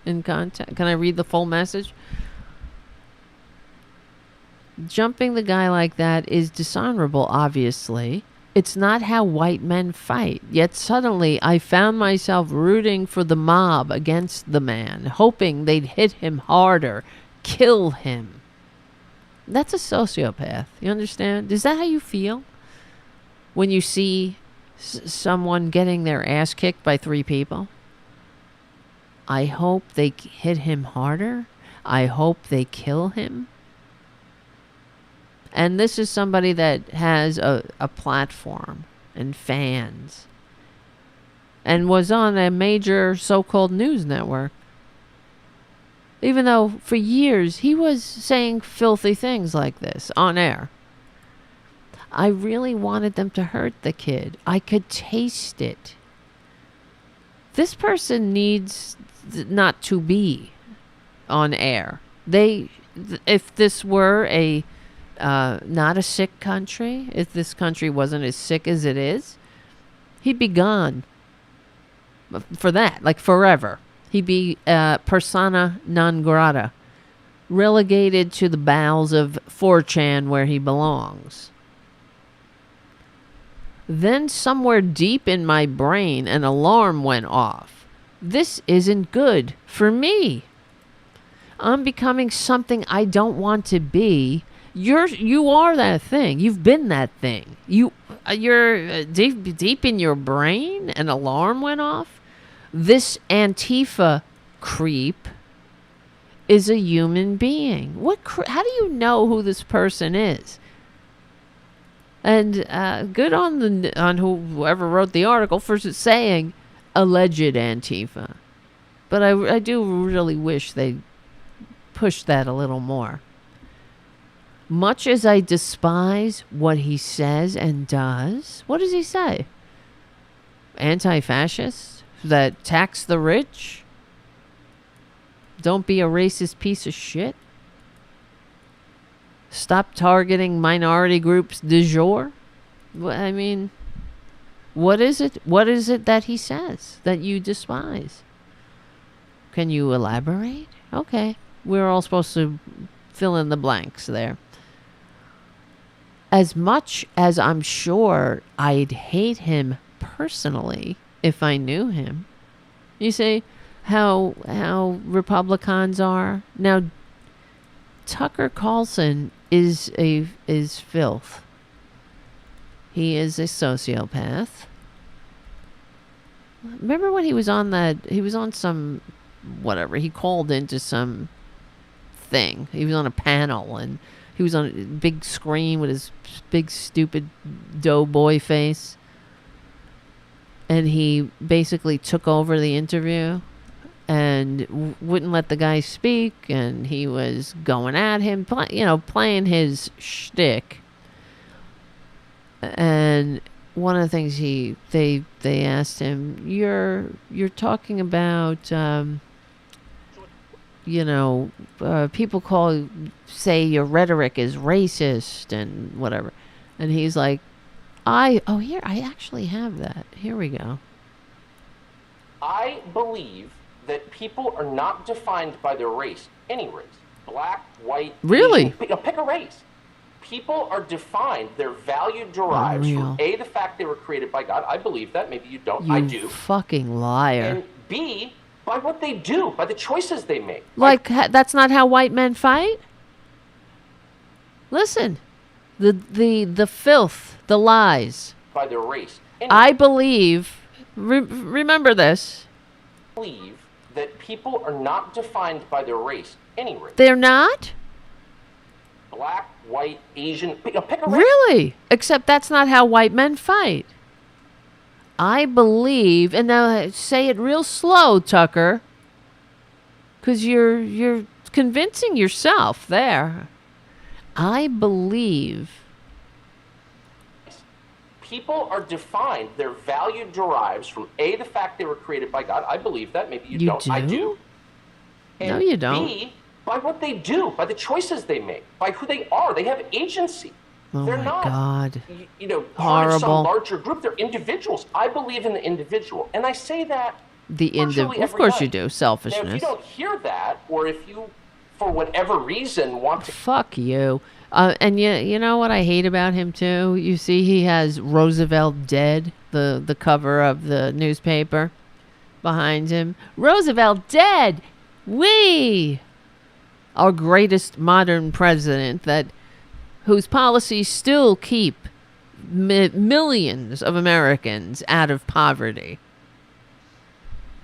in context? Can I read the full message? Jumping the guy like that is dishonorable, obviously. It's not how white men fight. Yet suddenly I found myself rooting for the mob against the man, hoping they'd hit him harder, kill him. That's a sociopath. You understand? Is that how you feel when you see someone getting their ass kicked by 3 people? I hope they hit him harder. I hope they kill him. And this is somebody that has a platform and fans and was on a major so-called news network. Even though for years he was saying filthy things like this on air. I really wanted them to hurt the kid. I could taste it. This person needs not to be on air. If this were a not a sick country, if this country wasn't as sick as it is, he'd be gone for that, like forever. He'd be persona non grata, relegated to the bowels of 4chan where he belongs. Then somewhere deep in my brain, an alarm went off. This isn't good for me. I'm becoming something I don't want to be. You are that thing. You've been that thing. You're deep in your brain. An alarm went off. This Antifa creep is a human being. How do you know who this person is? And good on whoever wrote the article for saying alleged Antifa. But I do really wish they pushed that a little more. Much as I despise what he says and does, what does he say? Anti-fascist? That tax the rich? Don't be a racist piece of shit? Stop targeting minority groups du jour? I mean, what is it? What is it that he says that you despise? Can you elaborate? Okay. We're all supposed to fill in the blanks there. As much as I'm sure I'd hate him personally if I knew him. You see how Republicans are? Now, Tucker Carlson is filth. He is a sociopath. Remember when he was on some whatever, he called into some thing. He was on a panel and he was on a big screen with his big stupid doughboy face. And he basically took over the interview and wouldn't let the guy speak, and he was going at him, playing his shtick. And one of the things they asked him, you're talking about people say your rhetoric is racist and whatever, and he's like, I actually have that. Here we go. I believe that people are not defined by their race, any race, black, white, really? Asian, pick a race. People are defined, their value derives from A, the fact they were created by God. I believe that. Maybe you don't. I do. Fucking liar. And B, by what they do, by the choices they make. That's not how white men fight? Listen. The filth, the lies. By their race. I believe, remember this. I believe that people are not defined by their race, any race. They're not? Black, white, Asian, pick a race. Really? Except that's not how white men fight. I believe, and now say it real slow, Tucker, because you're convincing yourself there. I believe people are defined, their value derives from A, the fact they were created by God. I believe that. Maybe you don't. Do? I do. And no, you don't. B, by what they do, by the choices they make, by who they are. They have agency. They're not, God. Part of some larger group. They're individuals. I believe in the individual. And I say that Of course you do. Selfishness. Now, if you don't hear that, or if you, for whatever reason, want to... Fuck you. And you know what I hate about him, too? You see he has Roosevelt dead, the cover of the newspaper behind him. Roosevelt dead! We! Our greatest modern president whose policies still keep millions of Americans out of poverty.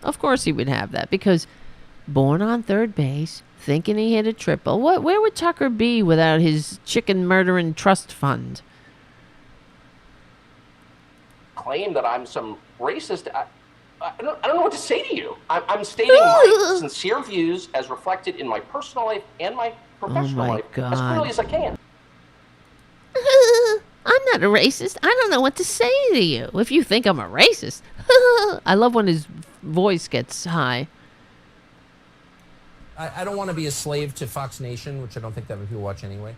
Of course he would have that, because born on third base, thinking he hit a triple. Where would Tucker be without his chicken murdering trust fund? Claim that I'm some racist. I don't know what to say to you. I'm stating my sincere views as reflected in my personal life and my professional life as clearly as I can. I'm not a racist. I don't know what to say to you. If you think I'm a racist. I love when his voice gets high. I don't want to be a slave to Fox Nation, which I don't think that many people watch anyway.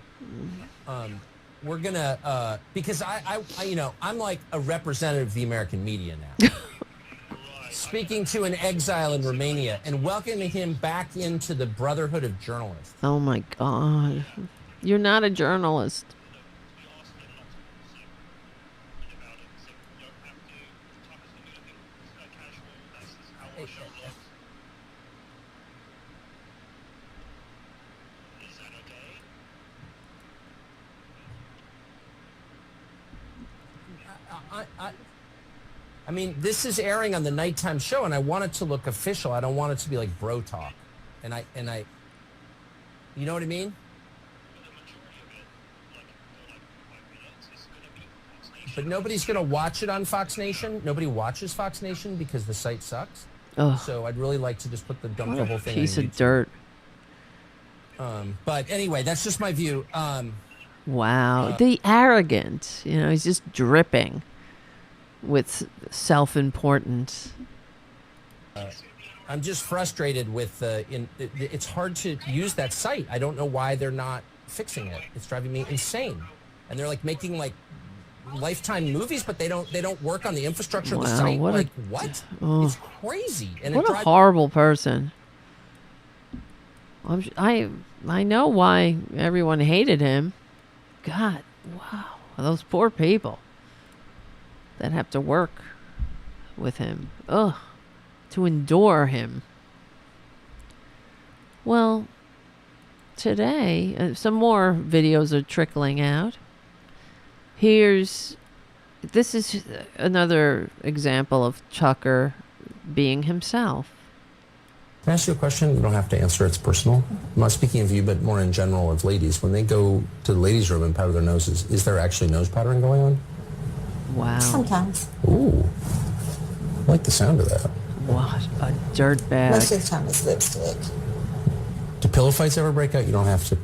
We're gonna because I'm like a representative of the American media now. Speaking to an exile in Romania and welcoming him back into the Brotherhood of Journalists. Oh my God. You're not a journalist. I mean, this is airing on the nighttime show, and I want it to look official. I don't want it to be like bro talk. And You know what I mean? But nobody's going to watch it on Fox Nation. Nobody watches Fox Nation because the site sucks. Ugh. So I'd really like to just put dump the whole thing Piece on of YouTube. dirt. But anyway, that's just my view. Wow. The arrogance. You know, he's just dripping with self-importance. I'm just frustrated with it's hard to use that site. I don't know why they're not fixing it. It's driving me insane. And they're like making like Lifetime movies, but they don't work on the infrastructure of the site. What? It's crazy. And what a horrible person. I know why everyone hated him. God, wow. Those poor people that have to work with him. Ugh. To endure him. Well, today, some more videos are trickling out. This is another example of Tucker being himself. Can I ask you a question? You don't have to answer. It's personal. I'm not speaking of you, but more in general of ladies. When they go to the ladies' room and powder their noses, is there actually nose powdering going on? Wow. Sometimes. Ooh. I like the sound of that. What a dirtbag. Most of the time it's lipstick. Do pillow fights ever break out? You don't have to.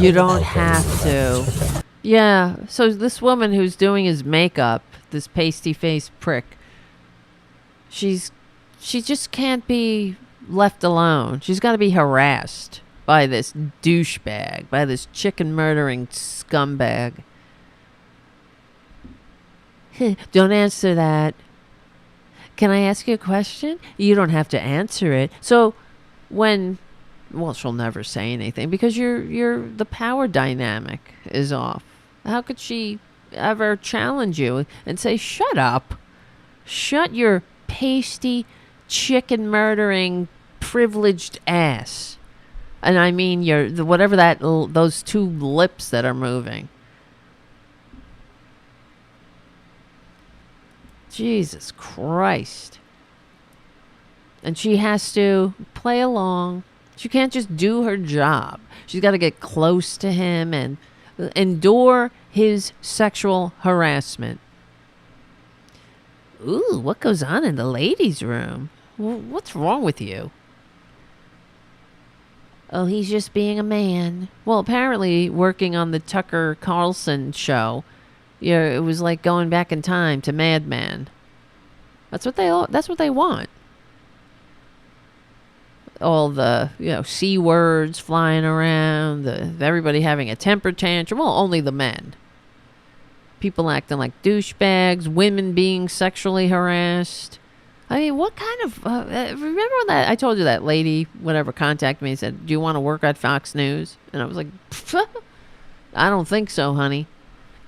You don't have to. Okay. Yeah. So this woman who's doing his makeup, this pasty-faced prick, she just can't be left alone. She's got to be harassed by this douchebag, by this chicken-murdering scumbag. Don't answer that. Can I ask you a question? You don't have to answer it. So well, she'll never say anything because the power dynamic is off. How could she ever challenge you and say, shut up? Shut your pasty, chicken murdering, privileged ass. And I mean whatever those two lips that are moving. Jesus Christ. And she has to play along. She can't just do her job. She's got to get close to him and endure his sexual harassment. Ooh, what goes on in the ladies' room? What's wrong with you? Oh, he's just being a man. Well, apparently working on the Tucker Carlson show, it was like going back in time to Mad Men. That's what they want. All the, C words flying around, everybody having a temper tantrum. Well, only the men. People acting like douchebags, women being sexually harassed. I mean, what kind of... remember when I told you that lady, whatever, contacted me and said, do you want to work at Fox News? And I was like, I don't think so, honey.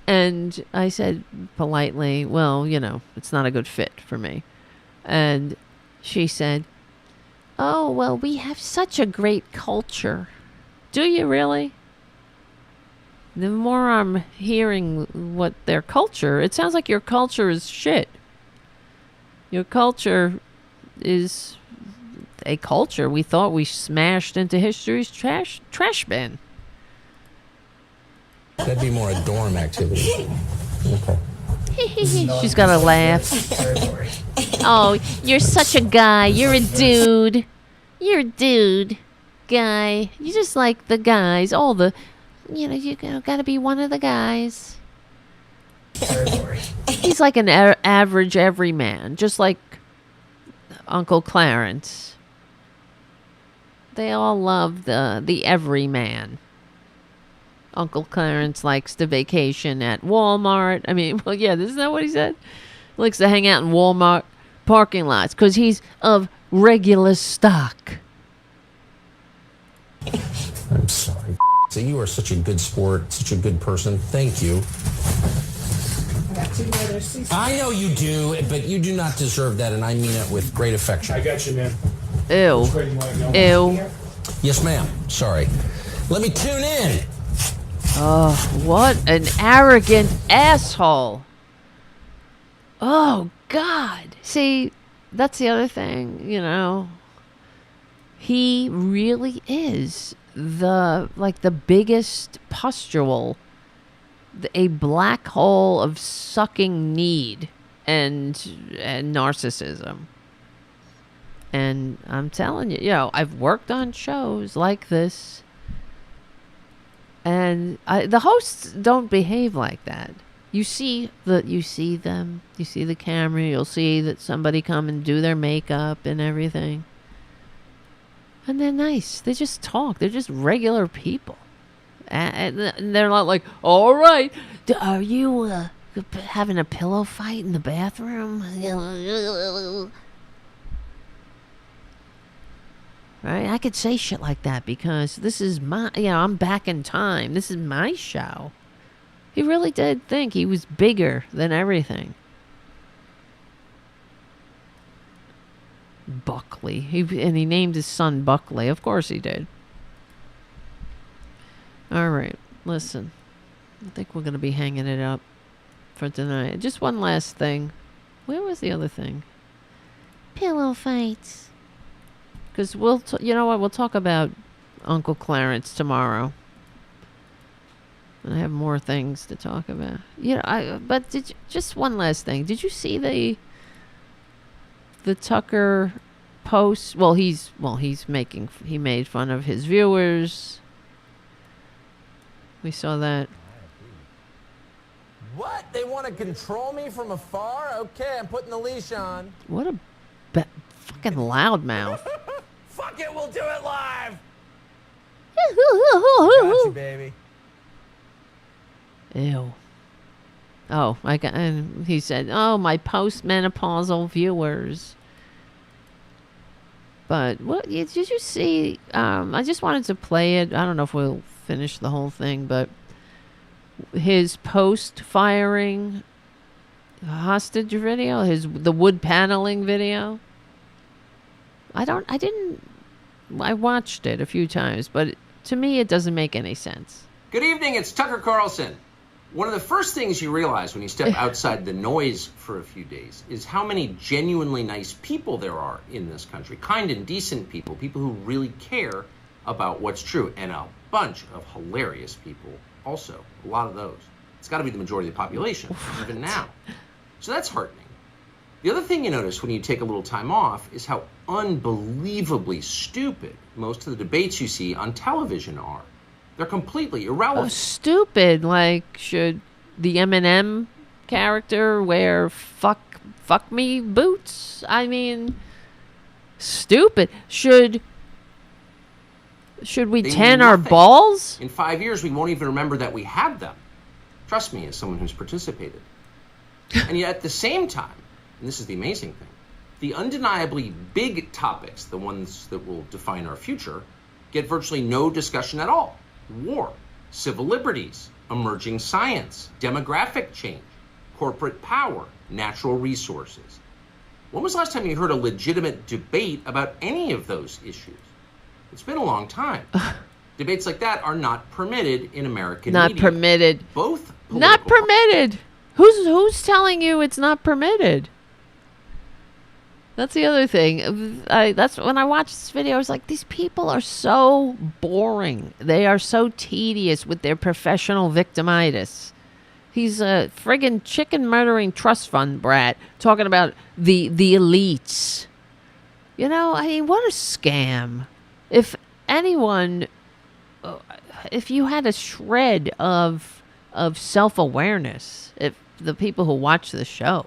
And I said politely, well, it's not a good fit for me. And she said, oh, well, we have such a great culture. Do you really? The more I'm hearing what their culture, it sounds like your culture is shit. Your culture is a culture we thought we smashed into history's trash bin. That'd be more a dorm activity. Okay. She's got to laugh. Oh, you're such a guy. You're a dude. You're a dude. Guy. You just like the guys. All the... you gotta be one of the guys. He's like an average everyman, just like Uncle Clarence. They all love the everyman. Uncle Clarence likes to vacation at Walmart. I mean, well, yeah, isn't that what he said? He likes to hang out in Walmart parking lots because he's of regular stock. I'm sorry. So you are such a good sport, such a good person. Thank you. I know you do, but you do not deserve that, and I mean it with great affection. I got you, man. Ew. Ew. Yes, ma'am. Sorry. Let me tune in. Oh, what an arrogant asshole. Oh, God. See, that's the other thing, He really is the biggest pustule, a black hole of sucking need and narcissism. And I'm telling you, I've worked on shows like this, and the hosts don't behave like that. You see them, you see the camera, you'll see that somebody come and do their makeup and everything. And they're nice. They just talk. They're just regular people. And they're not like, all right, are you having a pillow fight in the bathroom? Right? I could say shit like that because this is my, I'm back in time. This is my show. He really did think he was bigger than everything. Buckley. He named his son Buckley. Of course he did. All right. Listen. I think we're going to be hanging it up for tonight. Just one last thing. Where was the other thing? Pillow fights. Because you know what? We'll talk about Uncle Clarence tomorrow. And I have more things to talk about. But just one last thing. Did you see the Tucker post? He made fun of his viewers. We saw that. What? They want to control me from afar? Okay, I'm putting the leash on. What a fucking loudmouth. Fuck it, we'll do it live. Got you, baby. Ew. Oh, and he said, my postmenopausal viewers. But did you see? I just wanted to play it. I don't know if we'll finish the whole thing, but his post-firing hostage video, the wood paneling video. I watched it a few times, but to me, it doesn't make any sense. Good evening, it's Tucker Carlson. One of the first things you realize when you step outside the noise for a few days is how many genuinely nice people there are in this country. Kind and decent people who really care about what's true, and a bunch of hilarious people also. A lot of those. It's got to be the majority of the population, even now. So that's heartening. The other thing you notice when you take a little time off is how unbelievably stupid most of the debates you see on television are. They're completely irrelevant. Oh, stupid. Like, should the Eminem character wear fuck me boots? I mean, stupid. Should we tan our balls? In 5 years, we won't even remember that we had them. Trust me, as someone who's participated. And yet at the same time, and this is the amazing thing, the undeniably big topics, the ones that will define our future, get virtually no discussion at all. War, civil liberties, emerging science, demographic change, corporate power, natural resources. When was the last time you heard a legitimate debate about any of those issues? It's been a long time. Debates like that are not permitted in American media. Not permitted. Both not permitted. Who's telling you it's not permitted? That's the other thing. That's when I watched this video, I was like, these people are so boring. They are so tedious with their professional victimitis. He's a friggin' chicken murdering trust fund brat talking about the elites. I mean, what a scam. If you had a shred of self-awareness, if the people who watch the show,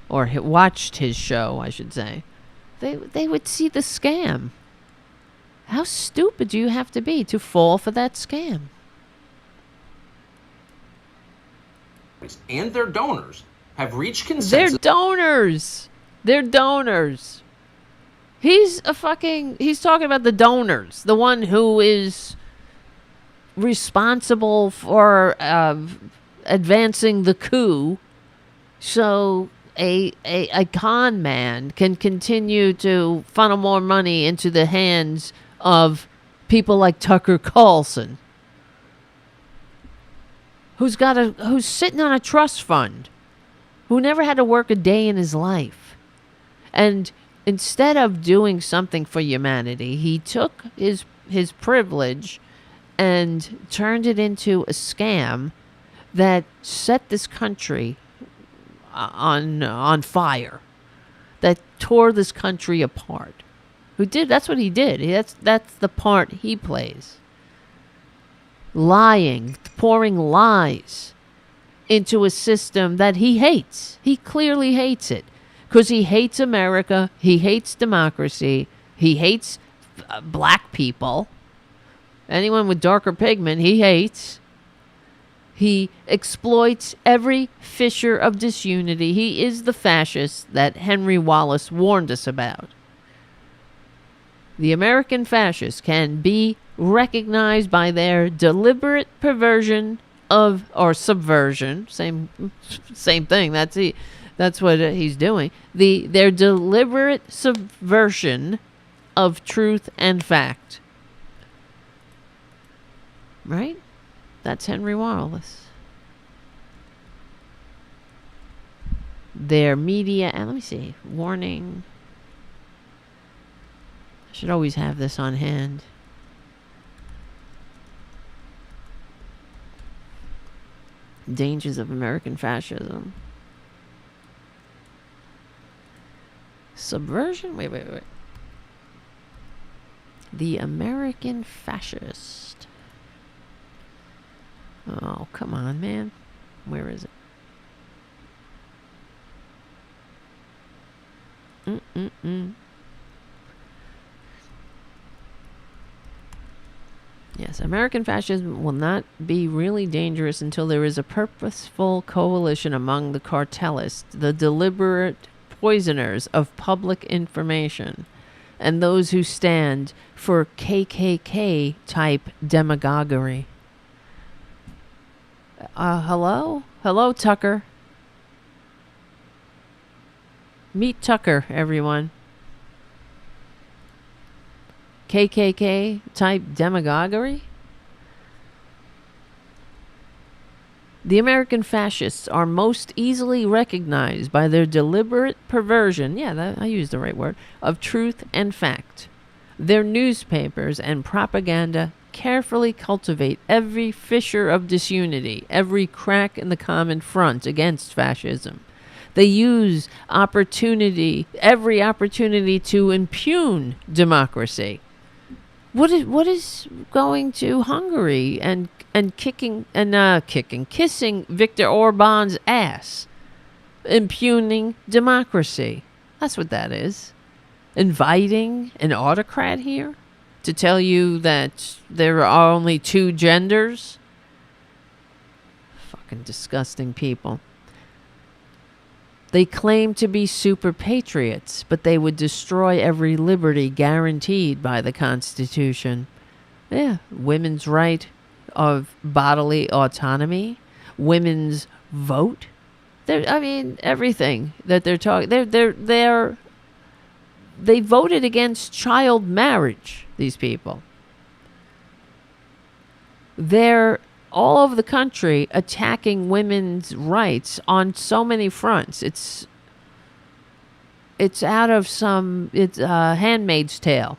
or watched his show, I should say, they would see the scam. How stupid do you have to be to fall for that scam? And their donors have reached consensus. They're donors. He's talking about the donors, the one who is responsible for advancing the coup, so a con man can continue to funnel more money into the hands of people like Tucker Carlson, who's sitting on a trust fund, who never had to work a day in his life. And instead of doing something for humanity, he took his his privilege and turned it into a scam that set this country on fire, that tore this country apart. That's what he did. That's the part he plays. Lying, pouring lies into a system that he hates. He clearly hates it because he hates America. He hates democracy. He hates black people. Anyone with darker pigment, he hates. He exploits every fissure of disunity. He is the fascist that Henry Wallace warned us about. The American fascists can be recognized by their deliberate perversion or subversion. Same thing. That's what he's doing. Their deliberate subversion of truth and fact. Right? That's Henry Wallace. Their media, and let me see, warning. I should always have this on hand. Dangers of American fascism. Subversion? Wait. The American fascist. Oh, come on, man. Where is it? Yes, American fascism will not be really dangerous until there is a purposeful coalition among the cartelists, the deliberate poisoners of public information, and those who stand for KKK-type demagoguery. Hello? Hello, Tucker. Meet Tucker, everyone. KKK-type demagoguery? The American fascists are most easily recognized by their deliberate perversion, I used the right word, of truth and fact. Their newspapers and propaganda carefully cultivate every fissure of disunity, every crack in the common front against fascism. They use every opportunity to impugn democracy. What is going to Hungary and kissing Viktor Orban's ass? Impugning democracy. That's what that is. Inviting an autocrat here to tell you that there are only two genders. Fucking disgusting people. They claim to be super patriots, but they would destroy every liberty guaranteed by the Constitution. Yeah, women's right of bodily autonomy, women's vote. Everything that they're talking. They voted against child marriage. These people. They're all over the country attacking women's rights on so many fronts. It's Handmaid's Tale.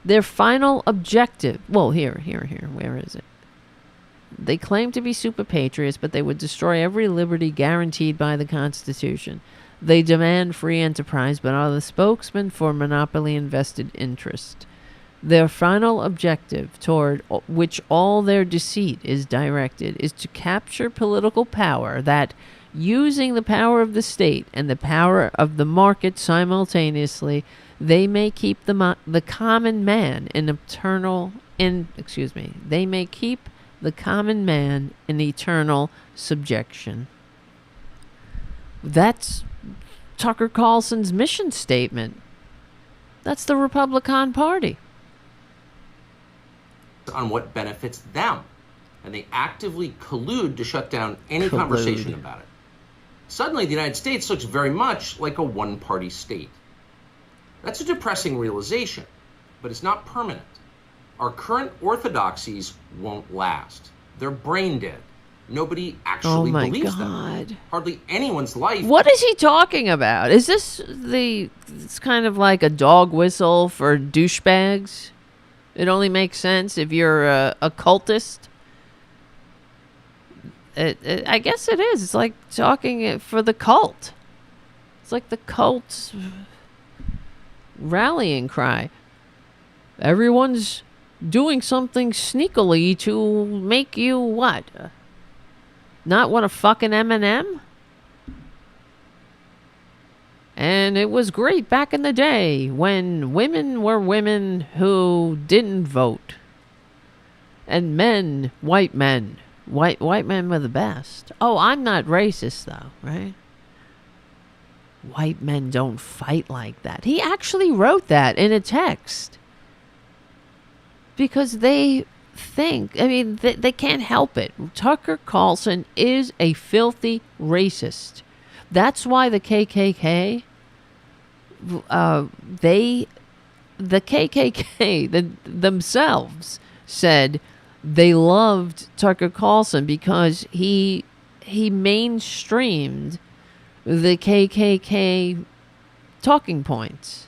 Their final objective, here, where is it? They claim to be super patriots, but they would destroy every liberty guaranteed by the Constitution. They demand free enterprise, but are the spokesman for monopoly invested interest. Their final objective, toward which all their deceit is directed, is to capture political power that, using the power of the state and the power of the market simultaneously, they may keep the common man They may keep the common man in eternal subjection. That's Tucker Carlson's mission statement. That's the Republican Party. On what benefits them, and they actively collude to shut down any conversation about it. Suddenly, the United States looks very much like a one-party state. That's a depressing realization, but it's not permanent. Our current orthodoxies won't last. They're brain dead. Nobody actually believes God. them. Hardly anyone's life. What is he talking about? Is this it's kind of like a dog whistle for douchebags? It only makes sense if you're a cultist. I guess it is. It's like talking for the cult. It's like the cult's rallying cry. Everyone's doing something sneakily to make you what? Not want a fucking M&M? And it was great back in the day when women were women who didn't vote. And men, white men were the best. Oh, I'm not racist though, right? White men don't fight like that. He actually wrote that in a text. Because they think, I mean, they can't help it. Tucker Carlson is a filthy racist. That's why the KKK, the KKK themselves said they loved Tucker Carlson because he mainstreamed the KKK talking points.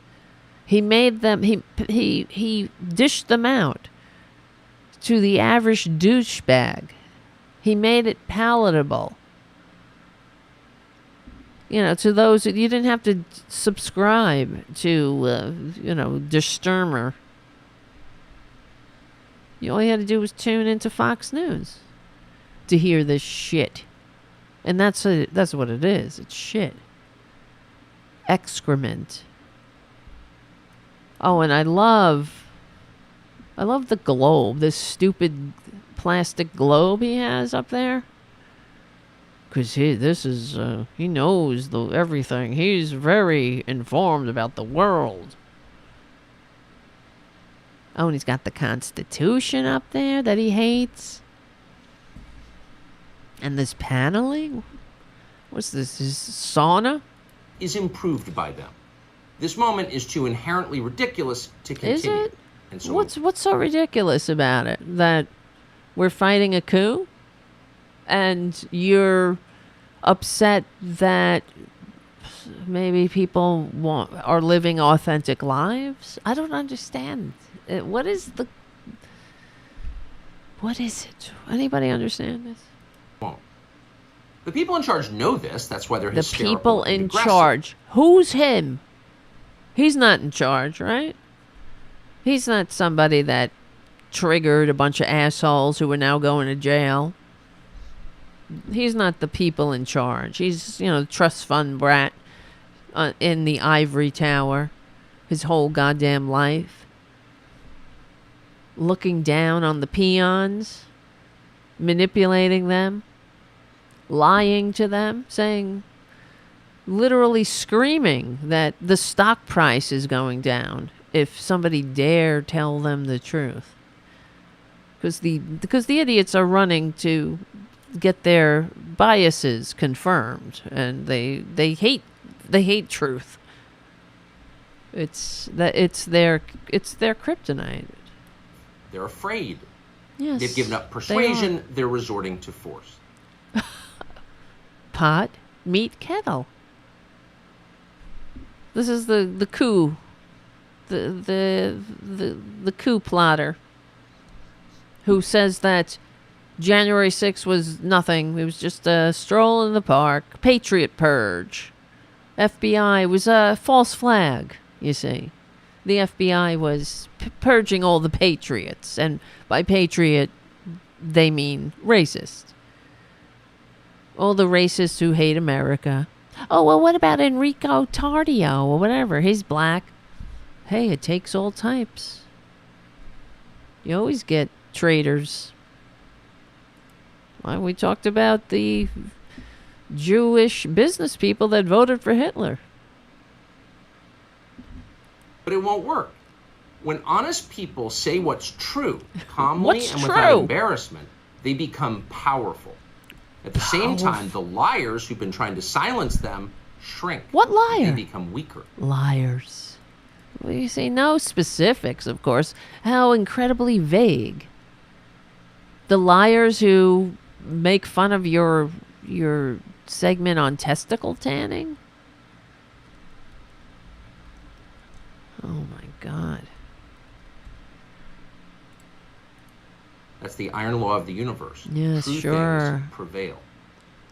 He made them, he dished them out to the average douchebag. He made it palatable. You know, to those that you didn't have to subscribe to, Der Stürmer. All you had to do was tune into Fox News to hear this shit. And that's what it is. It's shit. Excrement. Oh, and I love the globe, this stupid plastic globe he has up there. Because he knows everything. He's very informed about the world. Oh, and he's got the Constitution up there that he hates. And this paneling? What's this? His sauna? Is improved by them. This moment is too inherently ridiculous to continue. Is it? And so What's so ridiculous about it? That we're fighting a coup? And you're upset that maybe people are living authentic lives? I don't understand. What is it? Anybody understand this? won't. The people in charge know this. That's why they're The hysterical people and in aggressive. charge. Who's him? He's not in charge, right? He's not somebody that triggered a bunch of assholes who are now going to jail. He's not the people in charge. He's, the trust fund brat in the ivory tower his whole goddamn life. Looking down on the peons, manipulating them, lying to them, literally screaming that the stock price is going down if somebody dare tell them the truth. Because the idiots are running to get their biases confirmed, and they hate truth. It's their kryptonite. They're afraid. Yes, They've given up persuasion. They're resorting to force. Pot, meet, kettle. This is the coup. The coup plotter who says that January 6th was nothing. It was just a stroll in the park. Patriot purge. FBI was a false flag, you see. The FBI was purging all the patriots. And by patriot, they mean racist. All the racists who hate America. Oh, well, what about Enrico Tardio or whatever? He's black. Hey, it takes all types. You always get traitors. Well, we talked about the Jewish business people that voted for Hitler. But it won't work. When honest people say what's true, calmly What's and true? without embarrassment, they become powerful. At the same time, the liars who've been trying to silence them shrink. What liar? They become weaker. Liars. Well, you say no specifics, of course. How incredibly vague. The liars who make fun of your segment on testicle tanning? Oh my God. That's the iron law of the universe. Yes, True sure. things prevail.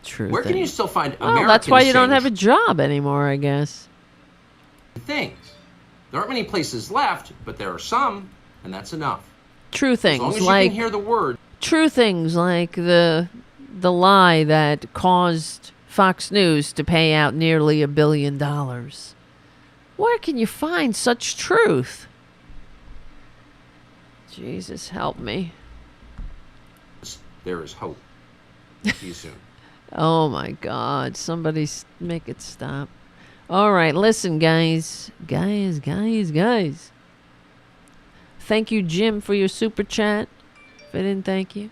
True. Where can you still find American Well, that's why you don't sayings? have a job anymore, I guess. Things. There aren't many places left, but there are some, and that's enough. True As long things as you like can hear the word. true things like the lie that caused Fox News to pay out nearly $1 billion. Where can you find such truth? Jesus, help me. There is hope. See you soon. Oh my God. Somebody make it stop. All right. Listen, guys. Guys. Thank you, Jim, for your super chat. If I didn't thank you.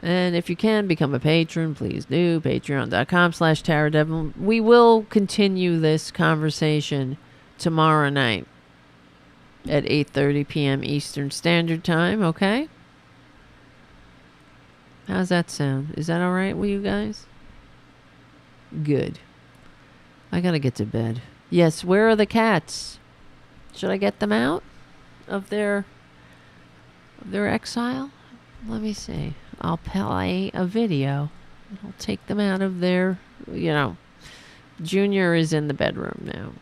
And if you can, become a patron, please do. Patreon.com/TaraDevil. We will continue this conversation tomorrow night at 8:30 p.m. Eastern Standard Time, okay? How's that sound? Is that all right with you guys? Good. I gotta get to bed. Yes, where are the cats? Should I get them out of their exile? Let me see. I'll play a video. I'll take them out of their, Junior is in the bedroom now.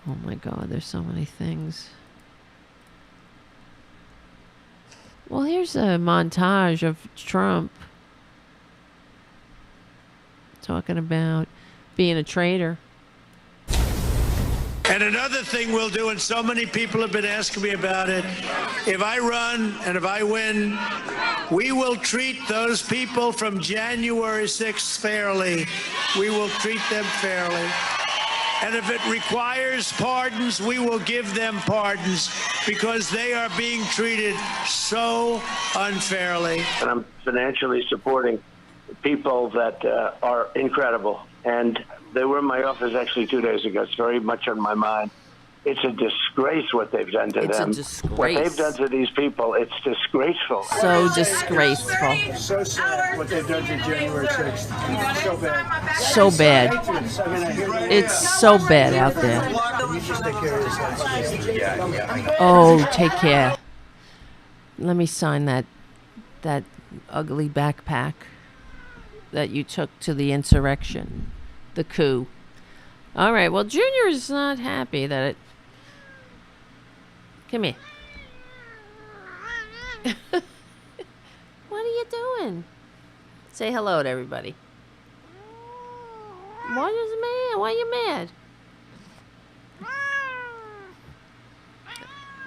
Oh my God, there's so many things. Well, here's a montage of Trump talking about being a traitor. And another thing we'll do, and so many people have been asking me about it, if I run and if I win, we will treat those people from January 6th fairly. We will treat them fairly. And if it requires pardons, we will give them pardons because they are being treated so unfairly. And I'm financially supporting people that are incredible. And they were in my office actually 2 days ago. It's very much on my mind. It's a disgrace what they've done to them. It's a disgrace. What they've done to these people, it's disgraceful. So disgraceful. So sad what they've done to January 6th. So bad. So bad. It's so bad out there. You just take care of yourself. Oh, take care. Let me sign that ugly backpack that you took to the insurrection, the coup. All right, well, Junior is not happy that it... Come here. What are you doing? Say hello to everybody. What is mad? Why are you mad?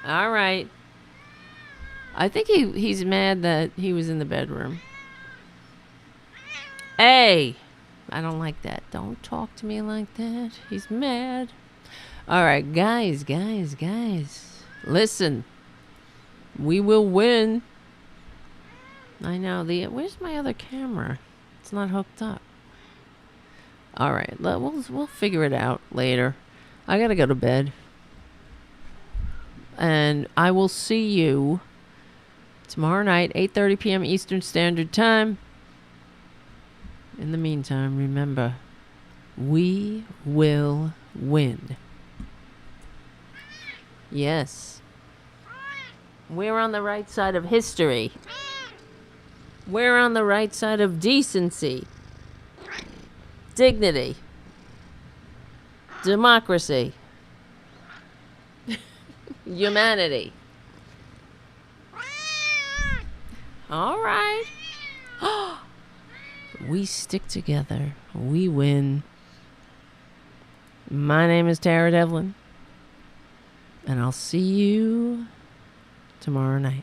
All right. I think he's mad that he was in the bedroom. Hey! I don't like that. Don't talk to me like that. He's mad. All right, guys. Listen. We will win. I know. Where's my other camera? It's not hooked up. All right. We'll figure it out later. I got to go to bed. And I will see you tomorrow night, 8:30 p.m. Eastern Standard Time. In the meantime, remember, we will win. Yes. We're on the right side of history. We're on the right side of decency, dignity, democracy, humanity. All right. We stick together. We win. My name is Tara Devlin. And I'll see you tomorrow night.